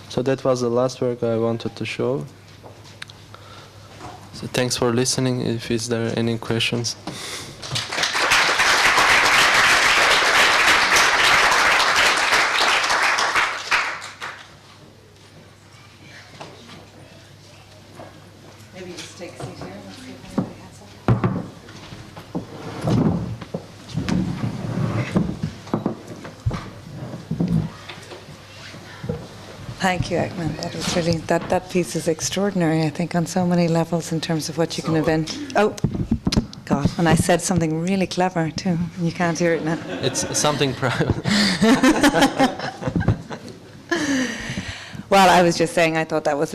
So that was the last work I wanted to show. So thanks for listening. If is there any questions? Maybe just take a seat here. Let's see if anybody has something. Thank you, Ahmet. That was really that piece is extraordinary. I think on so many levels in terms of what you can invent. Oh, God! And I said something really clever too. You can't hear it now. It's something private. Well, I was just saying. I thought that was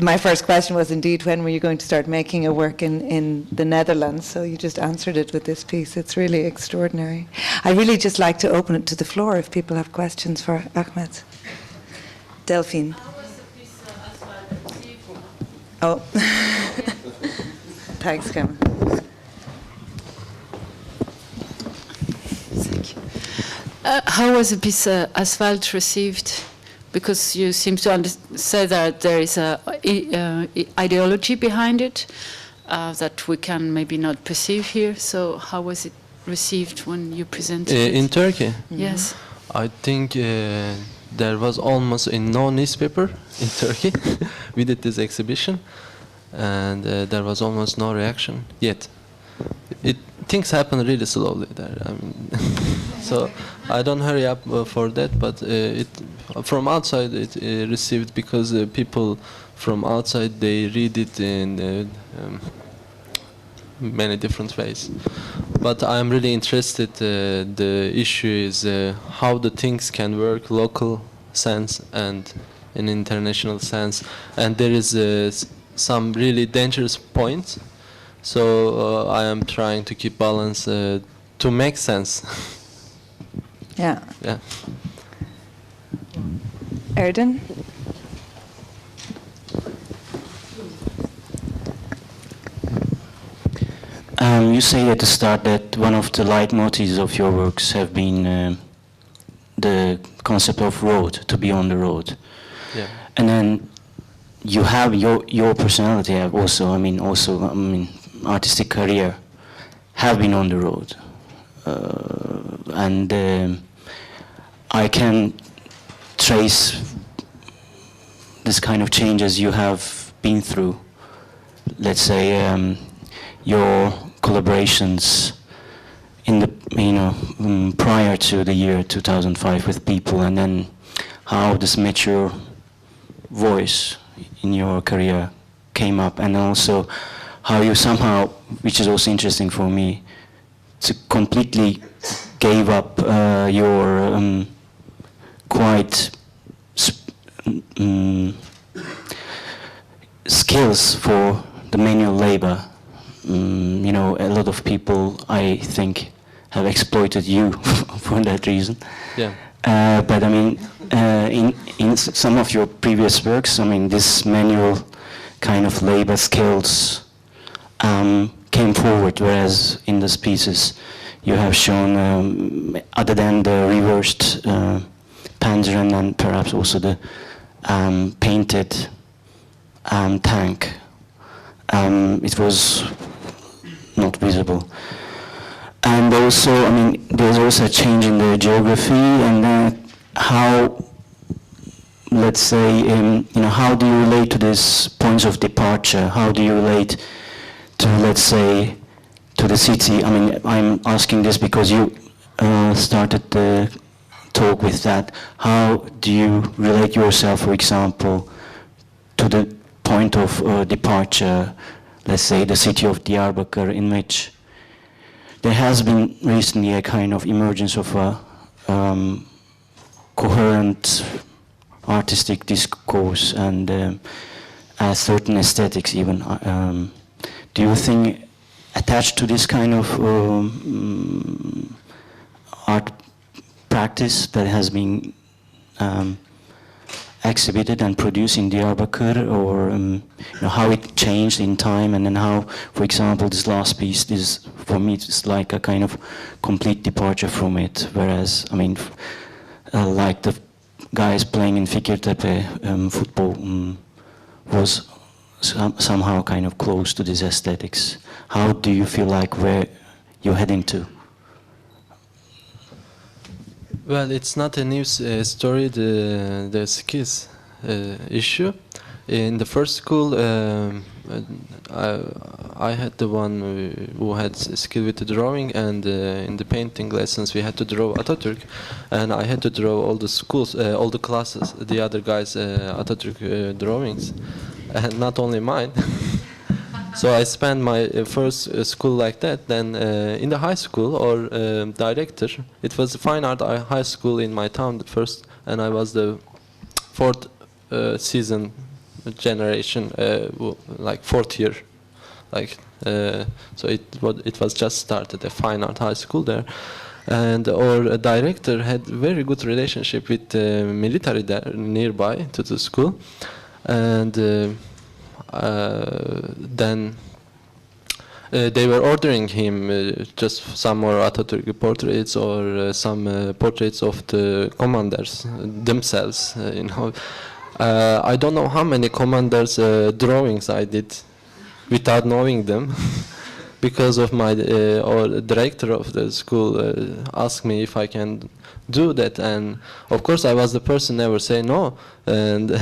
my first question was indeed when were you going to start making a work in the Netherlands? So you just answered it with this piece. It's really extraordinary. I really just like to open it to the floor if people have questions for Ahmet. Delphine. Oh, thanks, Cameron. Thank you. How was the piece Asphalt received? Because you seem to say that there is a ideology behind it that we can maybe not perceive here. So how was it received when you presented it? In Turkey? Yes. I think there was almost no newspaper in Turkey. We did this exhibition, and there was almost no reaction yet. Things happen really slowly there. I mean, so I don't hurry up for that. But from outside it received because people from outside they read it in many different ways. But I'm really interested. The issue is how the things can work local sense and in international sense, and there is some really dangerous points. So I am trying to keep balance to make sense. Yeah. Yeah. Erden? You say at the start that one of the leitmotifs of your works have been the concept of road, to be on the road. Yeah. And then you have your personality have also, artistic career have been on the road. And I can trace this kind of changes you have been through. Let's say your collaborations in the prior to the year 2005 with people, and then how this mature voice in your career came up, and also how you somehow, which is also interesting for me, to completely gave up your quite skills for the manual labor. A lot of people, I think, have exploited you for that reason. Yeah. But in some of your previous works, this manual kind of labor skills came forward, whereas in these pieces you have shown, other than the reversed panzer and perhaps also the painted tank, it was not visible. And also, there's also a change in the geography, and then how, let's say, how do you relate to these points of departure? How do you relate to, let's say, to the city? I'm asking this because you started the talk with that. How do you relate yourself, for example, to the point of departure, let's say the city of Diyarbakir, in which there has been recently a kind of emergence of a coherent artistic discourse and a certain aesthetics even. Do you think attached to this kind of art practice that has been exhibited and produced in Diyarbakir, or how it changed in time, and then how, for example, this last piece, for me, it's like a kind of complete departure from it. Whereas, like the guys playing in Fikirtepe football was somehow kind of close to this aesthetics. How do you feel like where you're heading to? Well, it's not a new story, the skills issue. In the first school, I had the one who had skill with the drawing, and in the painting lessons we had to draw Atatürk, and I had to draw all the schools, all the classes, the other guys' Atatürk drawings, and not only mine. So I spent my first school like that. Then in the high school or director, it was a fine art high school in my town the first, and I was the fourth season generation, like fourth year, like so it was just started a fine art high school there, and our director had very good relationship with the military there nearby to the school, and then they were ordering him just some more Atatürk portraits or some portraits of the commanders themselves, you know. I don't know how many commanders' drawings I did without knowing them, because of my or the director of the school asked me if I can do that, and of course I was the person never say no, and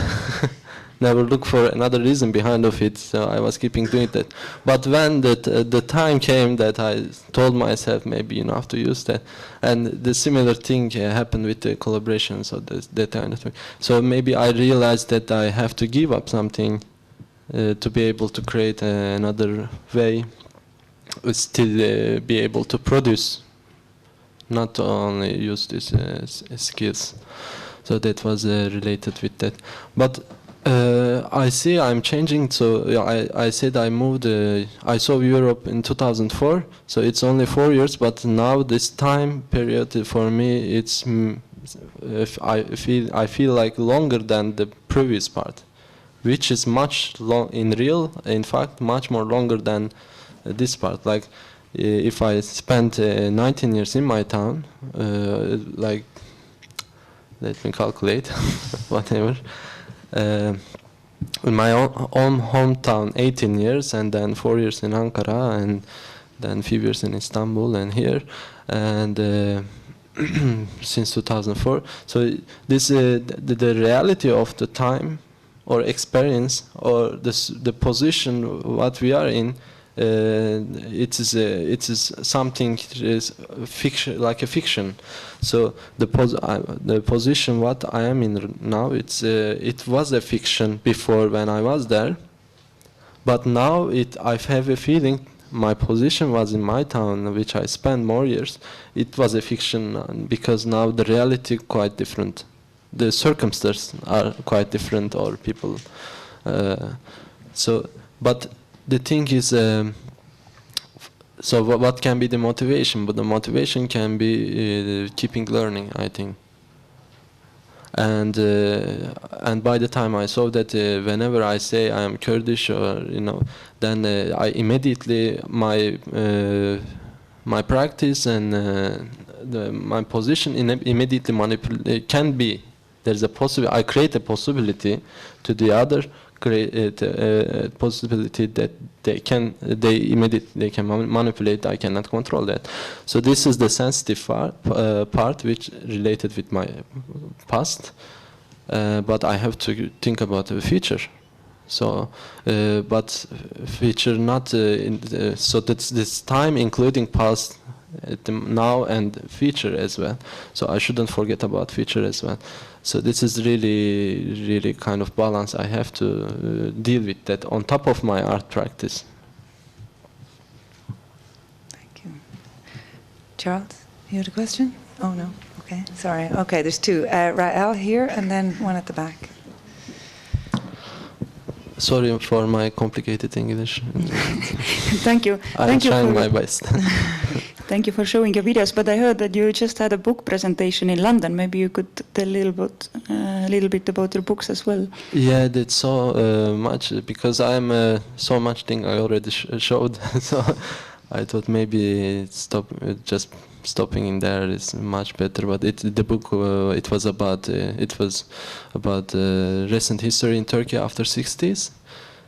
never look for another reason behind of it. So I was keeping doing that. But when the time came that I told myself maybe you have to use that, and the similar thing happened with the collaborations, so that kind of thing. So maybe I realized that I have to give up something to be able to create another way, still be able to produce, not only use these skills. So that was related with that. But I see I'm changing, so I said I moved, I saw Europe in 2004, so it's only 4 years, but now this time period for me, it's, I feel like longer than the previous part, which is much in fact, much more longer than this part. Like, if I spent 19 years in my town, like, let me calculate, whatever. In my own hometown 18 years, and then 4 years in Ankara, and then few years in Istanbul and here, and since 2004. So this the reality of the time or experience or the position what we are in, it is something is fiction, like a fiction. So the position what I am in now, it was a fiction before when I was there, but now I have a feeling my position was in my town, which I spent more years. It was a fiction because now the reality quite different, the circumstances are quite different, or people. So, but the thing is, so what can be the motivation? But the motivation can be keeping learning, I think. And by the time I saw that whenever I say I am Kurdish, or then I immediately my practice and my position immediately can be. There's a possibility. I create a possibility to the other. Create a possibility that they can manipulate. I cannot control that. So this is the sensitive part which related with my past, but I have to think about the future. So, but future not so that's this time including past, now and future as well. So I shouldn't forget about future as well. So this is really kind of balance I have to deal with that on top of my art practice. Thank you. Charles, you had a question? Oh no, okay, sorry. Okay, there's two. Rael here and then one at the back. Sorry for my complicated English. Thank you. I'm trying my best. Thank you for showing your videos, but I heard that you just had a book presentation in London. Maybe you could tell a little bit about your books as well. Yeah, that's so much, because I'm so much thing I already showed. So I thought maybe just stopping in there is much better. But the book it was about recent history in Turkey after 60s.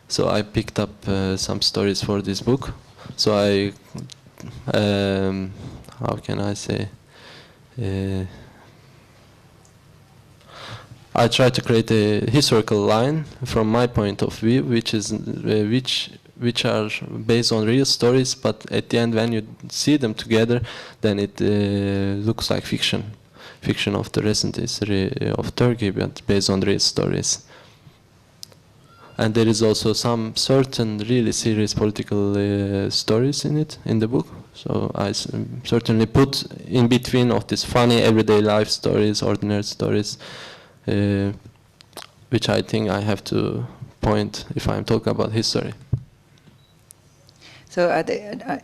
So I picked up some stories for this book. So I how can I say? I try to create a historical line from my point of view, which is which are based on real stories, but at the end, when you see them together, then it looks like fiction of the recent history of Turkey, but based on real stories. And there is also some certain really serious political stories in it, in the book. So I certainly put in between of these funny everyday life stories, ordinary stories, which I think I have to point if I'm talking about history. So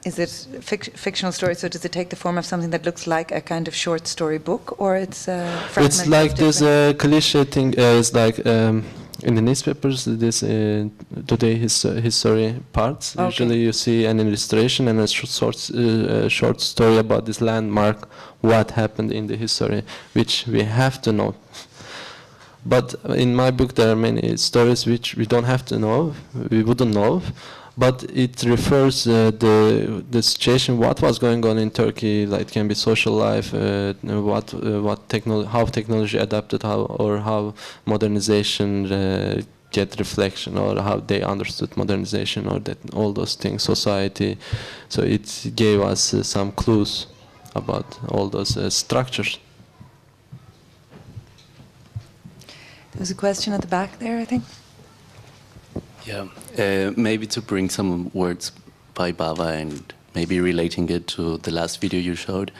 is it fictional story? So does it take the form of something that looks like a kind of short story book, or it's fragments? It's like this cliche thing. It's like in the newspapers, this today history parts. Okay. Usually you see an illustration and a short story about this landmark, what happened in the history, which we have to know. But in my book, there are many stories which we don't have to know, we wouldn't know, but it refers the situation, what was going on in Turkey. Like it can be social life, how technology adapted, how modernization get reflection, or how they understood modernization, or that all those things, society. So it gave us some clues about all those structures. There's a question at the back there, I think. Yeah, maybe to bring some words by Bava and maybe relating it to the last video you showed.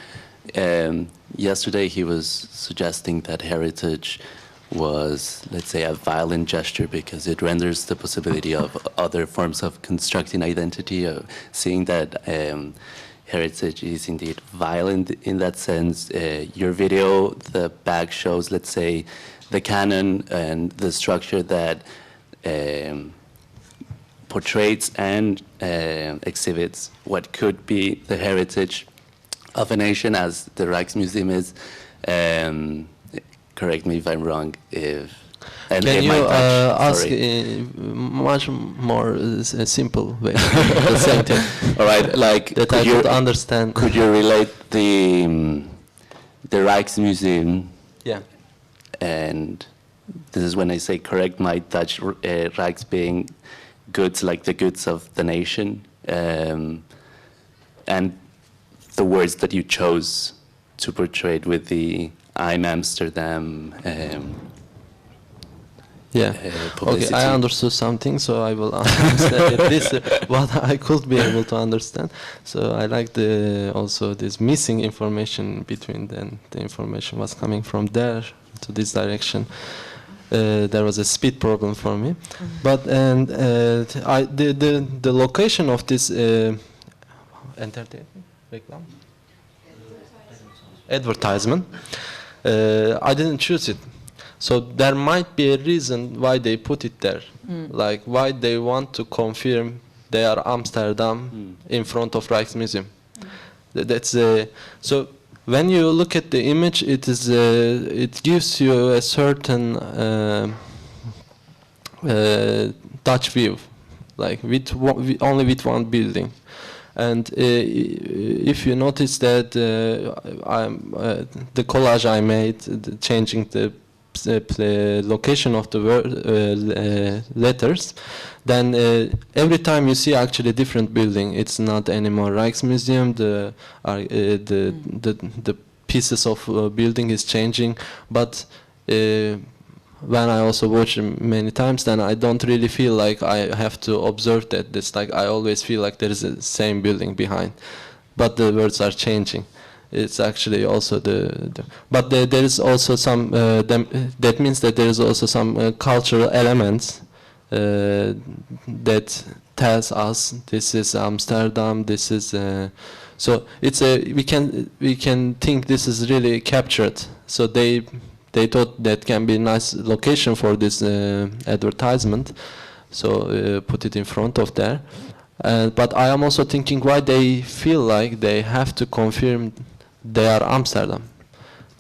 Yesterday he was suggesting that heritage was, let's say, a violent gesture because it renders the possibility of other forms of constructing identity, seeing that heritage is indeed violent in that sense. Your video, the back shows, let's say, the canon and the structure that portrays and exhibits what could be the heritage of a nation, as the Rijksmuseum is. Correct me if I'm wrong. Can you ask much more simple way? The same thing. All right, like that I could understand. Could you relate the Rijksmuseum? Yeah. And this is when I say correct my Dutch, Rijks being goods like the goods of the nation, and the words that you chose to portray it with the I'm Amsterdam. Okay, I understood something, so I will understand at least what I could be able to understand. So I like also this missing information between then the information was coming from there to this direction. There was a speed problem for me, but the location of this advertisement, I didn't choose it. So there might be a reason why they put it there, like why they want to confirm they are Amsterdam in front of Rijksmuseum. That's so. When you look at the image, it gives you a certain Dutch view, like only with one building. And if you notice that the collage I made, changing the location of the letters, then every time you see actually a different building, it's not anymore Rijksmuseum. The pieces of building is changing, but when I also watch it many times, then I don't really feel like I have to observe that. It's like I always feel like there is the same building behind, but the words are changing. It's actually also but there is also some, that means that there is also some cultural elements that tells us this is Amsterdam, this is, so it's we can think this is really captured. So they thought that can be a nice location for this advertisement, so put it in front of there. But I am also thinking why they feel like they have to confirm they are Amsterdam.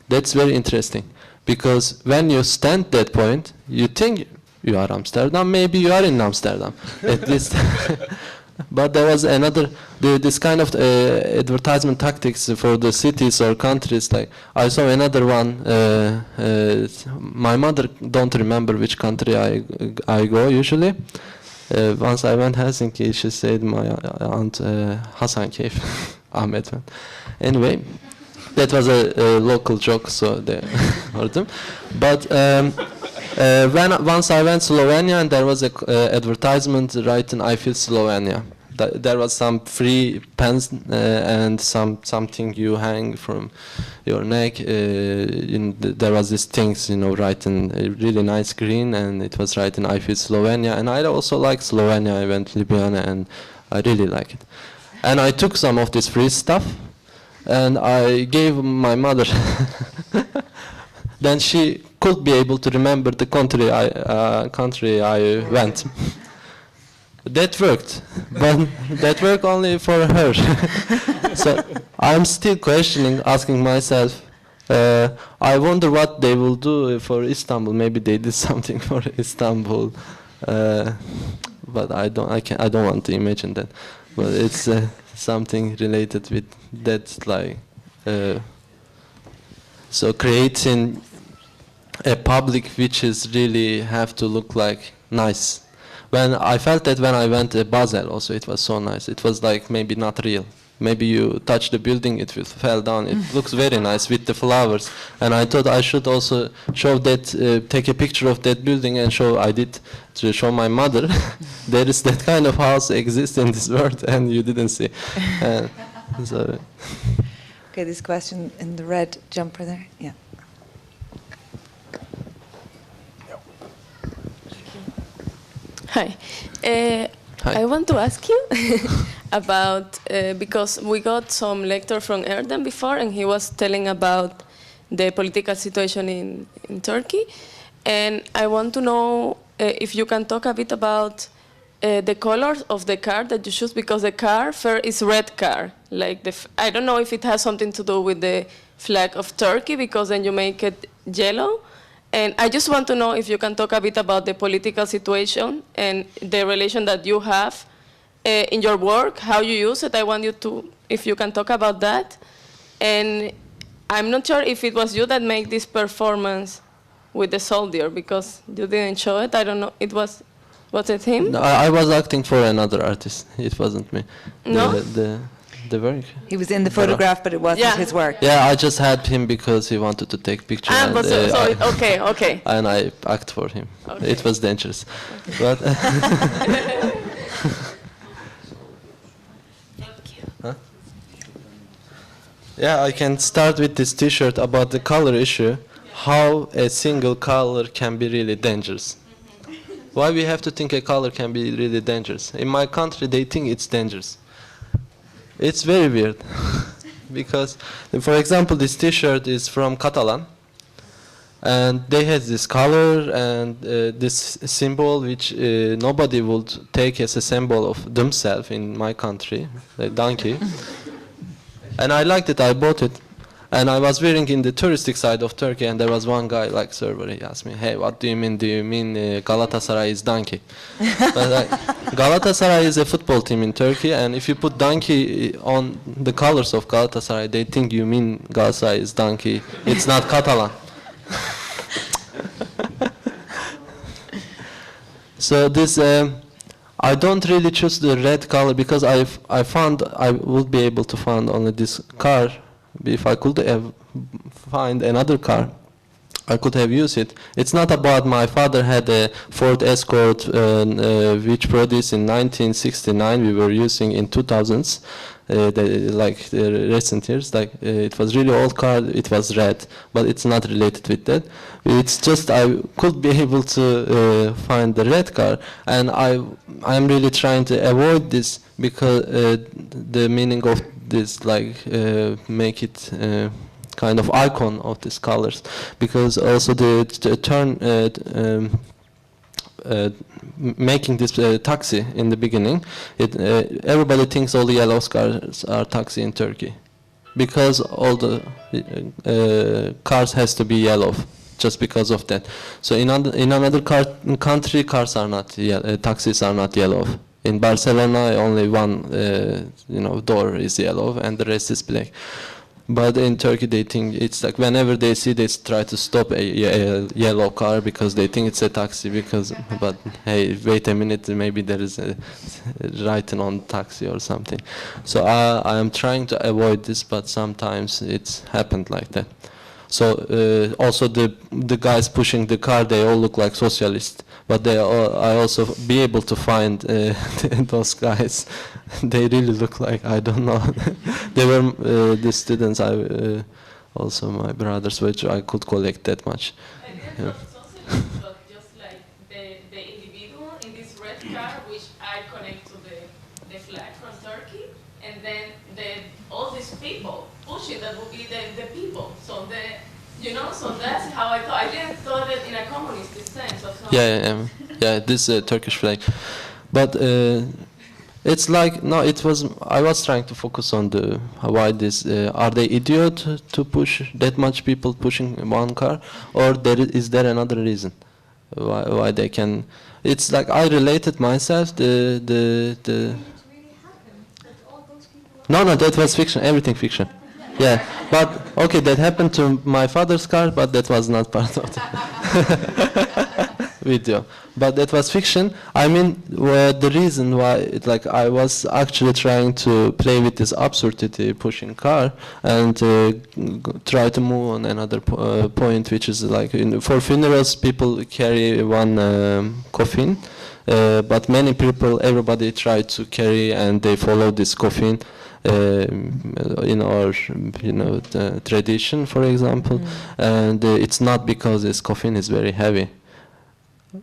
That's very interesting, because when you stand that point, you think you are Amsterdam, maybe you are in Amsterdam, at least. But there was another, this kind of advertisement tactics for the cities or countries. Like I saw another one. My mother don't remember which country I go usually. Once I went Helsinki, she said my aunt Hasankeyf, Ahmet. Anyway, that was a local joke, so they heard them. But once I went to Slovenia, and there was a advertisement written "I feel Slovenia." There was some free pens and something you hang from your neck. There was these things, written a really nice green, and it was written "I feel Slovenia." And I also like Slovenia. I went to Ljubljana, and I really like it. And I took some of this free stuff, and I gave my mother. Then she could be able to remember the country I went. That worked, but that worked only for her. So I'm still questioning, asking myself, I wonder what they will do for Istanbul. Maybe they did something for Istanbul, but I don't want to imagine that. But it's something related with that, like. So creating a public which is really have to look like nice. When I felt that when I went to Basel also, it was so nice. It was like maybe not real. Maybe you touch the building, it will fall down. It looks very nice with the flowers. And I thought I should also show that, take a picture of that building and show. I did to show my mother. There is that kind of house exists in this world, and you didn't see. So. Okay, this question in the red jumper there. Yeah. Hi. I want to ask you about, because we got some lecture from Erdem before, and he was telling about the political situation in Turkey. And I want to know if you can talk a bit about the colors of the car that you choose, because the car fair is red car. Like I don't know if it has something to do with the flag of Turkey, because then you make it yellow. And I just want to know if you can talk a bit about the political situation and the relation that you have in your work, how you use it. I want you to, if you can talk about that. And I'm not sure if it was you that made this performance with the soldier, because you didn't show it. I don't know. Was it him? No, I was acting for another artist. It wasn't me. No? The work. He was in the photograph, but it wasn't his work. Yeah, I just had him because he wanted to take pictures. Okay. And I act for him. Okay. It was dangerous. But huh? Yeah, I can start with this T-shirt about the color issue. How a single color can be really dangerous. Why we have to think a color can be really dangerous? In my country, they think it's dangerous. It's very weird. Because, for example, this T-shirt is from Catalan. And they have this color and this symbol which nobody would take as a symbol of themselves in my country, the donkey. And I liked it, I bought it. And I was wearing in the touristic side of Turkey, and there was one guy, like server, he asked me, hey, what do you mean? Do you mean Galatasaray is donkey? But Galatasaray is a football team in Turkey, and if you put donkey on the colors of Galatasaray, they think you mean Galatasaray is donkey. It's not Catalan. So this, I don't really choose the red color because I found I would be able to find only this car. If I could have find another car, I could have used it. It's not about my father had a Ford Escort which produced in 1969. We were using in 2000s, like the recent years. Like it was really old car. It was red, but it's not related with that. It's just I could be able to find the red car, and I'm really trying to avoid this because the meaning of this make it kind of icon of these colors, because also the turn making this taxi in the beginning, everybody thinks all the yellow cars are taxi in Turkey. because all the cars has to be yellow, just because of that. So in another country, cars are not taxis are not yellow. In Barcelona, only one door is yellow and the rest is black. But in Turkey, they think it's like whenever they see, they try to stop a yellow car because they think it's a taxi. But hey, wait a minute, maybe there is a writing on taxi or something. So I am trying to avoid this, but sometimes it's happened like that. So also the guys pushing the car, they all look like socialists. But I also be able to find those guys. They really look like, I don't know. They were the students, also my brothers, which I could collect that much. Yeah. But just like the individual in this red car, which I connect to the flag from Turkey, and then all these people pushing, that would be the people. So so that's how I thought. I didn't thought it in a communist sense. Yeah, this Turkish flag. But it's like, no, I was trying to focus on why this, are they idiot to push that much people pushing one car, or is there another reason why they can, it's like I related myself, No, that was fiction, everything fiction. Yeah, but okay, that happened to my father's car, but that was not part of the video. But that was fiction. I mean, the reason why, I was actually trying to play with this absurdity pushing car and try to move on another point, which is like for funerals, people carry one coffin, but many people, everybody try to carry and they follow this coffin. In our, the tradition, for example, and it's not because this coffin is very heavy.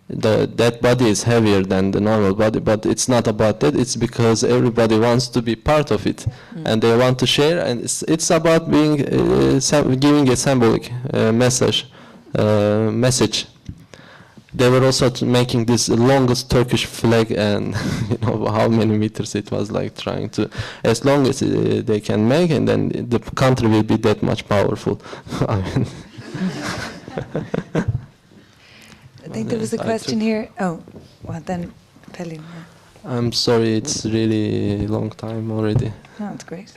That body is heavier than the normal body, but it's not about that. It's because everybody wants to be part of it, and they want to share. And it's about being giving a symbolic message. They were also making this longest Turkish flag, and how many meters it was, like trying to, as long as they can make, and then the country will be that much powerful. I mean. I think there was a question here. Oh, well then, Pelin. I'm sorry, it's really long time already. No, it's great.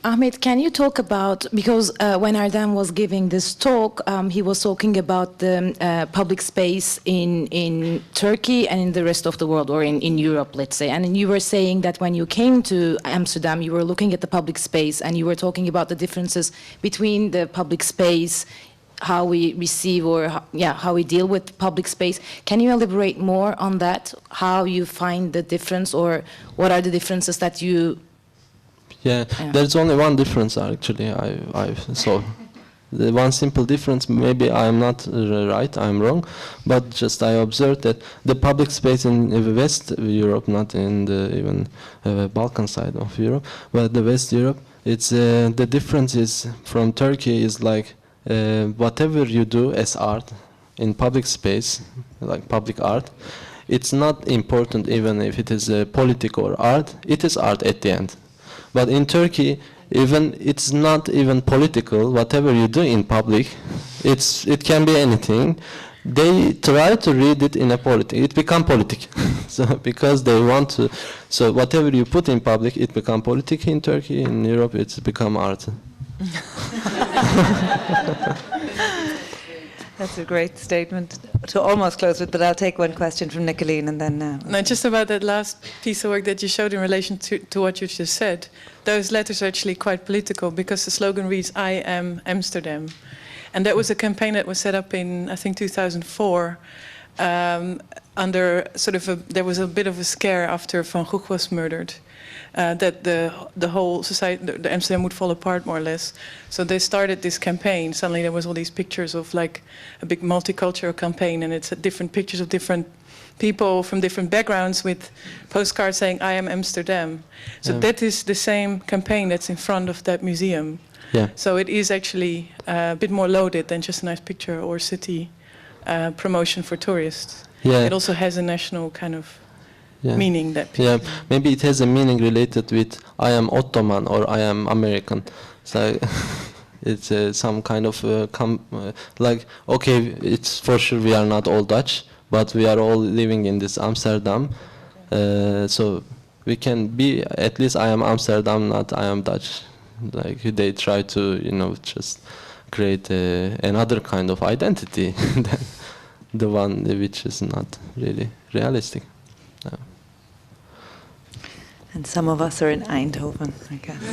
Ahmet, can you talk about, because when Erdem was giving this talk, he was talking about the public space in Turkey and in the rest of the world, or in Europe, let's say. And you were saying that when you came to Amsterdam, you were looking at the public space and you were talking about the differences between the public space, how we receive or how we deal with public space. Can you elaborate more on that? How you find the difference, or what are the differences that you... Yeah, there's only one difference actually. I saw the one simple difference. Maybe I'm not right, I'm wrong, but just I observed that the public space in West Europe, not in the even Balkan side of Europe, but the West Europe, it's the difference is from Turkey is like whatever you do as art in public space, like public art, it's not important even if it is politic or art. It is art at the end. But in Turkey, it's not even political. Whatever you do in public, it can be anything. They try to read it in a politic. It become politic, so because they want to. So whatever you put in public, it become politic in Turkey. In Europe, it's become art. That's a great statement to almost close with, but I'll take one question from Nicoline and then... No, just about that last piece of work that you showed in relation to what you just said. Those letters are actually quite political because the slogan reads, "I am Amsterdam." And that was a campaign that was set up in, I think, 2004, under sort of there was a bit of a scare after Van Gogh was murdered. That the whole society, the Amsterdam would fall apart more or less. So they started this campaign. Suddenly there was all these pictures of like a big multicultural campaign, and it's different pictures of different people from different backgrounds with postcards saying, "I am Amsterdam." So that is the same campaign that's in front of that museum. Yeah. So it is actually a bit more loaded than just a nice picture or city promotion for tourists. Yeah. It also has a national kind of meaning that people Yeah, maybe it has a meaning related with I am Ottoman or I am American. So it's some kind of like, okay, it's for sure we are not all Dutch, but we are all living in this Amsterdam. So we can be, at least I am Amsterdam, not I am Dutch. Like they try to, just create another kind of identity than the one which is not really realistic. And some of us are in Eindhoven, I guess.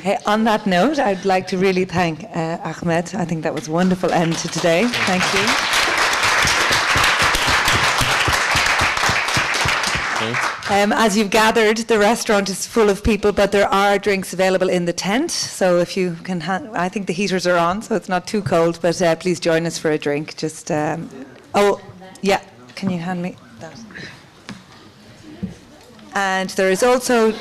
Hey, on that note, I'd like to really thank Ahmet. I think that was a wonderful end to today. Thank you. As you've gathered, the restaurant is full of people, but there are drinks available in the tent. So if you can, I think the heaters are on, so it's not too cold. But please join us for a drink. Just oh, yeah. Can you hand me that? And there is also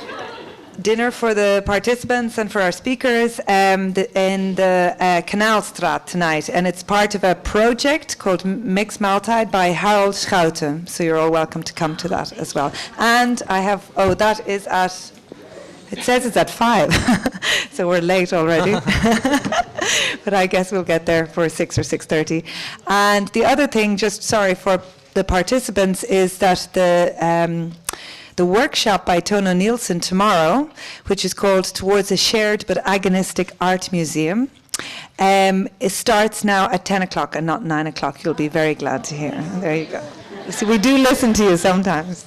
dinner for the participants and for our speakers in the Kanaalstraat tonight, and it's part of a project called Mixed Maaltijd by Harold Schouten, so you're all welcome to come to that as well. And I have, that is at, it says it's at 5, so we're late already, but I guess we'll get there for 6 or 6:30. And the other thing, just sorry for the participants, is that the workshop by Tono Nielsen tomorrow, which is called Towards a Shared but Agonistic Art Museum, it starts now at 10 o'clock and not 9 o'clock. You'll be very glad to hear. There you go. So we do listen to you sometimes.